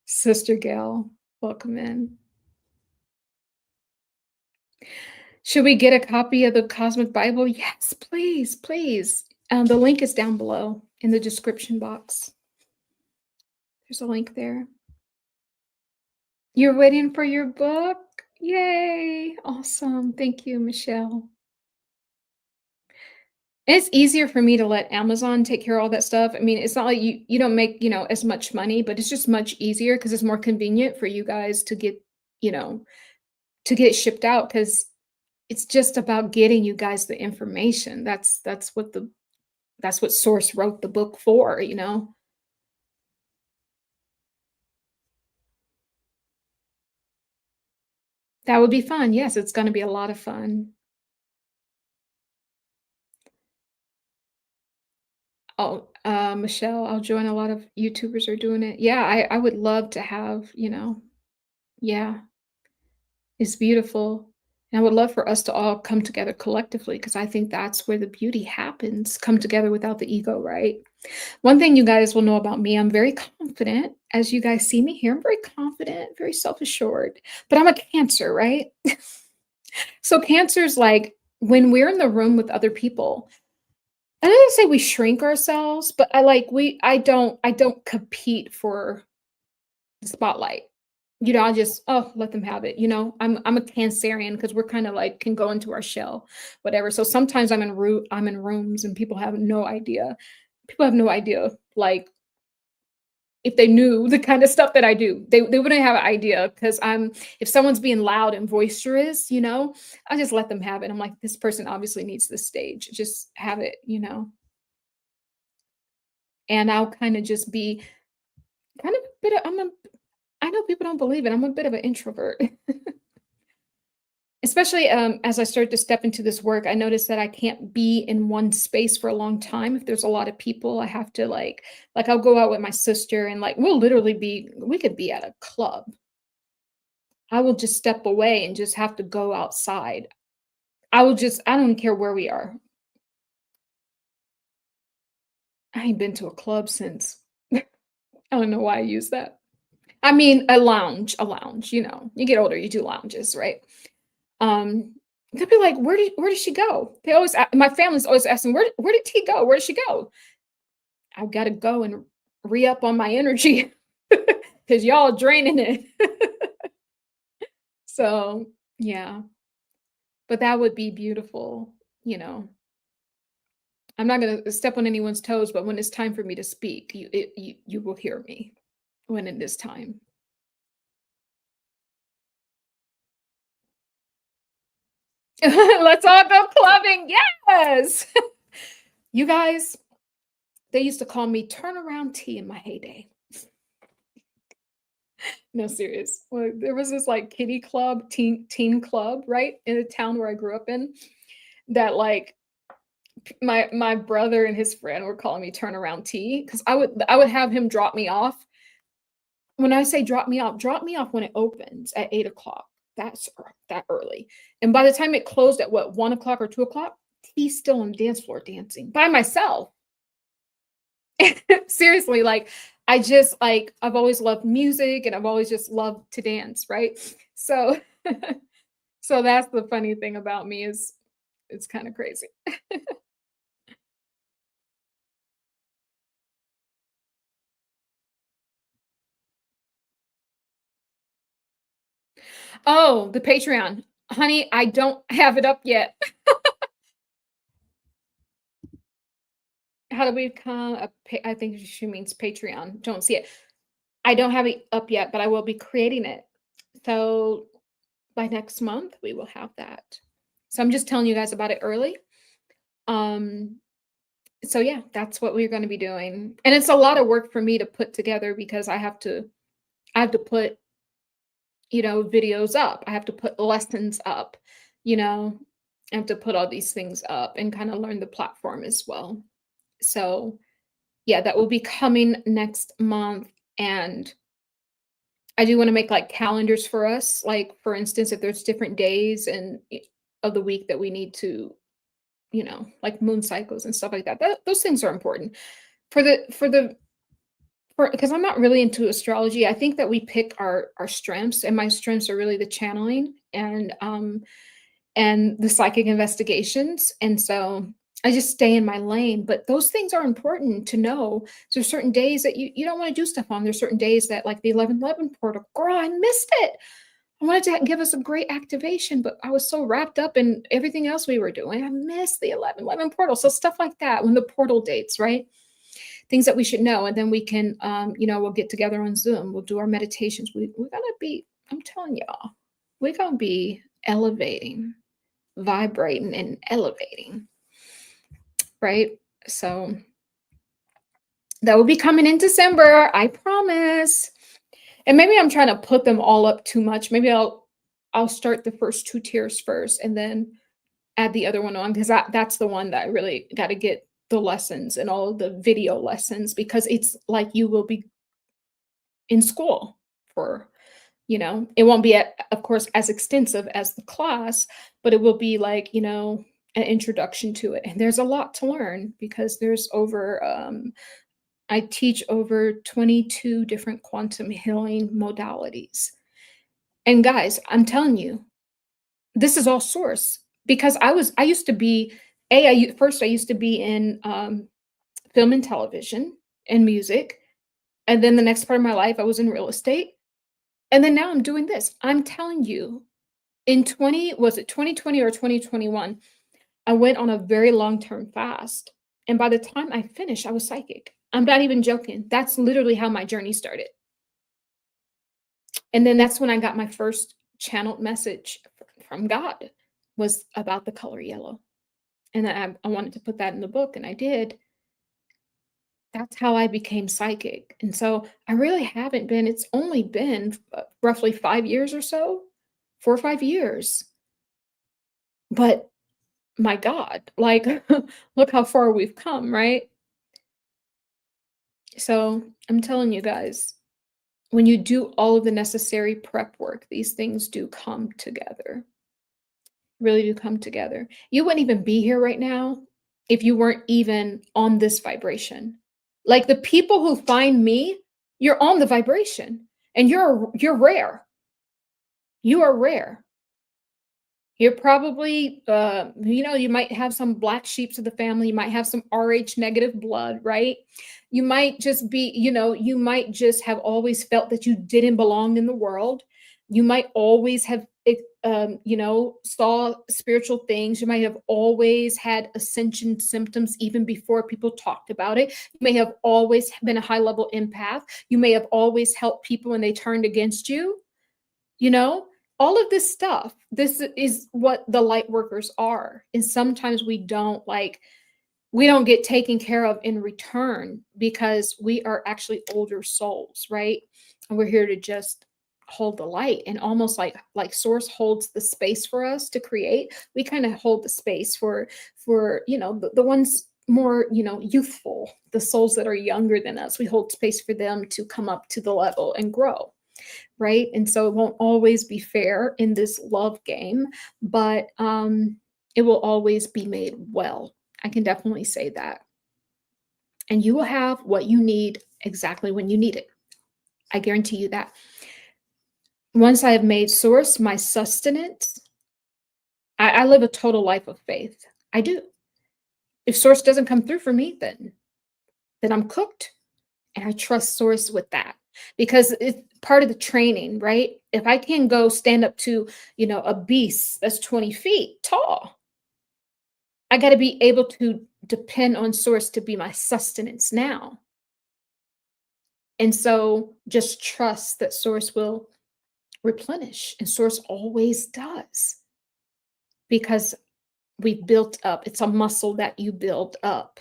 Sister Gail, welcome in. Should we get a copy of the Cosmic Bible? Yes, please, please. The link is down below in the description box. There's a link there. You're waiting for your book? Yay. Awesome. Thank you, Michelle. It's easier for me to let Amazon take care of all that stuff. I mean, it's not like you don't make, as much money, but it's just much easier because it's more convenient for you guys to get, to get shipped out, because it's just about getting you guys the information. That's what Source wrote the book for, That would be fun. Yes, it's going to be a lot of fun. Oh, Michelle, I'll join. A lot of YouTubers are doing it. Yeah, I would love to have, yeah, it's beautiful. And I would love for us to all come together collectively, because I think that's where the beauty happens. Come together without the ego, right? One thing you guys will know about me, I'm very confident. As you guys see me here, I'm very confident, very self-assured, but I'm a Cancer, right? So Cancer's like, when we're in the room with other people, I don't say we shrink ourselves, but I don't compete for the spotlight. I'll just, let them have it. I'm a Cancerian, because we're kind of like can go into our shell, whatever. So sometimes I'm in rooms and people have no idea. People have no idea, like, if they knew the kind of stuff that I do, they wouldn't have an idea, because if someone's being loud and boisterous, I just let them have it. I'm like, this person obviously needs the stage. Just have it, And I'll kind of just be kind of a bit of, I know people don't believe it. I'm a bit of an introvert. Especially as I start to step into this work, I noticed that I can't be in one space for a long time. If there's a lot of people, I have to like I'll go out with my sister, and we could be at a club, I will just step away and just have to go outside. I don't care where we are. I ain't been to a club since I don't know why I use that. I mean, a lounge, you know. You get older, you do lounges, right? Um, they'll be like, where did she go?" They always my family's always asking, Where did T go? Where did she go?" I've gotta go and re-up on my energy because y'all are draining it. So, yeah, but that would be beautiful, you know. I'm not gonna step on anyone's toes, but when it's time for me to speak, you will hear me when it is time. Let's all go clubbing. Yes. You guys, they used to call me turnaround T in my heyday. No, serious. Well, there was this like kiddie club, teen club, right? In the town where I grew up in, that like my brother and his friend were calling me turnaround T because I would have him drop me off. When I say drop me off when it opens at 8 o'clock. That's that early. And by the time it closed at what, 1 o'clock or 2 o'clock, he's still on the dance floor dancing by myself. Seriously, like I just like I've always loved music and I've always just loved to dance, right? So so that's the funny thing about me is it's kind of crazy. Oh, the Patreon. Honey, I don't have it up yet. How to become I think she means Patreon. Don't see it. I don't have it up yet, but I will be creating it. So by next month, we will have that. So I'm just telling you guys about it early. Um, so yeah, that's what we're going to be doing. And it's a lot of work for me to put together because I have to put, you know, videos up. I have to put lessons up, you know. I have to put all these things up and kind of learn the platform as well. So yeah, that will be coming next month. And I do want to make like calendars for us. Like for instance, if there's different days and of the week that we need to, you know, like moon cycles and stuff like that. Those things are important for because I'm not really into astrology. I think that we pick our strengths, and my strengths are really the channeling and the psychic investigations. And so I just stay in my lane. But those things are important to know. So there's certain days that you don't want to do stuff on. There's certain days that like the 1111 portal, girl, I missed it. I wanted to give us a great activation, but I was so wrapped up in everything else we were doing. I missed the 1111 portal. So stuff like that, when the portal dates, right? Things that we should know. And then we can, you know, we'll get together on Zoom. We'll do our meditations. We're going to be, I'm telling y'all, we're going to be elevating, vibrating and elevating, right? So that will be coming in December. I promise. And maybe I'm trying to put them all up too much. Maybe I'll start the first 2 tiers first and then add the other one on because that's the one that I really got to get the lessons and all the video lessons because it's like you will be in school for, you know, it won't be of course as extensive as the class, but it will be like, you know, an introduction to it. And there's a lot to learn because there's over I teach over 22 different quantum healing modalities. And guys, I'm telling you, this is all source because I used to be, first I used to be in film and television and music. And then the next part of my life, I was in real estate. And then now I'm doing this. I'm telling you, was it 2020 or 2021? I went on a very long-term fast. And by the time I finished, I was psychic. I'm not even joking. That's literally how my journey started. And then that's when I got my first channeled message from God was about the color yellow. And I wanted to put that in the book, and I did. That's how I became psychic. And so I really haven't been, it's only been roughly 5 years or so, 4 or 5 years. But my God, like, look how far we've come, right? So I'm telling you guys, when you do all of the necessary prep work, these things do come together. Really do come together. You wouldn't even be here right now if you weren't even on this vibration. Like the people who find me, you're on the vibration and you're rare. You are rare. You're probably, you might have some black sheeps of the family. You might have some RH negative blood, right? You might just be, you might just have always felt that you didn't belong in the world. You might always have, saw spiritual things. You might have always had ascension symptoms even before people talked about it. You may have always been a high level empath. You may have always helped people when they turned against you, all of this stuff. This is what the light workers are. And sometimes we don't get taken care of in return because we are actually older souls, right? And we're here to just hold the light, and almost like source holds the space for us to create. We kind of hold the space for the ones more, youthful, the souls that are younger than us. We hold space for them to come up to the level and grow. Right. And so it won't always be fair in this love game, but it will always be made well. I can definitely say that. And you will have what you need exactly when you need it. I guarantee you that. Once I have made source my sustenance, I live a total life of faith. I do. If source doesn't come through for me, then I'm cooked. And I trust source with that, because it's part of the training, right? If I can go stand up to, a beast that's 20 feet tall, I got to be able to depend on source to be my sustenance now. And so just trust that source will replenish, and source always does, because we've built up. It's a muscle that you build up.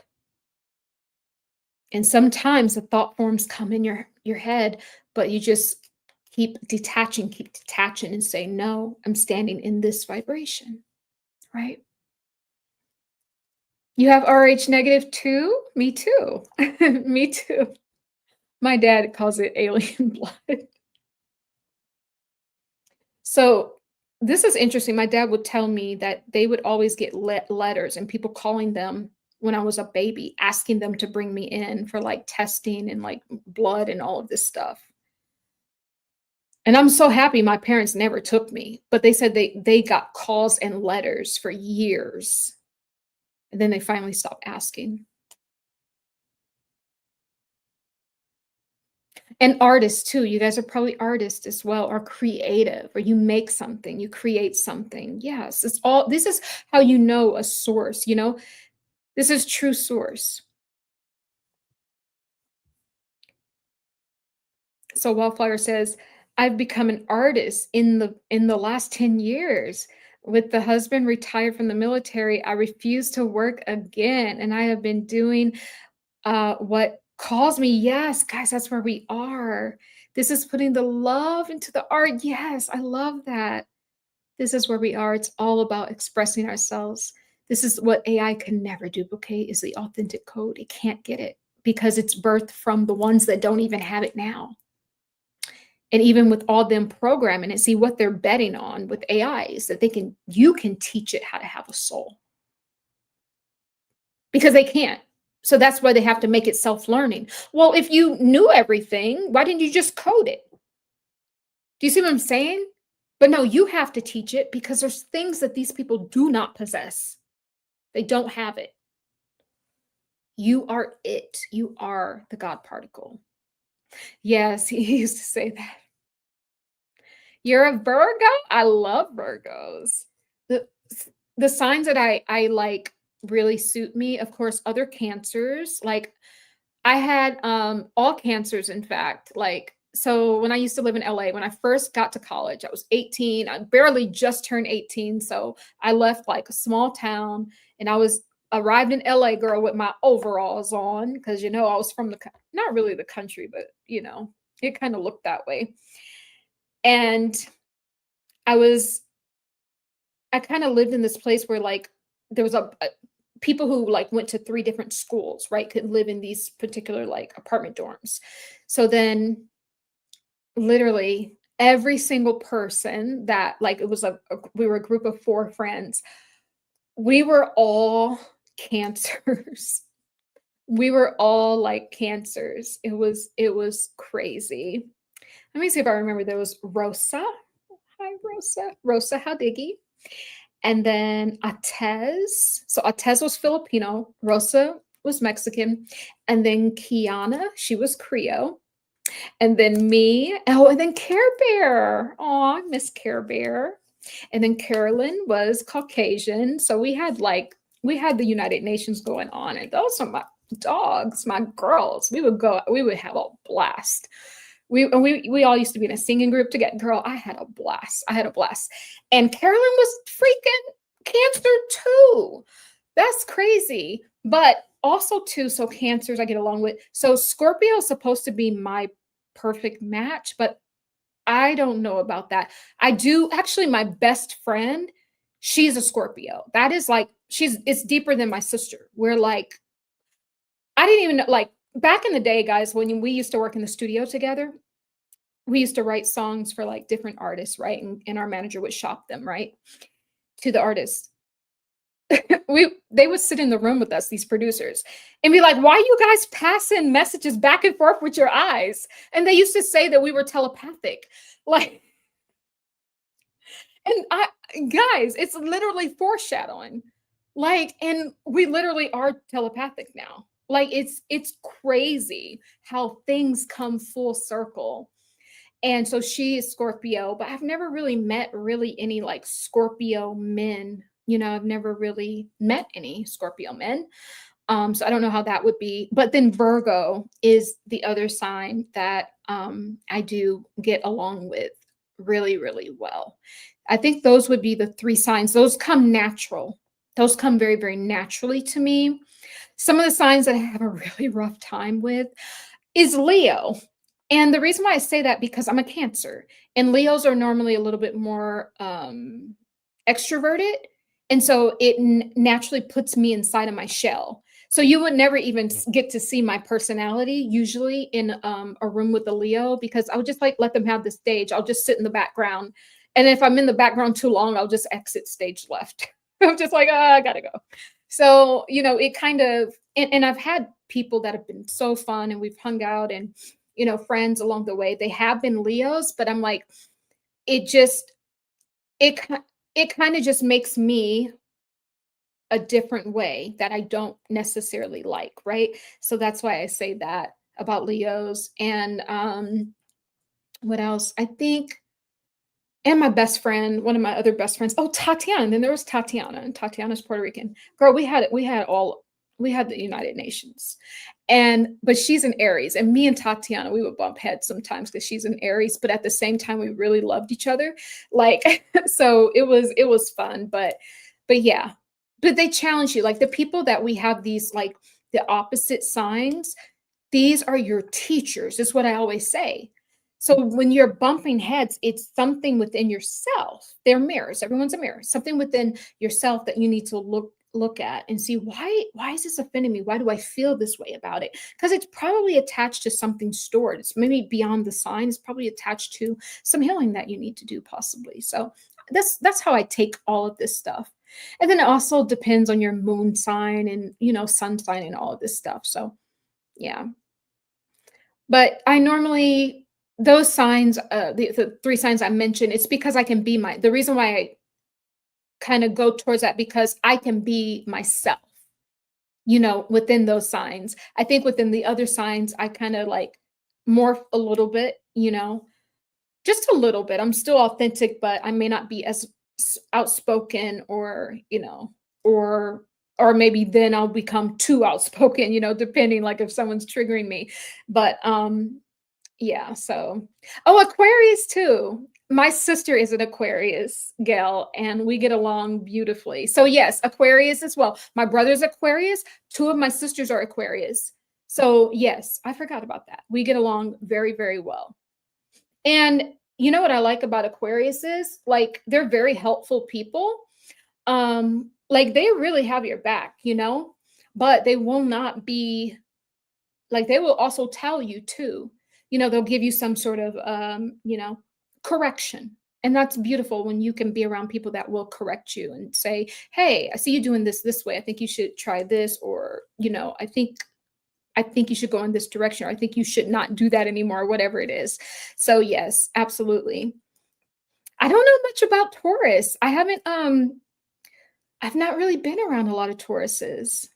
And sometimes the thought forms come in your head, but you just keep detaching and say, no, I'm standing in this vibration, right? You have RH negative too? Me too. Me too. My dad calls it alien blood. So this is interesting. My dad would tell me that they would always get letters and people calling them when I was a baby, asking them to bring me in for testing and blood and all of this stuff. And I'm so happy my parents never took me, but they said they got calls and letters for years. And then they finally stopped asking. And artists too. You guys are probably artists as well, or creative, or you make something, you create something. Yes, this is how you know a source, this is true source. So Wildflower says, I've become an artist in the last 10 years. With the husband retired from the military, I refuse to work again. And I have been doing what calls me. Yes, guys, that's where we are. This is putting the love into the art. Yes, I love that. This is where we are. It's all about expressing ourselves. This is what AI can never duplicate, is the authentic code. It can't get it because it's birthed from the ones that don't even have it now. And even with all them programming it, see what they're betting on with AI is that you can teach it how to have a soul. Because they can't. So that's why they have to make it self-learning. Well, if you knew everything, why didn't you just code it? Do you see what I'm saying? But no, you have to teach it because there's things that these people do not possess. They don't have it. You are it. You are the God particle. Yes, he used to say that. You're a Virgo? I love Virgos. The signs that I like really suit me, of course, other cancers. I had all cancers, in fact. So when I used to live in LA, when I first got to college, I was 18. I barely just turned 18. So I left a small town, and I arrived in LA, girl, with my overalls on, because I was from not really the country, but it kind of looked that way. And I kind of lived in this place where there was people who went to 3 different schools, right, could live in these particular apartment dorms. So then literally every single person that, like, it was we were a group of 4 friends. We were all cancers. We were all like cancers. It was crazy. Let me see if I remember. There was Rosa. Hi, Rosa. Rosa Haldigui. And then Atez. So Atez was Filipino. Rosa was Mexican. And then Kiana, she was Creole. And then me. Oh, and then Care Bear. Oh, I miss Care Bear. And then Carolyn was Caucasian. So we had the United Nations going on. And those are my dogs, my girls. We would have a blast. We all used to be in a singing group together. Girl, I had a blast. And Carolyn was freaking Cancer too. That's crazy. But also too, so Cancers I get along with. So Scorpio is supposed to be my perfect match, but I don't know about that. I do actually, my best friend, she's a Scorpio. That is like, it's deeper than my sister. We're like, I didn't even know, like back in the day, guys, when we used to work in the studio together, we used to write songs for like different artists, right? And our manager would shop them, right? To the artists. They would sit in the room with us, these producers, and be like, why are you guys passing messages back and forth with your eyes? And they used to say that we were telepathic. Like, and guys, it's literally foreshadowing. Like, and we literally are telepathic now. Like, it's crazy how things come full circle. And so she is Scorpio, but I've never really met any like Scorpio men. I've never really met any Scorpio men. So I don't know how that would be. But then Virgo is the other sign that I do get along with really, really well. I think those would be the 3 signs. Those come natural. Those come very, very naturally to me. Some of the signs that I have a really rough time with is Leo. And the reason why I say that, because I'm a Cancer, and Leos are normally a little bit more extroverted. And so it naturally puts me inside of my shell. So you would never even get to see my personality usually in a room with a Leo, because I would just like let them have the stage. I'll just sit in the background. And if I'm in the background too long, I'll just exit stage left. I'm just like, I gotta go. So, it kind of, and I've had people that have been so fun, and we've hung out, and, friends along the way, they have been Leos, but I'm like, it kind of just makes me a different way that I don't necessarily like, right? So that's why I say that about Leos. And what else? I think, and my best friend, one of my other best friends, oh, Tatiana. And then there was Tatiana, and Tatiana's Puerto Rican. Girl, we had the United Nations. But she's an Aries, and me and Tatiana, we would bump heads sometimes because she's an Aries, but at the same time, we really loved each other. Like, so it was fun, but yeah, but they challenge you. Like the people that we have these, like the opposite signs, these are your teachers, is what I always say. So when you're bumping heads, it's something within yourself. They're mirrors. Everyone's a mirror. Something within yourself that you need to look at and see, why is this offending me? Why do I feel this way about it? Because it's probably attached to something stored. It's maybe beyond the sign. It's probably attached to some healing that you need to do, possibly. So that's how I take all of this stuff. And then it also depends on your moon sign and sun sign and all of this stuff. So yeah. But I normally, those signs, the 3 signs I mentioned, it's because I can be the reason why I kind of go towards that, because I can be myself, within those signs. I think within the other signs, I kind of like morph a little bit, just a little bit. I'm still authentic, but I may not be as outspoken, or, or maybe then I'll become too outspoken, depending, like if someone's triggering me. But yeah, so, Aquarius too. My sister is an Aquarius gal, and we get along beautifully. So yes, Aquarius as well. My brother's Aquarius. 2 of my sisters are Aquarius. So yes, I forgot about that. We get along very, very well. And you know what I like about Aquarius is, like, they're very helpful people. Like they really have your back, but they will not be like, they will also tell you too. they'll give you some sort of, correction. And that's beautiful when you can be around people that will correct you and say, hey, I see you doing this way. I think you should try this, or, I think you should go in this direction, or I think you should not do that anymore, whatever it is. So yes, absolutely. I don't know much about Taurus. I've not really been around a lot of Tauruses.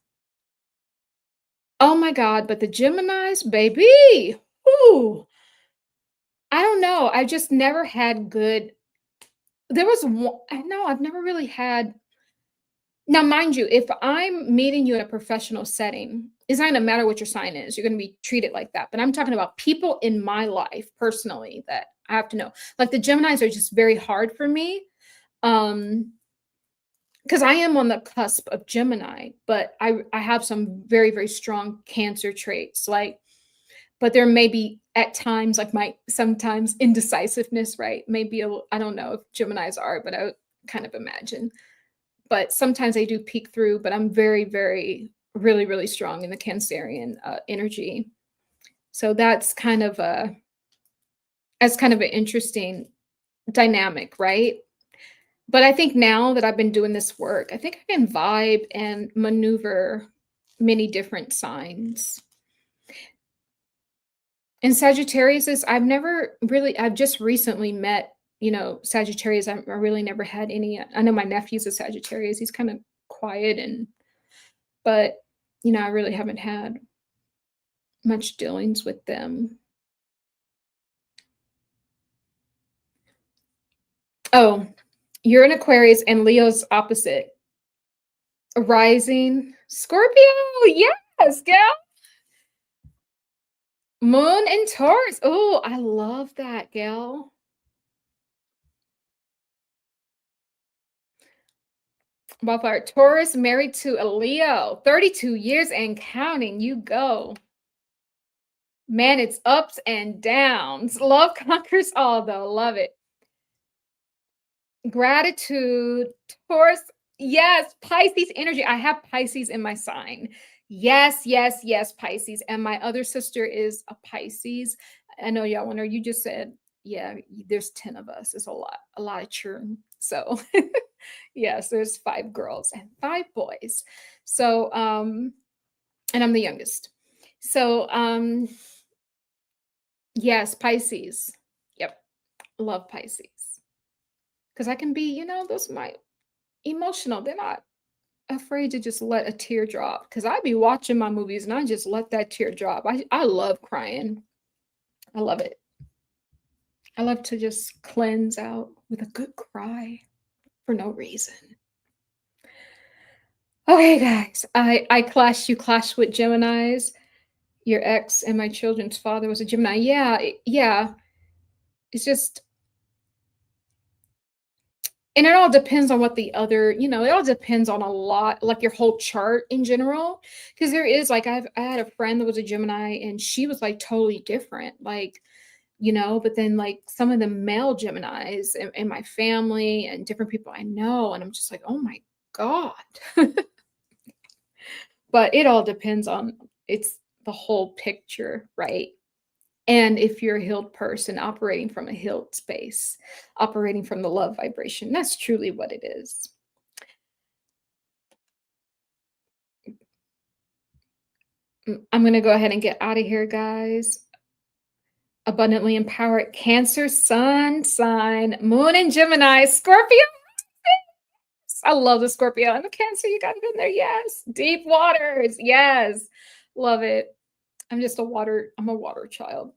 Oh my God, but the Geminis, baby. Ooh, I don't know. I just never had good. There was one, I know I've never really had. Now, mind you, if I'm meeting you in a professional setting, it's not gonna matter what your sign is. You're gonna be treated like that. But I'm talking about people in my life personally that I have to know. Like the Geminis are just very hard for me. Because I am on the cusp of Gemini, but I have some very, very strong Cancer traits. But there may be at times like my sometimes indecisiveness, right? Maybe I don't know if Geminis are, but I would kind of imagine. But sometimes they do peek through, but I'm very, very, really, really strong in the Cancerian energy. So that's kind of an interesting dynamic, right? But I think now that I've been doing this work, I think I can vibe and maneuver many different signs. And Sagittarius is, I've just recently met, Sagittarius. I really never had any. I know my nephew's a Sagittarius. He's kind of quiet but, I really haven't had much dealings with them. Oh, you're an Aquarius and Leo's opposite. Rising Scorpio. Yes, gal. Moon and Taurus. Oh, I love that, gal. Wildfire. Taurus married to a Leo. 32 years and counting. You go. Man, it's ups and downs. Love conquers all, though. Love it. Gratitude. Taurus. Yes, Pisces energy. I have Pisces in my sign. Yes, yes, yes, Pisces. And my other sister is a Pisces. I know y'all wonder, you just said, yeah, there's 10 of us. It's a lot of churn. So yes, there's 5 girls and 5 boys. So, and I'm the youngest. So, yes, Pisces. Yep. Love Pisces. Because I can be, those are my emotional. They're not afraid to just let a tear drop. Because I be watching my movies and I just let that tear drop. I love crying. I love it. I love to just cleanse out with a good cry for no reason. Okay, guys, you clashed with Geminis. Your ex and my children's father was a Gemini. Yeah. It's just, and it all depends on what the other, it all depends on a lot, like your whole chart in general. Because there is like, I had a friend that was a Gemini and she was like totally different. Like, but then like some of the male Geminis in my family and different people I know, and I'm just like, oh my God. But it all depends on, it's the whole picture, right? And if you're a healed person operating from a healed space, operating from the love vibration, that's truly what it is. I'm going to go ahead and get out of here, guys. Abundantly empowered Cancer, Sun sign, Moon and Gemini, Scorpio. I love the Scorpio and the Cancer. You got it in there. Yes. Deep waters. Yes. Love it. I'm a water child.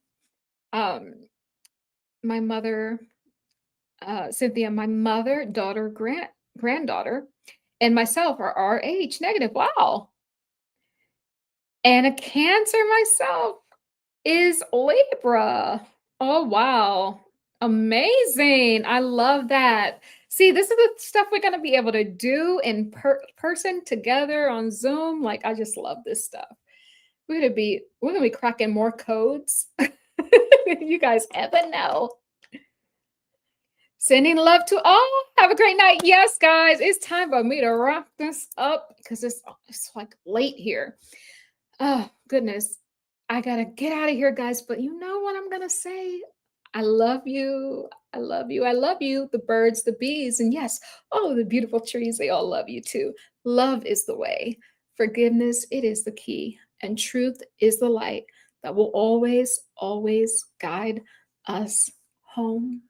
My mother, Cynthia, my mother, daughter, granddaughter, and myself are RH negative. Wow. And a Cancer myself is Libra. Oh, wow. Amazing. I love that. See, this is the stuff we're going to be able to do in person together on Zoom. Like, I just love this stuff. We're going to be cracking more codes than you guys ever know. Sending love to all. Have a great night. Yes, guys, it's time for me to wrap this up because it's like late here. Oh, goodness. I gotta get out of here, guys. But you know what I'm gonna say? I love you. I love you. I love you. The birds, the bees, and yes, all of the beautiful trees, they all love you too. Love is the way. Forgiveness, it is the key. And truth is the light that will always, always guide us home.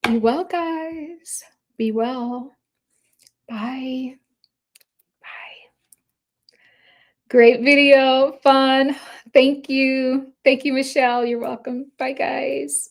Be well, guys. Be well. Bye. Bye. Great video. Fun. Thank you. Thank you, Michelle. You're welcome. Bye, guys.